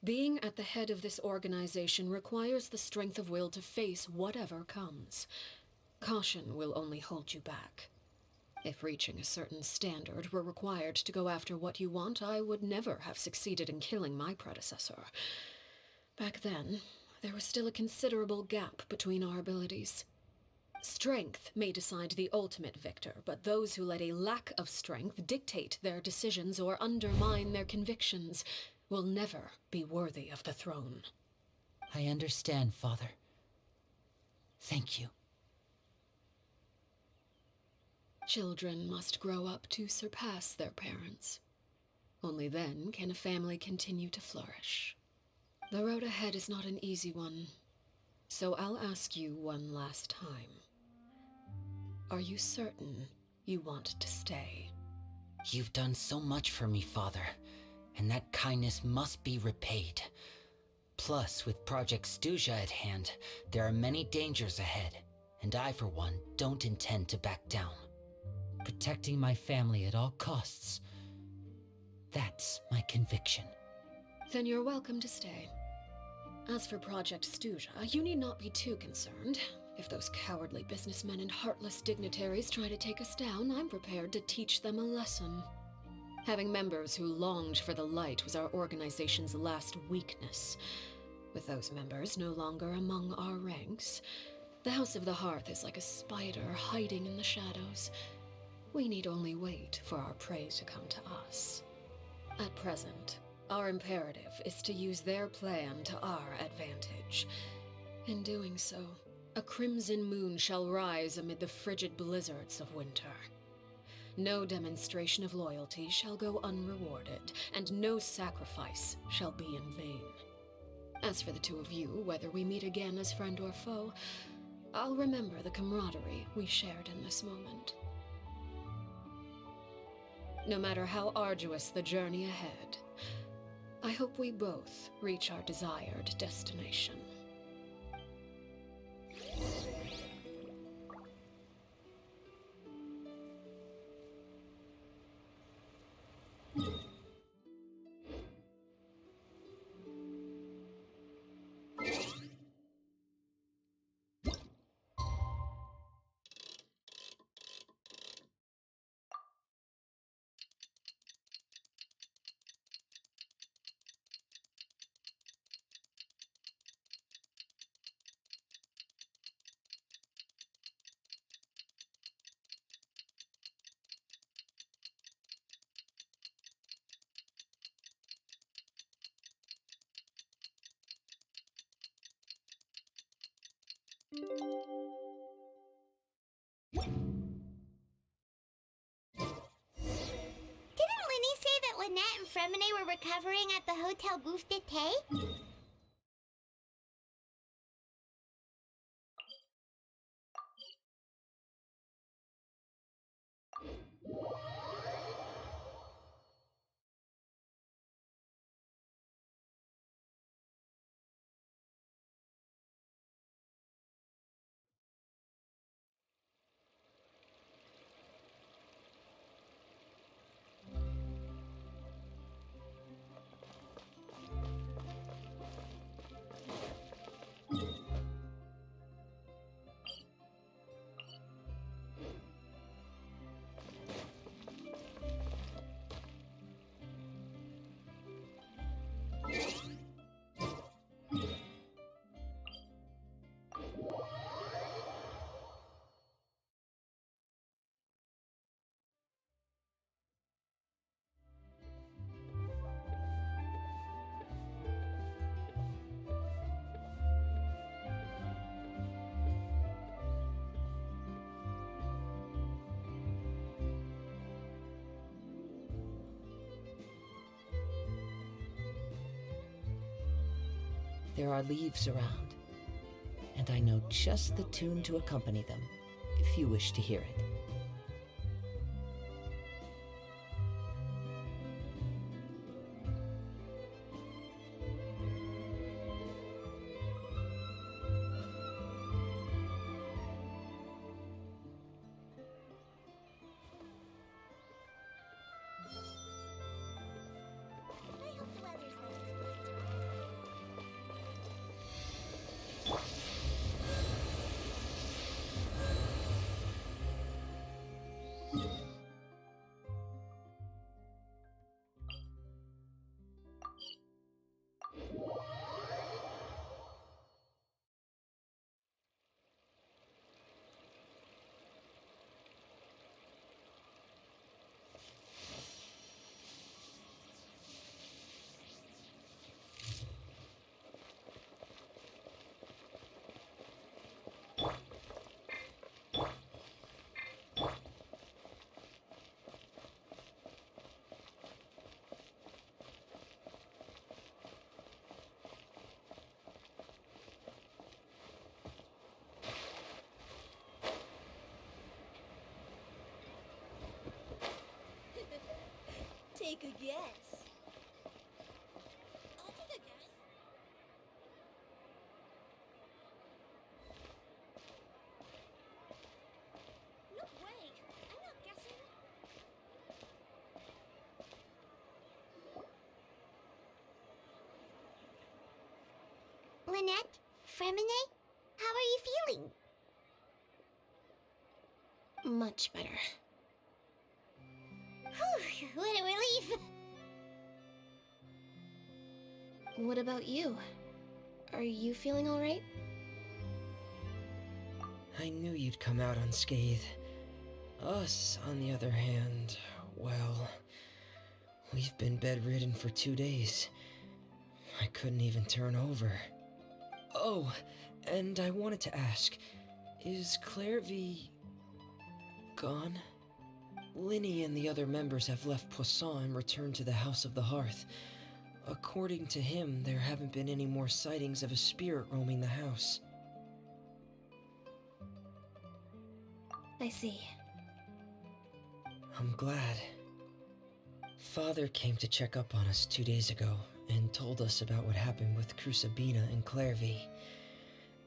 Being at the head of this organization requires the strength of will to face whatever comes. Caution will only hold you back. If reaching a certain standard were required to go after what you want, I would never have succeeded in killing my predecessor. Back then, there was still a considerable gap between our abilities. Strength may decide the ultimate victor, but those who let a lack of strength dictate their decisions or undermine their convictions will never be worthy of the throne. I understand, Father. Thank you. Children must grow up to surpass their parents. Only then can a family continue to flourish. The road ahead is not an easy one, so I'll ask you one last time. Are you certain you want to stay? You've done so much for me, Father, and that kindness must be repaid. Plus, with Project Stuja at hand, there are many dangers ahead, and I, for one, don't intend to back down. Protecting my family at all costs. That's my conviction. Then you're welcome to stay. As for Project Stuja, you need not be too concerned. If those cowardly businessmen and heartless dignitaries try to take us down, I'm prepared to teach them a lesson. Having members who longed for the light was our organization's last weakness. With those members no longer among our ranks, the House of the Hearth is like a spider hiding in the shadows. We need only wait for our prey to come to us. At present, our imperative is to use their plan to our advantage. In doing so, a crimson moon shall rise amid the frigid blizzards of winter. No demonstration of loyalty shall go unrewarded, and no sacrifice shall be in vain. As for the two of you, whether we meet again as friend or foe, I'll remember the camaraderie we shared in this moment. No matter how arduous the journey ahead, I hope we both reach our desired destination. Didn't Linny say that Lynette and Fremine were recovering at the Hotel Bouffe d'été? There are leaves around, and I know just the tune to accompany them, if you wish to hear it. I hope the weather's nice. Take a guess. I'll take a guess. No way! I'm not guessing. Lynette? Fremine? How are you feeling? Much better. Whew, what a relief! What about you? Are you feeling alright? I knew you'd come out unscathed. Us, on the other hand, well, we've been bedridden for 2 days. I couldn't even turn over. Oh, and I wanted to ask, is Clairvy gone? Linny and the other members have left Poisson and returned to the House of the Hearth. According to him, there haven't been any more sightings of a spirit roaming the house. I see. I'm glad. Father came to check up on us 2 days ago and told us about what happened with Crusabina and Clairvy.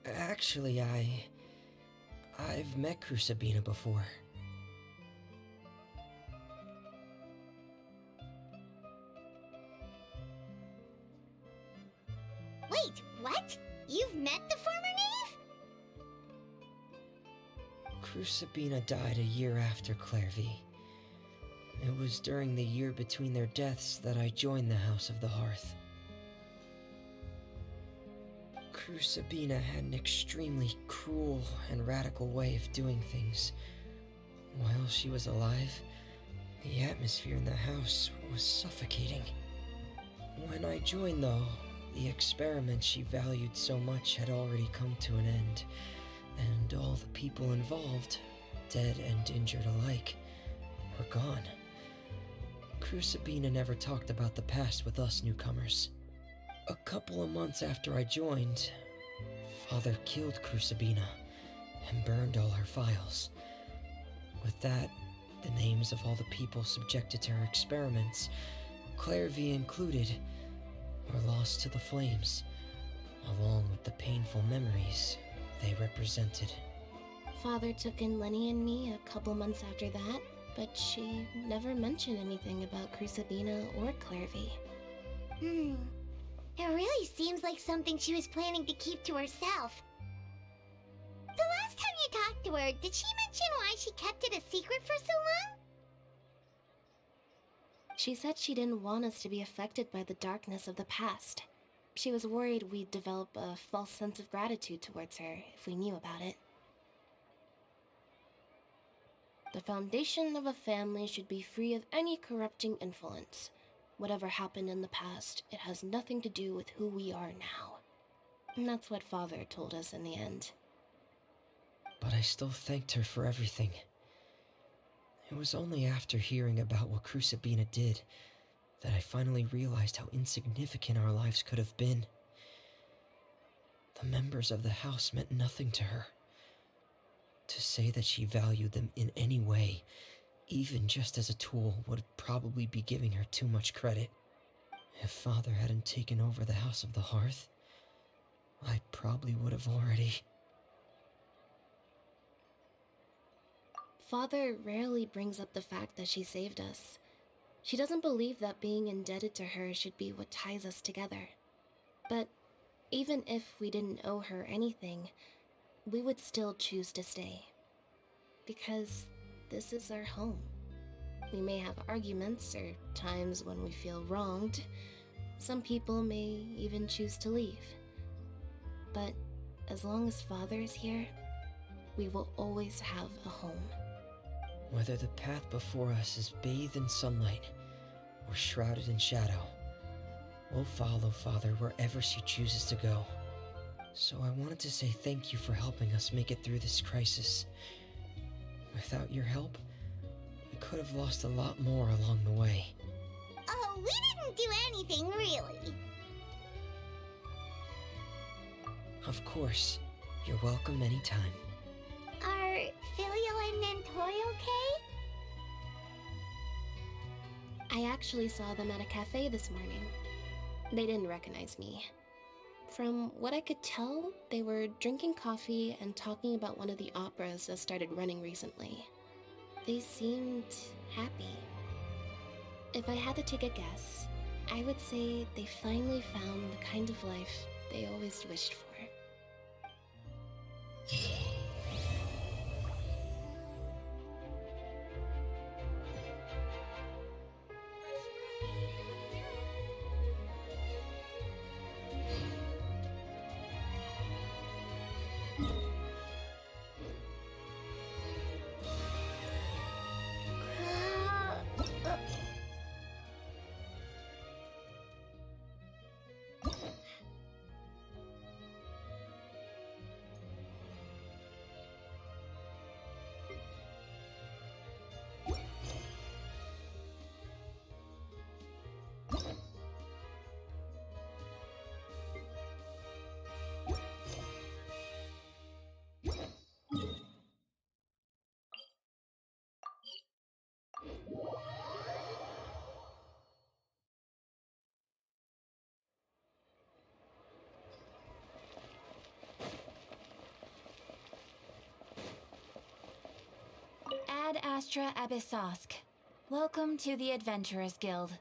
Actually, I've met Crusabina before. Wait, what? You've met the former knave? Crusabina died a year after Clairvy. It was during the year between their deaths that I joined the House of the Hearth. Crusabina had an extremely cruel and radical way of doing things. While she was alive, the atmosphere in the house was suffocating. When I joined, though, the experiment she valued so much had already come to an end, and all the people involved, dead and injured alike, were gone. Crusabina never talked about the past with us newcomers. A couple of months after I joined, Father killed Crusabina and burned all her files. With that, the names of all the people subjected to her experiments, Clairvy included, were lost to the flames, along with the painful memories they represented. Father took in Lenny and me a couple months after that, but she never mentioned anything about Crusabina or Clairvy. It really seems like something she was planning to keep to herself. The last time you talked to her, did she mention why she kept it a secret for so long? She said she didn't want us to be affected by the darkness of the past. She was worried we'd develop a false sense of gratitude towards her if we knew about it. The foundation of a family should be free of any corrupting influence. Whatever happened in the past, it has nothing to do with who we are now. And that's what Father told us in the end. But I still thanked her for everything. It was only after hearing about what Crusabina did that I finally realized how insignificant our lives could have been. The members of the house meant nothing to her. To say that she valued them in any way, even just as a tool, would probably be giving her too much credit. If Father hadn't taken over the House of the Hearth, I probably would have already... Father rarely brings up the fact that she saved us. She doesn't believe that being indebted to her should be what ties us together. But even if we didn't owe her anything, we would still choose to stay. Because this is our home. We may have arguments or times when we feel wronged. Some people may even choose to leave. But as long as Father is here, we will always have a home. Whether the path before us is bathed in sunlight or shrouded in shadow, we'll follow Father wherever she chooses to go. So I wanted to say thank you for helping us make it through this crisis. Without your help, we could have lost a lot more along the way. Oh, we didn't do anything, really. Of course, you're welcome anytime. Are Filio and Nantori okay? I actually saw them at a cafe this morning. They didn't recognize me. From what I could tell, they were drinking coffee and talking about one of the operas that started running recently. They seemed happy. If I had to take a guess, I would say they finally found the kind of life they always wished for. Ad Astra Abyssosk. Welcome to the Adventurers Guild.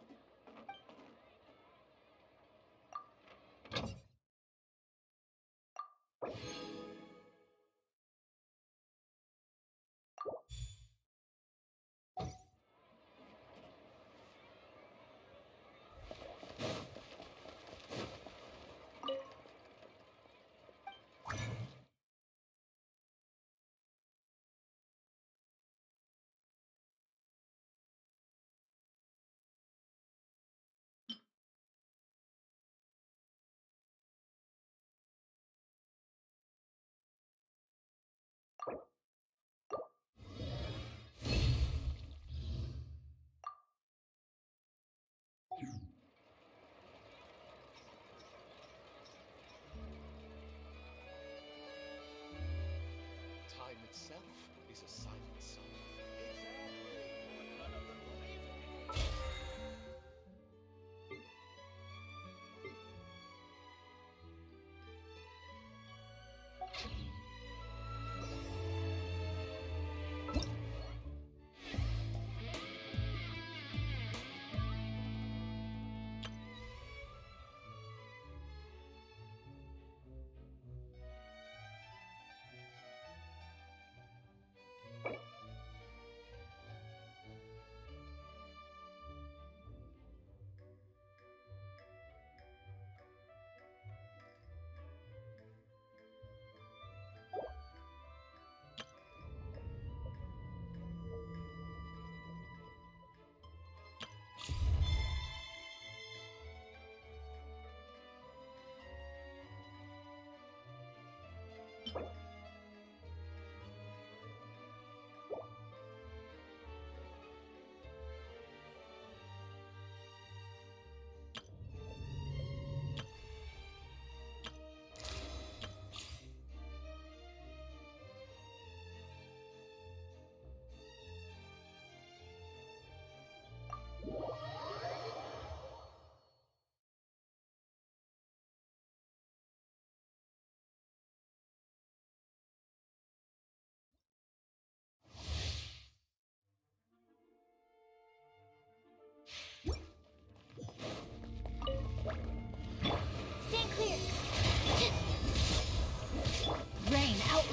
Time itself is a silent song.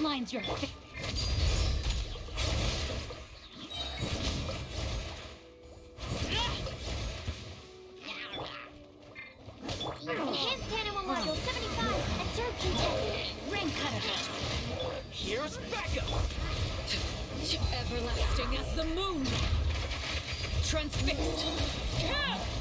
outlines your face. Enhanced animal module 75. Absorption check. Ring cutter. Here's backup! Everlasting as the moon. Transfixed.